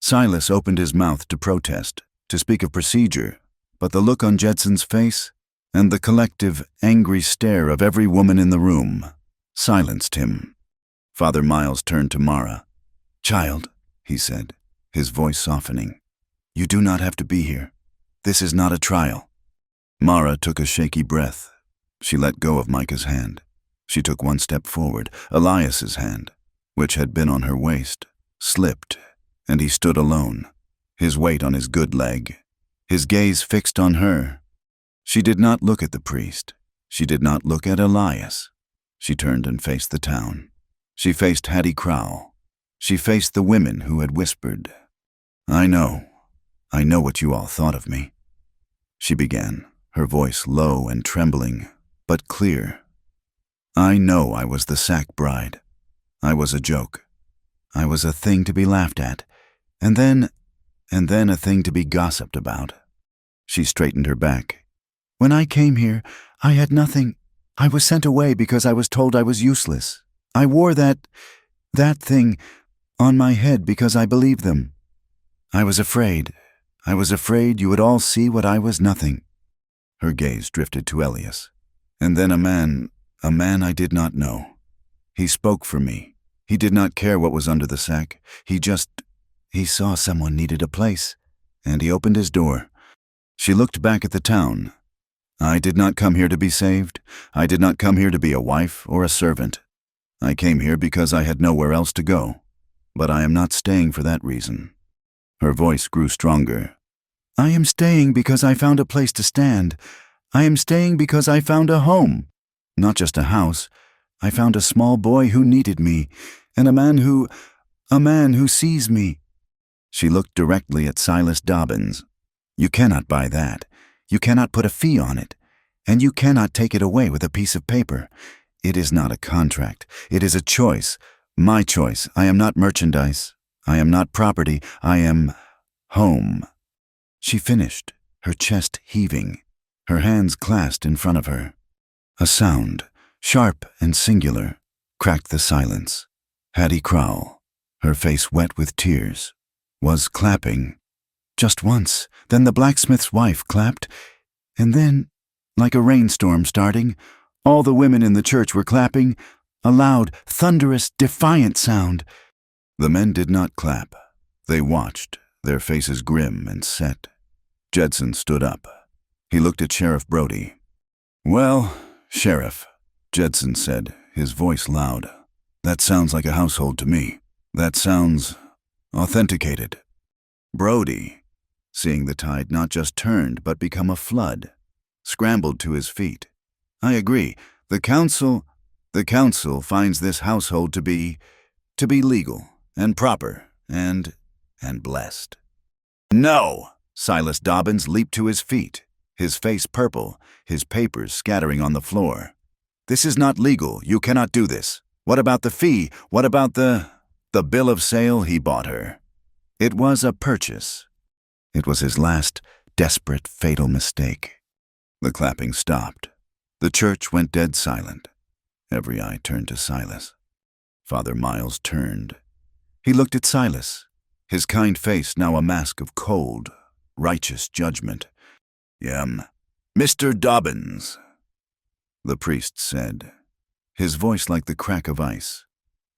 Silas opened his mouth to protest, to speak of procedure, but the look on Jedson's face and the collective, angry stare of every woman in the room silenced him. Father Miles turned to Mara. "Child," he said, his voice softening, "you do not have to be here. This is not a trial." Mara took a shaky breath. She let go of Micah's hand. She took one step forward. Elias's hand, which had been on her waist, slipped, and he stood alone, his weight on his good leg, his gaze fixed on her. She did not look at the priest. She did not look at Elias. She turned and faced the town. She faced Hattie Crowell. She faced the women who had whispered. I know what you all thought of me," she began, her voice low and trembling, but clear. "I know I was the sack bride. I was a joke. I was a thing to be laughed at, and then a thing to be gossiped about." She straightened her back. "When I came here, I had nothing. I was sent away because I was told I was useless. I wore that thing on my head because I believed them. I was afraid. I was afraid you would all see what I was nothing." Her gaze drifted to Elias. "And then a man I did not know. He spoke for me. He did not care what was under the sack. He saw someone needed a place, and he opened his door." She looked back at the town. "I did not come here to be saved. I did not come here to be a wife or a servant. I came here because I had nowhere else to go. But I am not staying for that reason." Her voice grew stronger. "I am staying because I found a place to stand. I am staying because I found a home.
Not just a house. I found a small boy who needed me, and a man who sees me." She looked directly at Silas Dobbins. "You cannot buy that. You cannot put a fee on it. And you cannot take it away with a piece of paper. It is not a contract. It is a choice. My choice. I am not merchandise. I am not property. I am home." She finished, her chest heaving, her hands clasped in front of her. A sound, sharp and singular, cracked the silence. Hattie Crowell, her face wet with tears, was clapping. Just once, then the blacksmith's wife clapped, and then, like a rainstorm starting, all the women in the church were clapping, a loud, thunderous, defiant sound. The men did not clap. They watched, their faces grim and set. Jedson stood up. He looked at Sheriff Brody. "Well, Sheriff," Jedson said, his voice loud, "that sounds like a household to me. That sounds authenticated." Brody, seeing the tide not just turned but become a flood, scrambled to his feet. "I agree. The council finds this household to be legal and proper and blessed." "No!" Silas Dobbins leaped to his feet, his face purple, his papers scattering on the floor. "This is not legal. You cannot do this. What about the fee? What about the bill of sale he bought her?" It was a purchase. It was his last, desperate, fatal mistake. The clapping stopped. The church went dead silent. Every eye turned to Silas. Father Miles turned. He looked at Silas, his kind face now a mask of cold, righteous judgment. "Mr. Dobbins," the priest said, his voice like the crack of ice.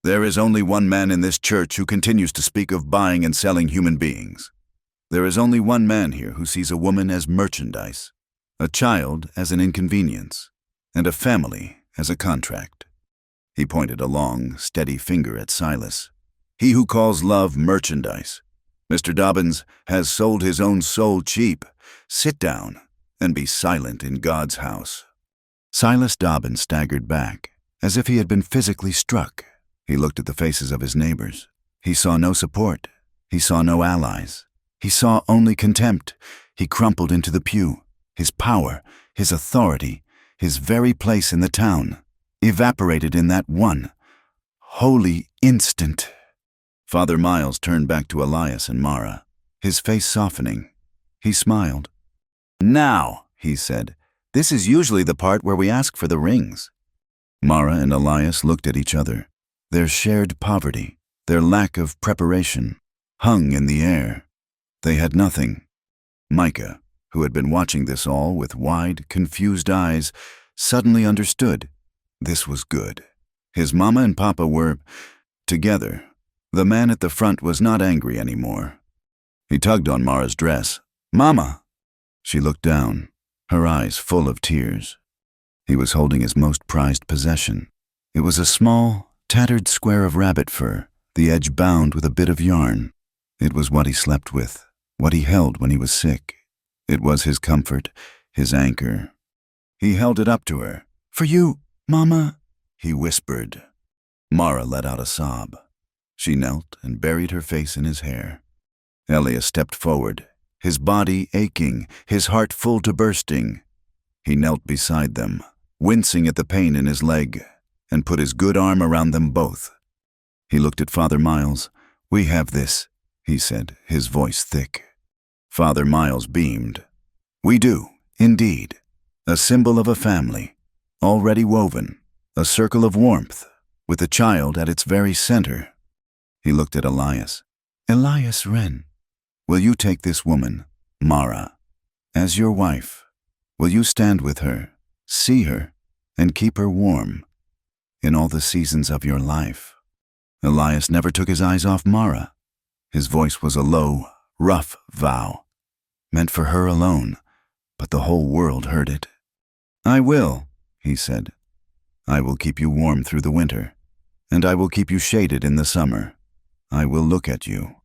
"There is only one man in this church who continues to speak of buying and selling human beings. There is only one man here who sees a woman as merchandise, a child as an inconvenience, and a family as a contract." He pointed a long, steady finger at Silas. "He who calls love merchandise, Mr. Dobbins, has sold his own soul cheap. Sit down and be silent in God's house." Silas Dobbins staggered back, as if he had been physically struck. He looked at the faces of his neighbors. He saw no support. He saw no allies. He saw only contempt. He crumpled into the pew. His power, his authority, his very place in the town, evaporated in that one holy instant. Father Miles turned back to Elias and Mara, his face softening. He smiled. "Now," he said, "this is usually the part where we ask for the rings." Mara and Elias looked at each other. Their shared poverty, their lack of preparation, hung in the air. They had nothing. Micah, who had been watching this all with wide, confused eyes, suddenly understood. This was good. His mama and papa were together. The man at the front was not angry anymore. He tugged on Mara's dress. "Mama!" She looked down, her eyes full of tears. He was holding his most prized possession. It was a small, tattered square of rabbit fur, the edge bound with a bit of yarn. It was what he slept with, what he held when he was sick. It was his comfort, his anchor. He held it up to her. "For you, Mama," he whispered. Mara let out a sob. She knelt and buried her face in his hair. Elias stepped forward, his body aching, his heart full to bursting. He knelt beside them, wincing at the pain in his leg, and put his good arm around them both. He looked at Father Miles. "We have this," he said, his voice thick. Father Miles beamed. "We do, indeed. A symbol of a family, already woven, a circle of warmth, with a child at its very center." He looked at Elias. "Elias Wren, will you take this woman, Mara, as your wife? Will you stand with her, see her, and keep her warm in all the seasons of your life?" Elias never took his eyes off Mara. His voice was a low, rough vow, meant for her alone, but the whole world heard it. "I will," he said. "I will keep you warm through the winter, and I will keep you shaded in the summer. I will look at you.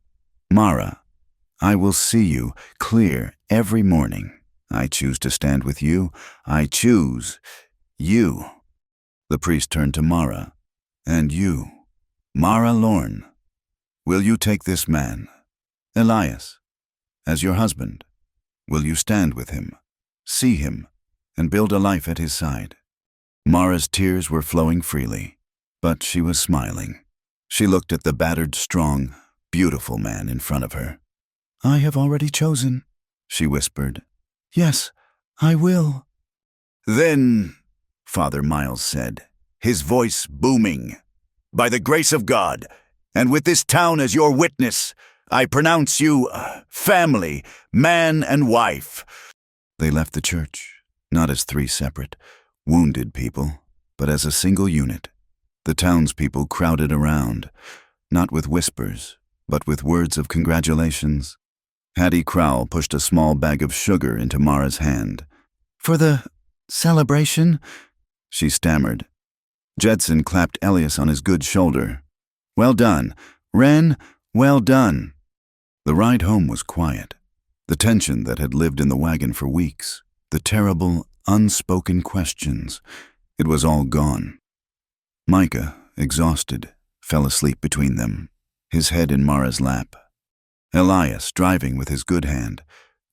Mara, I will see you clear every morning. I choose to stand with you. I choose you."
The priest turned to Mara. And you, Mara Lorne, will you take this man, Elias, as your husband? Will you stand with him, see him, and build a life at his side? Mara's tears were flowing freely, but she was smiling. She looked at the battered, strong, beautiful man in front of her. I have already chosen, she whispered. Yes, I will. Then, Father Miles said, his voice booming, by the grace of God, and with this town as your witness, I pronounce you family, man and wife. They left the church, not as three separate, wounded people, but as a single unit. The townspeople crowded around, not with whispers, but with words of congratulations. Hattie Crowell pushed a small bag of sugar into Mara's hand. For the celebration? She stammered. Jedson clapped Elias on his good shoulder. Well done. Wren, well done. The ride home was quiet. The tension that had lived in the wagon for weeks, the terrible, unspoken questions, it was all gone. Micah, exhausted, fell asleep between them, his head in Mara's lap. Elias, driving with his good hand,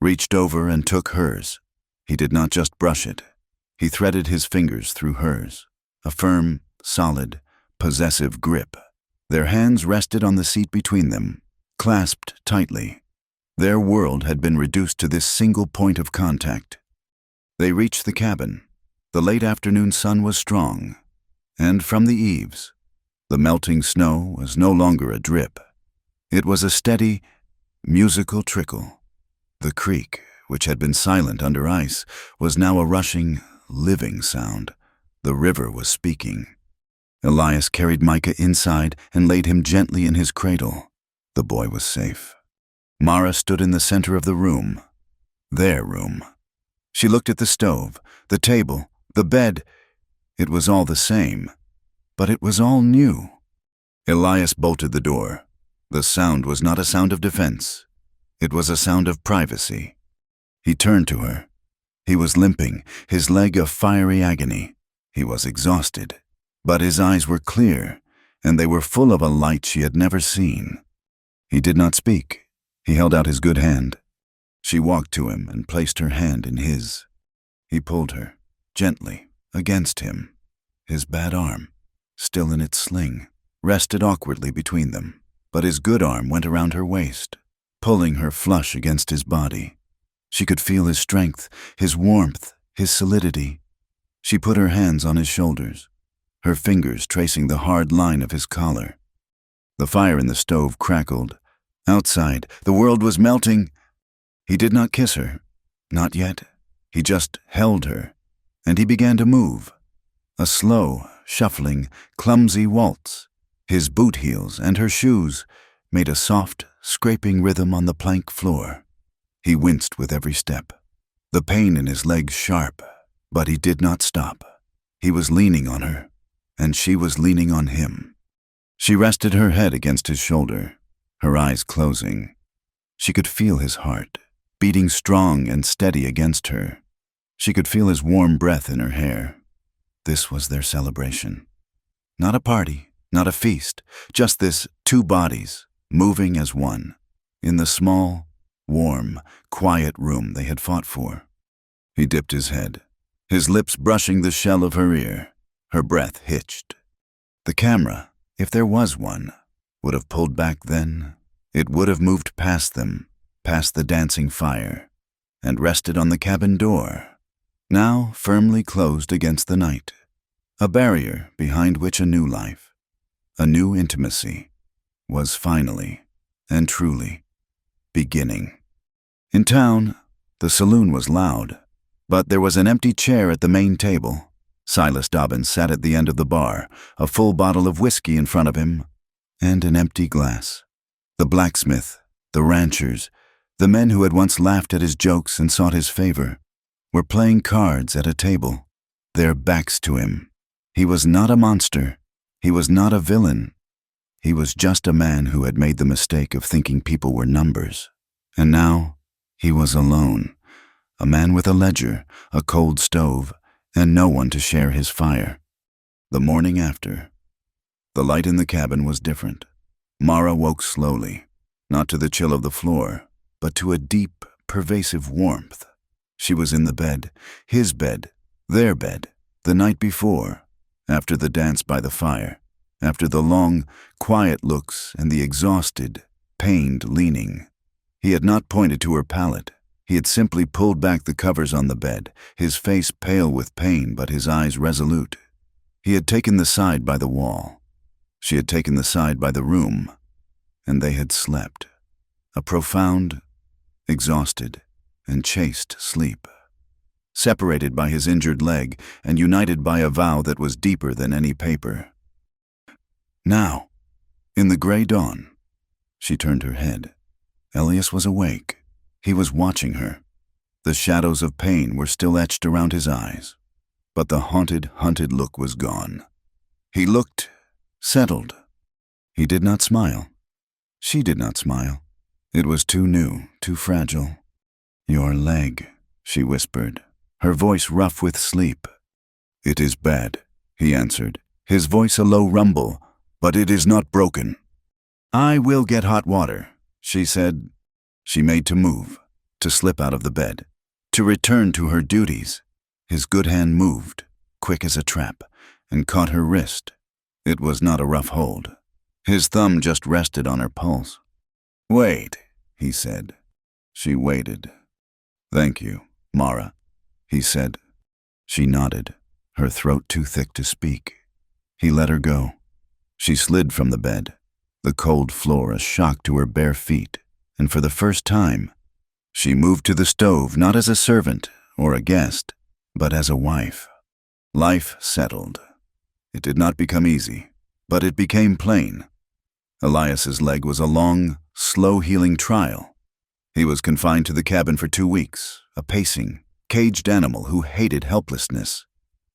reached over and took hers. He did not just brush it. He threaded his fingers through hers, a firm, solid, possessive grip. Their hands rested on the seat between them, clasped tightly. Their world had been reduced to this single point of contact. They reached the cabin. The late afternoon sun was strong, and from the eaves, the melting snow was no longer a drip. It was a steady, musical trickle. The creek, which had been silent under ice, was now a rushing, living sound. The river was speaking. Elias carried Micah inside and laid him gently in his cradle. The boy was safe. Mara stood in the center of the room. Their room. She looked at the stove, the table, the bed. It was all the same, but it was all new. Elias bolted the door. The sound was not a sound of defense. It was a sound of privacy. He turned to her. He was limping, his leg a fiery agony. He was exhausted, but his eyes were clear, and they were full of a light she had never seen. He did not speak. He held out his good hand. She walked to him and placed her hand in his. He pulled her, gently, against him. His bad arm, still in its sling, rested awkwardly between them, but his good arm went around her waist, pulling her flush against his body. She could feel his strength, his warmth, his solidity. She put her hands on his shoulders, her fingers tracing the hard line of his collar. The fire in the stove crackled. Outside, the world was melting. He did not kiss her. Not yet. He just held her, and he began to move. A slow, shuffling, clumsy waltz. His boot heels and her shoes made a soft, scraping rhythm on the plank floor. He winced with every step, the pain in his legs sharp, but he did not stop. He was leaning on her, and she was leaning on him. She rested her head against his shoulder, her eyes closing. She could feel his heart, beating strong and steady against her. She could feel his warm breath in her hair. This was their celebration. Not a party, not a feast, just this two bodies, moving as one, in the small, warm, quiet room they had fought for. He dipped his head, his lips brushing the shell of her ear, her breath hitched. The camera, if there was one, would have pulled back then. It would have moved past them, past the dancing fire, and rested on the cabin door, now firmly closed against the night, a barrier behind which a new life, a new intimacy, was finally and truly beginning. In town, the saloon was loud, but there was an empty chair at the main table. Silas Dobbins sat at the end of the bar, a full bottle of whiskey in front of him, and an empty glass. The blacksmith, the ranchers, the men who had once laughed at his jokes and sought his favor, were playing cards at a table, their backs to him. He was not a monster. He was not a villain. He was just a man who had made the mistake of thinking people were numbers. And now he was alone, a man with a ledger, a cold stove, and no one to share his fire. The morning after. The light in the cabin was different. Mara woke slowly, not to the chill of the floor, but to a deep, pervasive warmth. She was in the bed, his bed, their bed, the night before, after the dance by the fire, after the long, quiet looks and the exhausted, pained leaning. He had not pointed to her pallet. He had simply pulled back the covers on the bed, his face pale with pain but his eyes resolute. He had taken the side by the wall. She had taken the side by the room, and they had slept. A profound, exhausted, and chaste sleep. Separated by his injured leg and united by a vow that was deeper than any paper. Now, in the gray dawn, she turned her head. Elias was awake. He was watching her. The shadows of pain were still etched around his eyes, but the hunted look was gone. He looked settled. He did not smile. She did not smile. It was too new, too fragile. "Your leg," she whispered, her voice rough with sleep. "It is bad," he answered, his voice a low rumble, "but it is not broken." "I will get hot water," she said. She made to move, to slip out of the bed, to return to her duties. His good hand moved, quick as a trap, and caught her wrist. It was not a rough hold. His thumb just rested on her pulse. "Wait," he said. She waited. "Thank you, Mara," he said. She nodded, her throat too thick to speak. He let her go. She slid from the bed, the cold floor a shock to her bare feet, and for the first time, she moved to the stove not as a servant or a guest, but as a wife. Life settled. It did not become easy, but it became plain. Elias's leg was a long, slow-healing trial. He was confined to the cabin for 2 weeks, a pacing, caged animal who hated helplessness.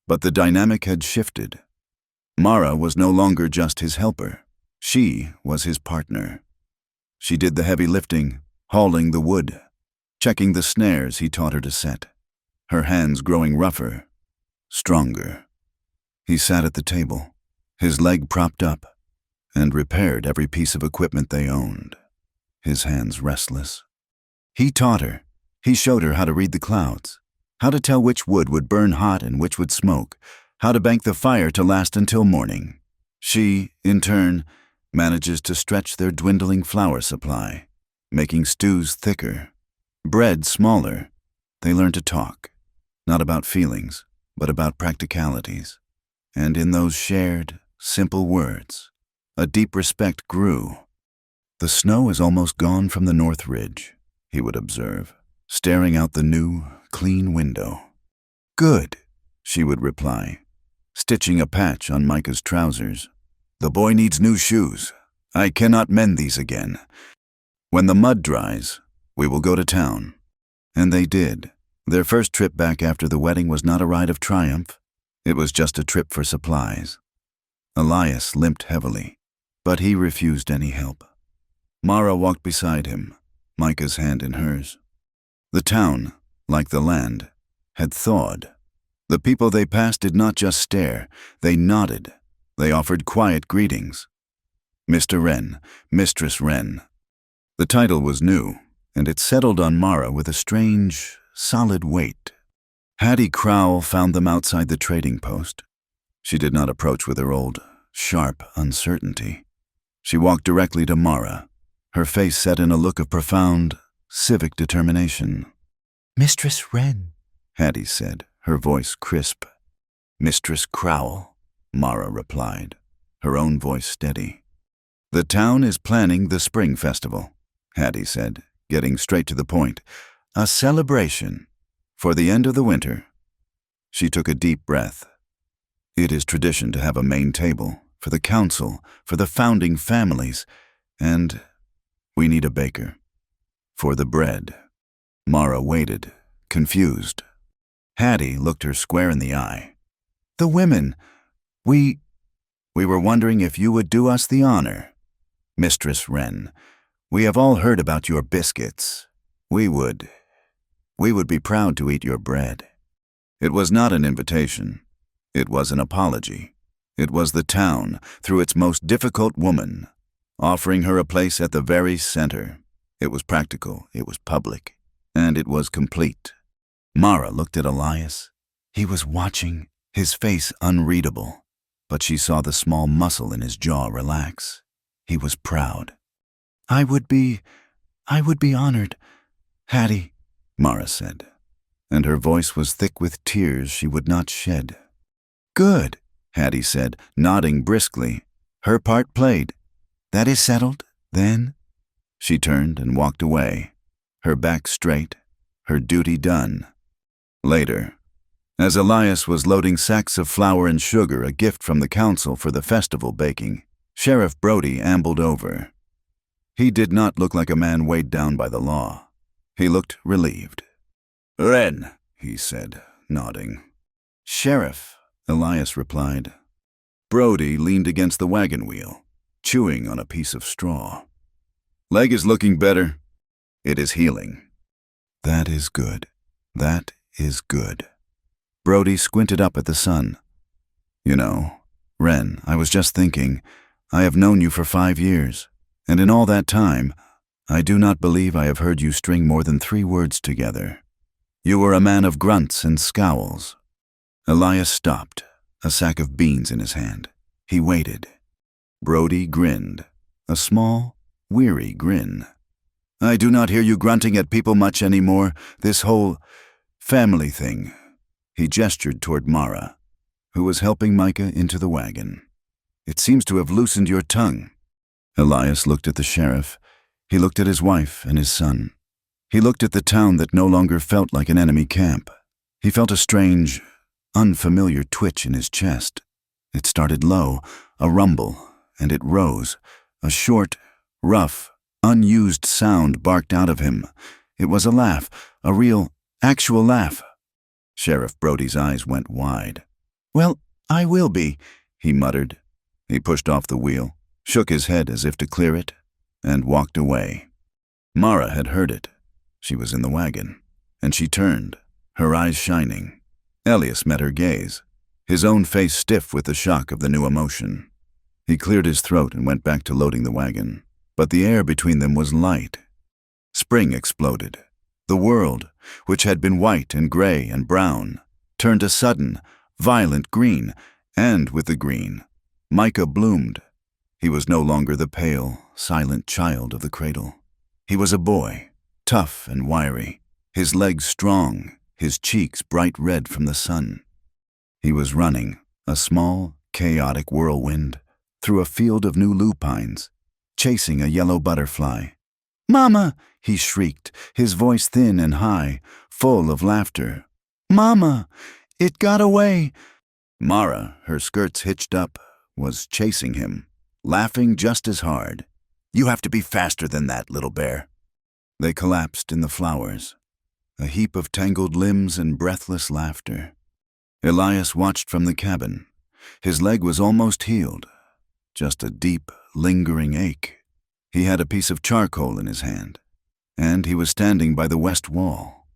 But the dynamic had shifted. Mara was no longer just his helper. She was his partner. She did the heavy lifting, hauling the wood, checking the snares he taught her to set, her hands growing rougher, stronger. He sat at the table, his leg propped up, and repaired every piece of equipment they owned, his hands restless. He taught her. He showed her how to read the clouds, how to tell which wood would burn hot and which would smoke, how to bank the fire to last until morning. She, in turn, manages to stretch their dwindling flour supply, making stews thicker, bread smaller. They learn to talk, not about feelings, but about practicalities. And in those shared, simple words, a deep respect grew. "The snow is almost gone from the North Ridge," he would observe, staring out the new, clean window. "Good," she would reply, stitching a patch on Micah's trousers. "The boy needs new shoes. I cannot mend these again. When the mud dries, we will go to town." And they did. Their first trip back after the wedding was not a ride of triumph. It was just a trip for supplies. Elias limped heavily, but he refused any help. Mara walked beside him, Micah's hand in hers. The town, like the land, had thawed. The people they passed did not just stare, they nodded. They offered quiet greetings. Mr. Wren, Mistress Wren. The title was new, and it settled on Mara with a strange, solid weight. Hattie Crowell found them outside the trading post. She did not approach with her old, sharp uncertainty. She walked directly to Mara, her face set in a look of profound, civic determination. "Mistress Wren," Hattie said, her voice crisp. "Mistress Crowell," Mara replied, her own voice steady. "The town is planning the spring festival," Hattie said, getting straight to the point. "A celebration for the end of the winter." She took a deep breath. "It is tradition to have a main table, for the council, for the founding families, and we need a baker. For the bread." Mara waited, confused. Hattie looked her square in the eye. "The women, we were wondering if you would do us the honor. Mistress Wren, we have all heard about your biscuits. We would be proud to eat your bread." It was not an invitation. It was an apology. It was the town, through its most difficult woman, offering her a place at the very center. It was practical, it was public, and it was complete. Mara looked at Elias. He was watching, his face unreadable, but she saw the small muscle in his jaw relax. He was proud. I would be honored, Hattie, Mara said, and her voice was thick with tears she would not shed. Good, Hattie said, nodding briskly. Her part played. That is settled, then? She turned and walked away, her back straight, her duty done. Later, as Elias was loading sacks of flour and sugar, a gift from the council for the festival baking, Sheriff Brody ambled over. He did not look like a man weighed down by the law. He looked relieved. Ren, he said, nodding. Sheriff, Elias replied. Brody leaned against the wagon wheel, chewing on a piece of straw. Leg is looking better. It is healing. That is good. That is good. Brody squinted up at the sun. You know, Ren, I was just thinking, I have known you for 5 years, and in all that time, I do not believe I have heard you string more than 3 words together. You were a man of grunts and scowls. Elias stopped, a sack of beans in his hand. He waited. Brody grinned, a small, weary grin. I do not hear you grunting at people much anymore, this whole family thing. He gestured toward Mara, who was helping Micah into the wagon. It seems to have loosened your tongue. Elias looked at the sheriff. He looked at his wife and his son. He looked at the town that no longer felt like an enemy camp. He felt a strange, unfamiliar twitch in his chest. It started low, a rumble, and it rose. A short, rough, unused sound barked out of him. It was a laugh, a real, actual laugh. Sheriff Brody's eyes went wide. Well, I will be, he muttered. He pushed off the wheel, shook his head as if to clear it, and walked away. Mara had heard it. She was in the wagon, and she turned, her eyes shining. Elias met her gaze, his own face stiff with the shock of the new emotion. He cleared his throat and went back to loading the wagon, but the air between them was light. Spring exploded. The world, which had been white and gray and brown, turned a sudden, violent green, and with the green, Micah bloomed. He was no longer the pale, silent child of the cradle. He was a boy, tough and wiry, his legs strong, his cheeks bright red from the sun. He was running, a small, chaotic whirlwind, through a field of new lupines, chasing a yellow butterfly. Mama, he shrieked, his voice thin and high, full of laughter. Mama, it got away. Mara, her skirts hitched up, was chasing him, laughing just as hard. You have to be faster than that, little bear. They collapsed in the flowers, a heap of tangled limbs and breathless laughter. Elias watched from the cabin. His leg was almost healed, just a deep, lingering ache. He had a piece of charcoal in his hand, and he was standing by the west wall.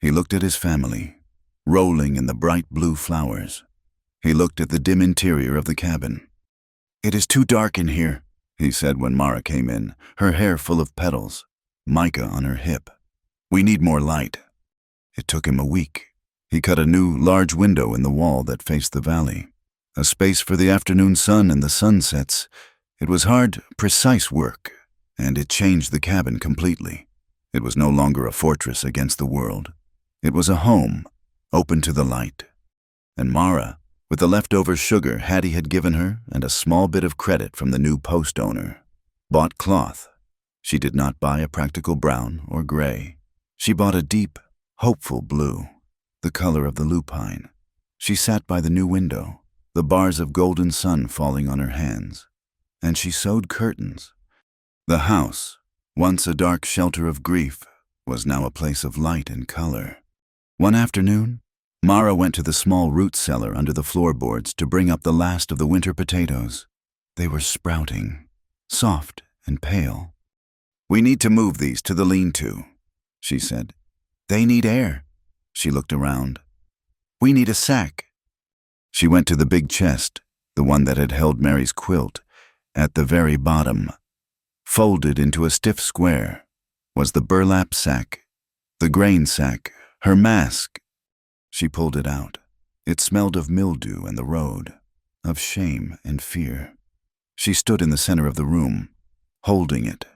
He looked at his family, rolling in the bright blue flowers. He looked at the dim interior of the cabin. It is too dark in here, he said when Mara came in, her hair full of petals, Micah on her hip. We need more light. It took him a week. He cut a new, large window in the wall that faced the valley, a space for the afternoon sun and the sunsets. It was hard, precise work, and it changed the cabin completely. It was no longer a fortress against the world. It was a home, open to the light. And Mara, with the leftover sugar Hattie had given her and a small bit of credit from the new post owner, bought cloth. She did not buy a practical brown or gray. She bought a deep, hopeful blue, the color of the lupine. She sat by the new window, the bars of golden sun falling on her hands, and she sewed curtains. The house, once a dark shelter of grief, was now a place of light and color. One afternoon, Mara went to the small root cellar under the floorboards to bring up the last of the winter potatoes. They were sprouting, soft and pale. We need to move these to the lean-to, she said. They need air. She looked around. We need a sack. She went to the big chest, the one that had held Mary's quilt, at the very bottom, folded into a stiff square, was the burlap sack, the grain sack, her mask. She pulled it out. It smelled of mildew and the road, of shame and fear. She stood in the center of the room, holding it,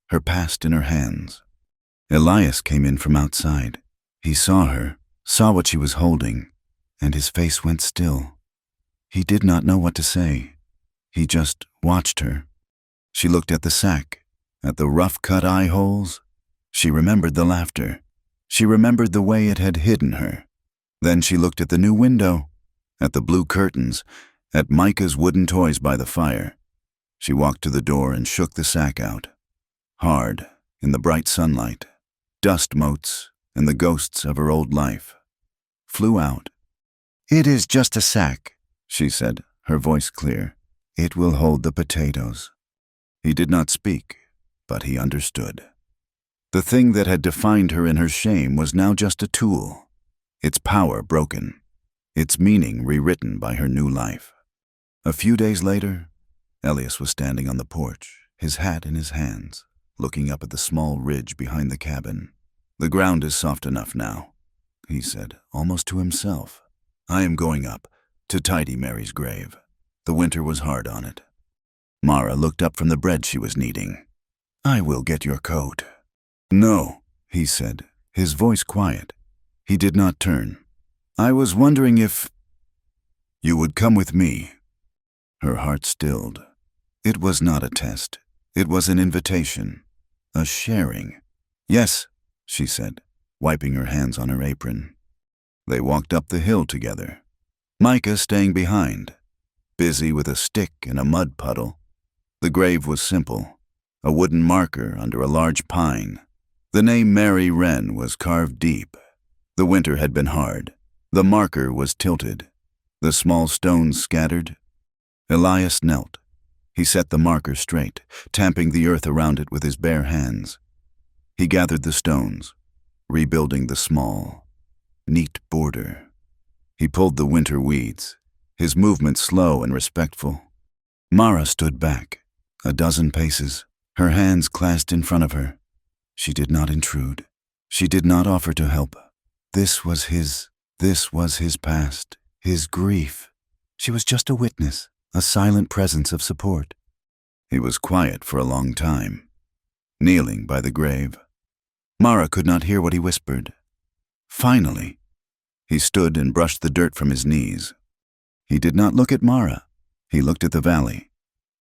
her past in her hands. Elias came in from outside. He saw her, saw what she was holding, and his face went still. He did not know what to say. He just watched her. She looked at the sack, at the rough-cut eye holes. She remembered the laughter. She remembered the way it had hidden her. Then she looked at the new window, at the blue curtains, at Micah's wooden toys by the fire. She walked to the door and shook the sack out. Hard, in the bright sunlight, dust motes and the ghosts of her old life flew out. "It is just a sack," she said, her voice clear. "It will hold the potatoes." He did not speak, but he understood. The thing that had defined her in her shame was now just a tool, its power broken, its meaning rewritten by her new life. A few days later, Elias was standing on the porch, his hat in his hands, looking up at the small ridge behind the cabin. "The ground is soft enough now," he said, almost to himself. "I am going up, to tidy Mary's grave. The winter was hard on it." Mara looked up from the bread she was kneading. "I will get your coat." "No," he said, his voice quiet. He did not turn. "I was wondering if you would come with me." Her heart stilled. It was not a test. It was an invitation, a sharing. "Yes," she said, wiping her hands on her apron. They walked up the hill together, Micah staying behind, busy with a stick and a mud puddle. The grave was simple, a wooden marker under a large pine. The name Mary Wren was carved deep. The winter had been hard. The marker was tilted, the small stones scattered. Elias knelt. He set the marker straight, tamping the earth around it with his bare hands. He gathered the stones, rebuilding the small, neat border. He pulled the winter weeds, his movement slow and respectful. Mara stood back, a dozen paces, her hands clasped in front of her. She did not intrude. She did not offer to help. This was his past, his grief. She was just a witness, a silent presence of support. He was quiet for a long time, kneeling by the grave. Mara could not hear what he whispered. Finally, he stood and brushed the dirt from his knees. He did not look at Mara. He looked at the valley.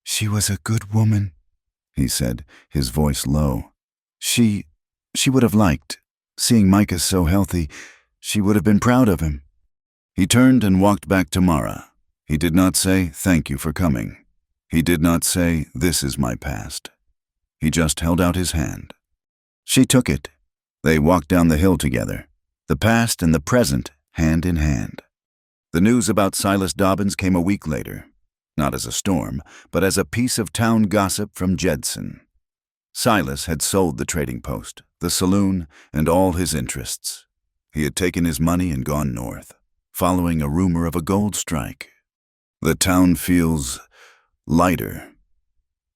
"She was a good woman," he said, his voice low. She would have liked. Seeing Micah so healthy, she would have been proud of him. He turned and walked back to Mara. He did not say, "Thank you for coming." He did not say, "This is my past." He just held out his hand. She took it. They walked down the hill together, the past and the present hand in hand. The news about Silas Dobbins came a week later, not as a storm, but as a piece of town gossip from Jedson. Silas had sold the trading post, the saloon, and all his interests. He had taken his money and gone north, following a rumor of a gold strike. "The town feels lighter,"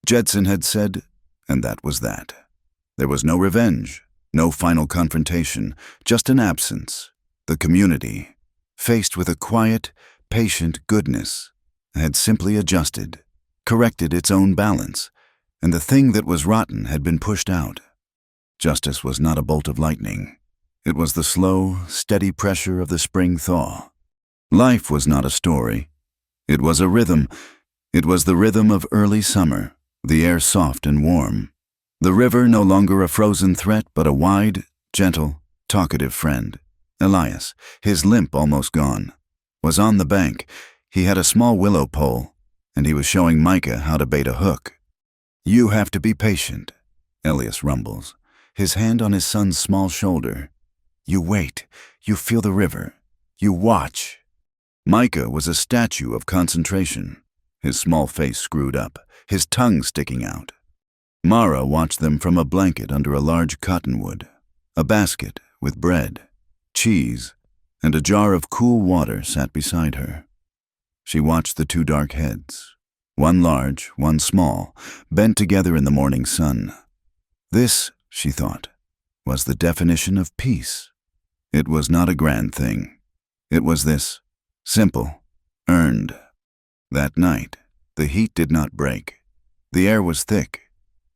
Jedson had said, and that was that. There was no revenge, no final confrontation, just an absence. The community, faced with a quiet, patient goodness, had simply adjusted, corrected its own balance, and the thing that was rotten had been pushed out. Justice was not a bolt of lightning. It was the slow, steady pressure of the spring thaw. Life was not a story. It was a rhythm. It was the rhythm of early summer, the air soft and warm. The river no longer a frozen threat, but a wide, gentle, talkative friend. Elias, his limp almost gone, was on the bank. He had a small willow pole, and he was showing Micah how to bait a hook. "You have to be patient," Elias rumbles, his hand on his son's small shoulder. "You wait, you feel the river, you watch." Micah was a statue of concentration, his small face screwed up, his tongue sticking out. Mara watched them from a blanket under a large cottonwood. A basket with bread, cheese, and a jar of cool water sat beside her. She watched the two dark heads, one large, one small, bent together in the morning sun. This, she thought, was the definition of peace. It was not a grand thing. It was this, simple, earned. That night, the heat did not break. The air was thick,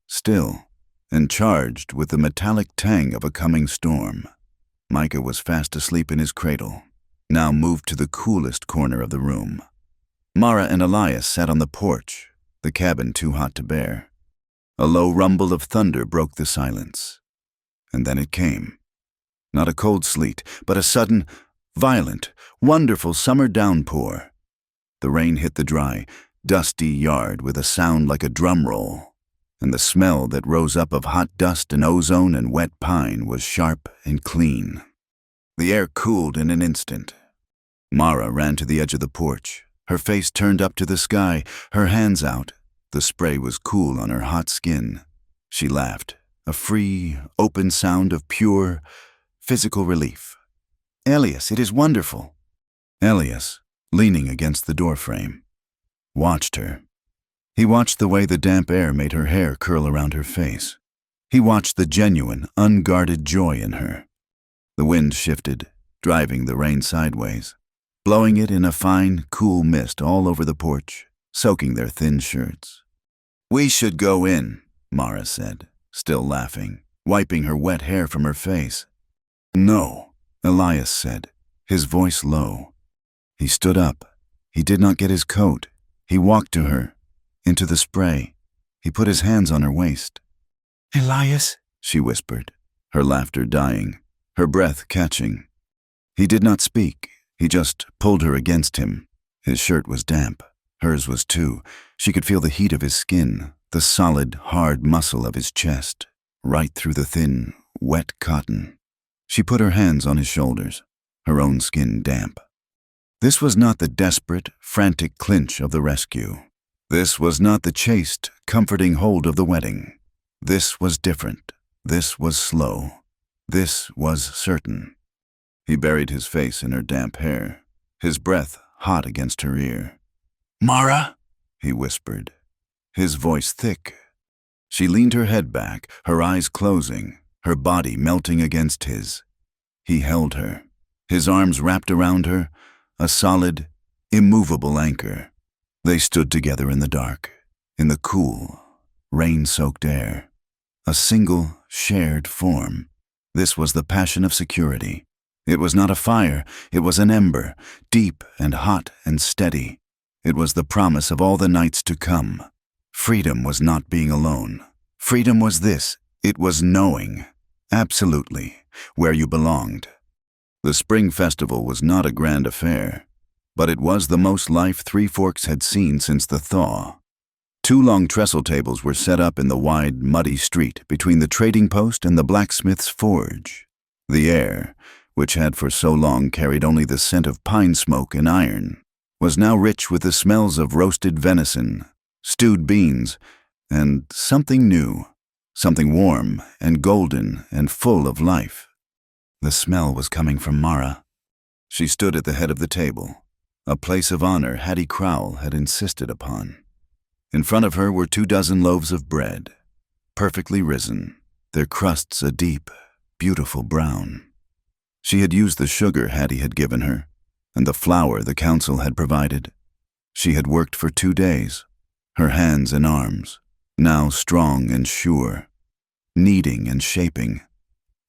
still, and charged with the metallic tang of a coming storm. Micah was fast asleep in his cradle, now moved to the coolest corner of the room. Mara and Elias sat on the porch, the cabin too hot to bear. A low rumble of thunder broke the silence. And then it came. Not a cold sleet, but a sudden, violent, wonderful summer downpour. The rain hit the dry, dusty yard with a sound like a drum roll, and the smell that rose up of hot dust and ozone and wet pine was sharp and clean. The air cooled in an instant. Mara ran to the edge of the porch, her face turned up to the sky, her hands out. The spray was cool on her hot skin. She laughed, a free, open sound of pure, physical relief. "Elias, it is wonderful." Elias, leaning against the doorframe, watched her. He watched the way the damp air made her hair curl around her face. He watched the genuine, unguarded joy in her. The wind shifted, driving the rain sideways, blowing it in a fine, cool mist all over the porch, soaking their thin shirts. "We should go in," Mara said, still laughing, wiping her wet hair from her face. "No," Elias said, his voice low. He stood up. He did not get his coat. He walked to her, into the spray. He put his hands on her waist. "Elias," she whispered, her laughter dying, her breath catching. He did not speak. He just pulled her against him. His shirt was damp. Hers was too. She could feel the heat of his skin, the solid, hard muscle of his chest, right through the thin, wet cotton. She put her hands on his shoulders, her own skin damp. This was not the desperate, frantic clinch of the rescue. This was not the chaste, comforting hold of the wedding. This was different. This was slow. This was certain. He buried his face in her damp hair, his breath hot against her ear. "Mara," he whispered, his voice thick. She leaned her head back, her eyes closing, her body melting against his. He held her, his arms wrapped around her, a solid, immovable anchor. They stood together in the dark, in the cool, rain-soaked air. A single, shared form. This was the passion of security. It was not a fire, it was an ember, deep and hot and steady. It was the promise of all the nights to come. Freedom was not being alone. Freedom was this, it was knowing, absolutely, where you belonged. The spring festival was not a grand affair, but it was the most life Three Forks had seen since the thaw. 2 long trestle tables were set up in the wide, muddy street between the trading post and the blacksmith's forge. The air, which had for so long carried only the scent of pine smoke and iron, was now rich with the smells of roasted venison, stewed beans, and something new, something warm and golden and full of life. The smell was coming from Mara. She stood at the head of the table, a place of honor Hattie Crowell had insisted upon. In front of her were 24 loaves of bread, perfectly risen, their crusts a deep, beautiful brown. She had used the sugar Hattie had given her, and the flour the council had provided. She had worked for 2 days, her hands and arms, now strong and sure, kneading and shaping.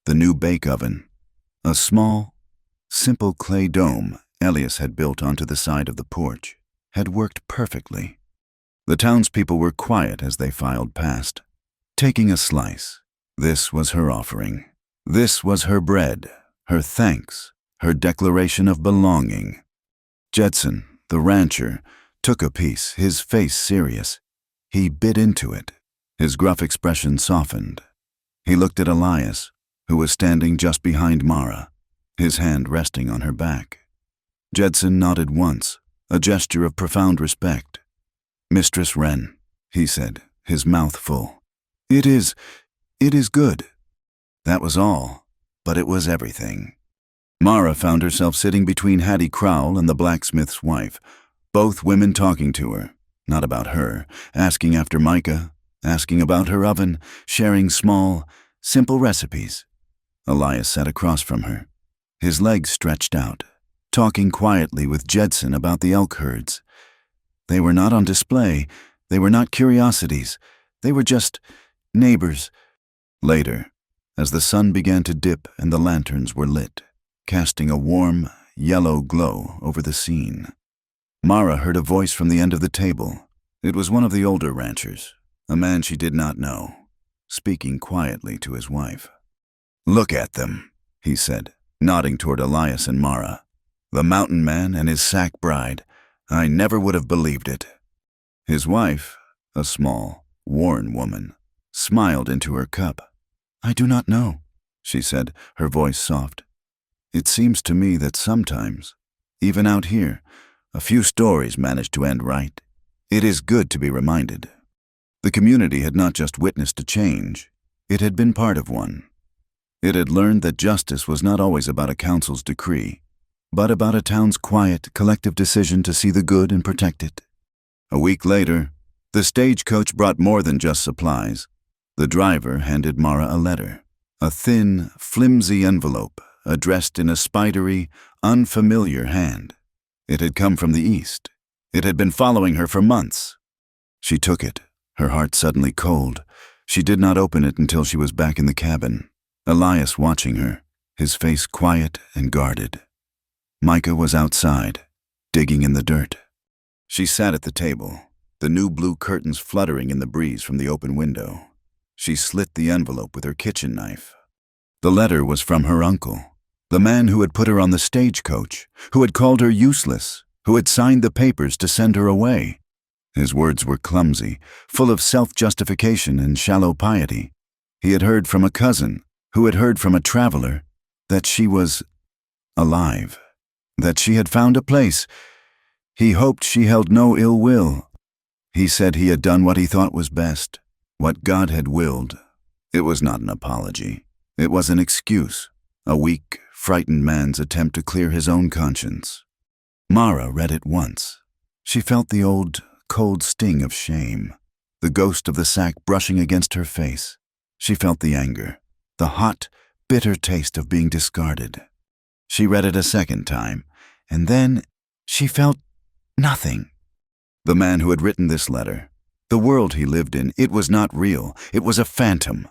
The new bake oven, a small, simple clay dome Elias had built onto the side of the porch, had worked perfectly. The townspeople were quiet as they filed past, taking a slice. This was her offering. This was her bread, her thanks, her declaration of belonging. Jedson, the rancher, took a piece, his face serious. He bit into it. His gruff expression softened. He looked at Elias, who was standing just behind Mara, his hand resting on her back. Jedson nodded once, a gesture of profound respect. "Mistress Wren," he said, his mouth full. It is good." That was all, but it was everything. Mara found herself sitting between Hattie Crowell and the blacksmith's wife, Both women talking to her, not about her, asking after Micah, asking about her oven, sharing small, simple recipes. Elias sat across from her, his legs stretched out, talking quietly with Jedson about the elk herds. They were not on display, they were not curiosities, they were just neighbors. Later, as the sun began to dip and the lanterns were lit, casting a warm, yellow glow over the scene, Mara heard a voice from the end of the table. It was one of the older ranchers, a man she did not know, speaking quietly to his wife. "Look at them," he said, nodding toward Elias and Mara. "The mountain man and his sack bride. I never would have believed it." His wife, a small, worn woman, smiled into her cup. "I do not know," she said, her voice soft. "It seems to me that sometimes, even out here, a few stories manage to end right. It is good to be reminded." The community had not just witnessed a change, it had been part of one. It had learned that justice was not always about a council's decree, but about a town's quiet, collective decision to see the good and protect it. A week later, the stagecoach brought more than just supplies. The driver handed Mara a letter, a thin, flimsy envelope addressed in a spidery, unfamiliar hand. It had come from the east. It had been following her for months. She took it, her heart suddenly cold. She did not open it until she was back in the cabin, Elias watching her, his face quiet and guarded. Micah was outside, digging in the dirt. She sat at the table, the new blue curtains fluttering in the breeze from the open window. She slit the envelope with her kitchen knife. The letter was from her uncle, the man who had put her on the stagecoach, who had called her useless, who had signed the papers to send her away. His words were clumsy, full of self-justification and shallow piety. He had heard from a cousin, who had heard from a traveler, that she was alive, that she had found a place. He hoped she held no ill will. He said he had done what he thought was best, what God had willed. It was not an apology. It was an excuse, a weak, frightened man's attempt to clear his own conscience. Mara read it once. She felt the old, cold sting of shame, the ghost of the sack brushing against her face. She felt the anger, the hot, bitter taste of being discarded. She read it a second time, and then she felt nothing. The man who had written this letter, the world he lived in, it was not real. It was a phantom.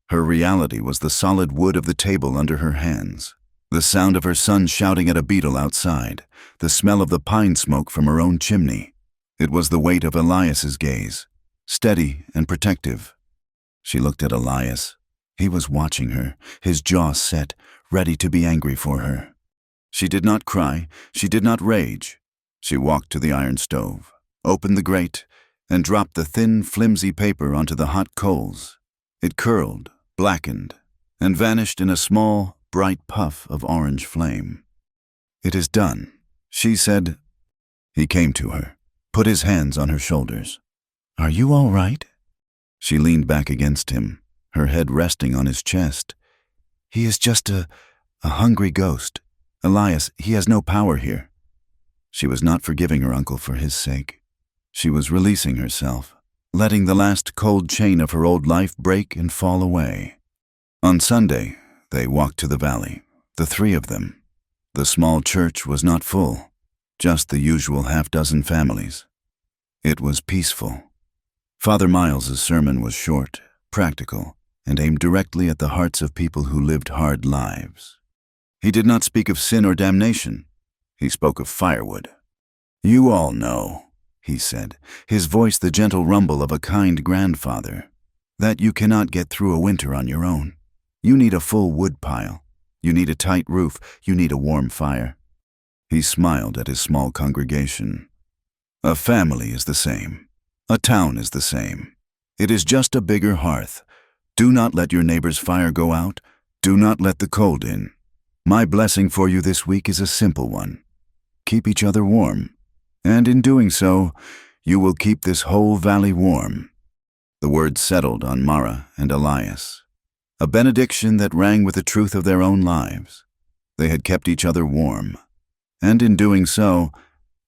Her reality was the solid wood of the table under her hands, the sound of her son shouting at a beetle outside, the smell of the pine smoke from her own chimney. It was the weight of Elias's gaze, steady and protective. She looked at Elias. He was watching her, his jaw set, ready to be angry for her. She did not cry, she did not rage. She walked to the iron stove, opened the grate, and dropped the thin, flimsy paper onto the hot coals. It curled, blackened, and vanished in a small, bright puff of orange flame. "It is done," she said. He came to her, put his hands on her shoulders. "Are you all right?" She leaned back against him, her head resting on his chest. "He is just a hungry ghost. Elias, he has no power here." She was not forgiving her uncle for his sake. She was releasing herself, letting the last cold chain of her old life break and fall away. On Sunday, they walked to the valley, the three of them. The small church was not full, just the usual half-dozen families. It was peaceful. Father Miles's sermon was short, practical, and aimed directly at the hearts of people who lived hard lives. He did not speak of sin or damnation. He spoke of firewood. "You all know," he said, his voice the gentle rumble of a kind grandfather, "that you cannot get through a winter on your own. You need a full wood pile. You need a tight roof. You need a warm fire." He smiled at his small congregation. "A family is the same. A town is the same. It is just a bigger hearth. Do not let your neighbor's fire go out. Do not let the cold in. My blessing for you this week is a simple one. Keep each other warm. And in doing so, you will keep this whole valley warm." The words settled on Mara and Elias, a benediction that rang with the truth of their own lives. They had kept each other warm, and in doing so,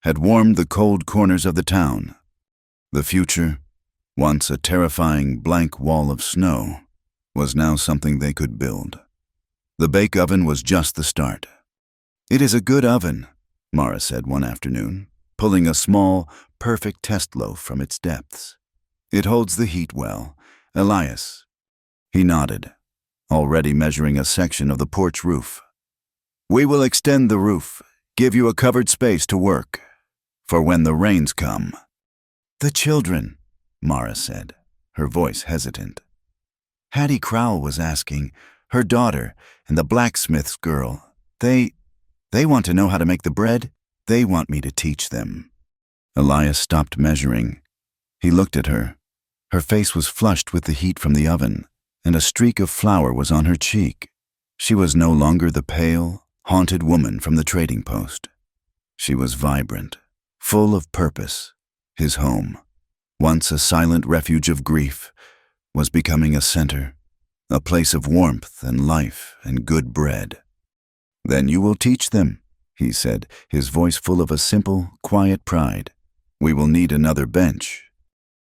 had warmed the cold corners of the town. The future, once a terrifying blank wall of snow, was now something they could build. The bake oven was just the start. "It is a good oven," Mara said one afternoon, pulling a small, perfect test loaf from its depths. "It holds the heat well. Elias." He nodded, already measuring a section of the porch roof. "We will extend the roof, give you a covered space to work, for when the rains come." "The children," Mara said, her voice hesitant. "Hattie Crowell was asking, her daughter and the blacksmith's girl, they want to know how to make the bread. They want me to teach them." Elias stopped measuring. He looked at her. Her face was flushed with the heat from the oven, and a streak of flour was on her cheek. She was no longer the pale, haunted woman from the trading post. She was vibrant, full of purpose. His home, once a silent refuge of grief, was becoming a center, a place of warmth and life and good bread. "Then you will teach them," he said, his voice full of a simple, quiet pride. "We will need another bench."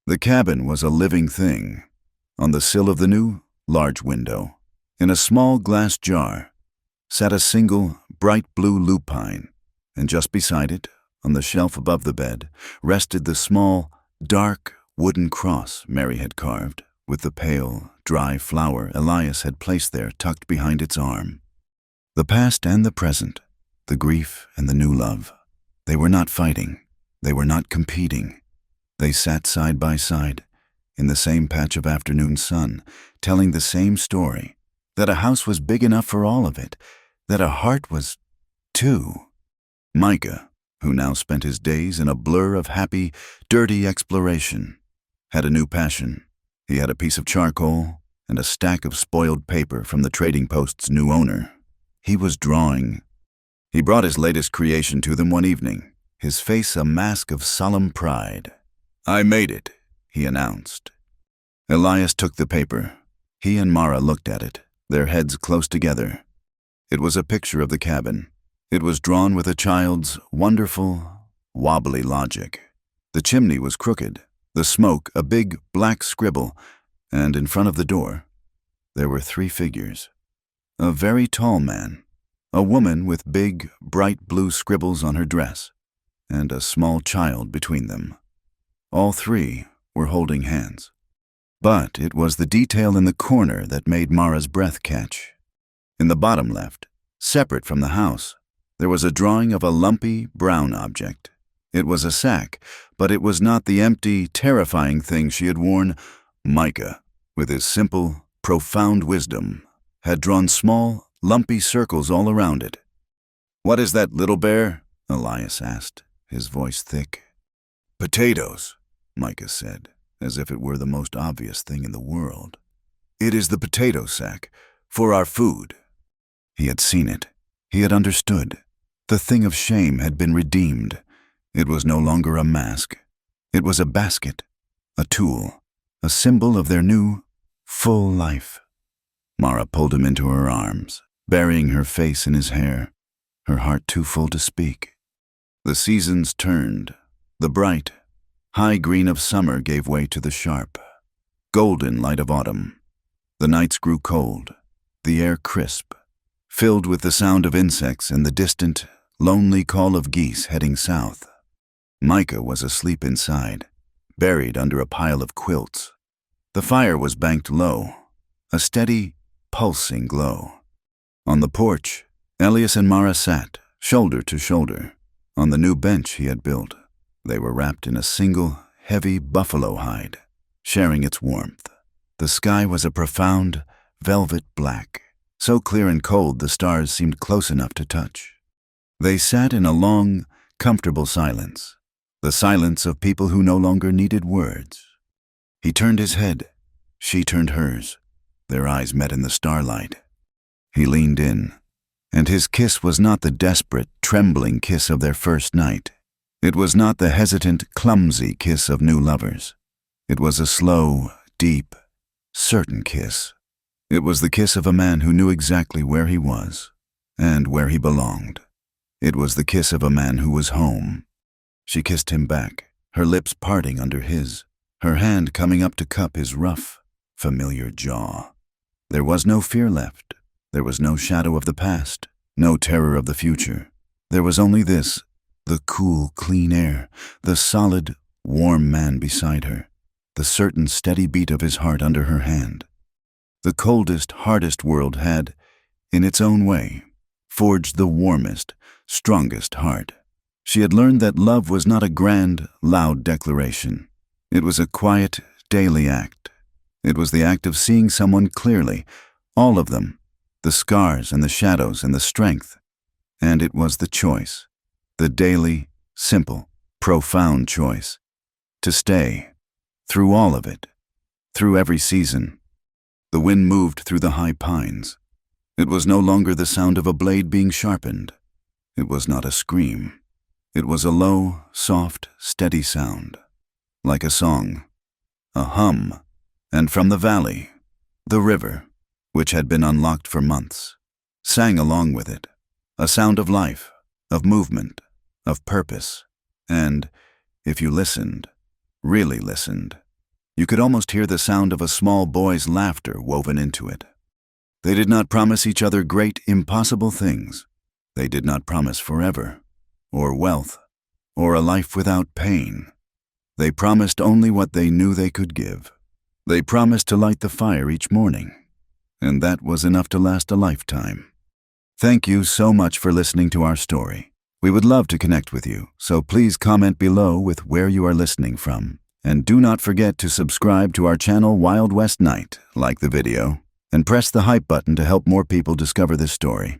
The cabin was a living thing. On the sill of the new, large window, in a small glass jar, sat a single, bright blue lupine, and just beside it, on the shelf above the bed, rested the small, dark, wooden cross Mary had carved, with the pale, dry flower Elias had placed there tucked behind its arm. The past and the present, the grief and the new love, they were not fighting, they were not competing. They sat side by side, in the same patch of afternoon sun, telling the same story, that a house was big enough for all of it, that a heart was, too. Micah, who now spent his days in a blur of happy, dirty exploration, had a new passion. He had a piece of charcoal and a stack of spoiled paper from the trading post's new owner. He was drawing. He brought his latest creation to them one evening, his face a mask of solemn pride. "I made it," he announced. Elias took the paper. He and Mara looked at it, their heads close together. It was a picture of the cabin. It was drawn with a child's wonderful, wobbly logic. The chimney was crooked, the smoke a big black scribble, and in front of the door, there were 3 figures. A very tall man, a woman with big, bright blue scribbles on her dress, and a small child between them. All 3 were holding hands. But it was the detail in the corner that made Mara's breath catch. In the bottom left, separate from the house, there was a drawing of a lumpy, brown object. It was a sack, but it was not the empty, terrifying thing she had worn. Micah, with his simple, profound wisdom, had drawn small, lumpy circles all around it. "What is that, little bear?" Elias asked, his voice thick. "Potatoes," Micah said, as if it were the most obvious thing in the world. "It is the potato sack, for our food." He had seen it. He had understood. The thing of shame had been redeemed. It was no longer a mask. It was a basket, a tool, a symbol of their new, full life. Mara pulled him into her arms, burying her face in his hair, her heart too full to speak. The seasons turned. The bright, high green of summer gave way to the sharp, golden light of autumn. The nights grew cold, the air crisp, filled with the sound of insects and the distant, lonely call of geese heading south. Micah was asleep inside, buried under a pile of quilts. The fire was banked low, a steady, pulsing glow. On the porch, Elias and Mara sat, shoulder to shoulder, on the new bench he had built. They were wrapped in a single, heavy buffalo hide, sharing its warmth. The sky was a profound, velvet black, so clear and cold the stars seemed close enough to touch. They sat in a long, comfortable silence, the silence of people who no longer needed words. He turned his head. She turned hers. Their eyes met in the starlight. He leaned in, and his kiss was not the desperate, trembling kiss of their first night. It was not the hesitant, clumsy kiss of new lovers. It was a slow, deep, certain kiss. It was the kiss of a man who knew exactly where he was and where he belonged. It was the kiss of a man who was home.
She kissed him back, her lips parting under his, her hand coming up to cup his rough, familiar jaw. There was no fear left. There was no shadow of the past, no terror of the future. There was only this, the cool, clean air, the solid, warm man beside her, the certain steady beat of his heart under her hand. The coldest, hardest world had, in its own way, forged the warmest, strongest heart. She had learned that love was not a grand, loud declaration. It was a quiet, daily act. It was the act of seeing someone clearly, all of them, the scars and the shadows and the strength. And it was the choice, the daily, simple, profound choice, to stay, through all of it, through every season. The wind moved through the high pines. It was no longer the sound of a blade being sharpened. It was not a scream. It was a low, soft, steady sound, like a song, a hum, and from the valley, the river, which had been unlocked for months, sang along with it, a sound of life, of movement, of purpose, and, if you listened, really listened, you could almost hear the sound of a small boy's laughter woven into it. They did not promise each other great, impossible things. They did not promise forever, or wealth, or a life without pain. They promised only what they knew they could give. They promised to light the fire each morning, and that was enough to last a lifetime. Thank you so much for listening to our story. We would love to connect with you, so please comment below with where you are listening from. And do not forget to subscribe to our channel Wild West Night, like the video, and press the hype button to help more people discover this story.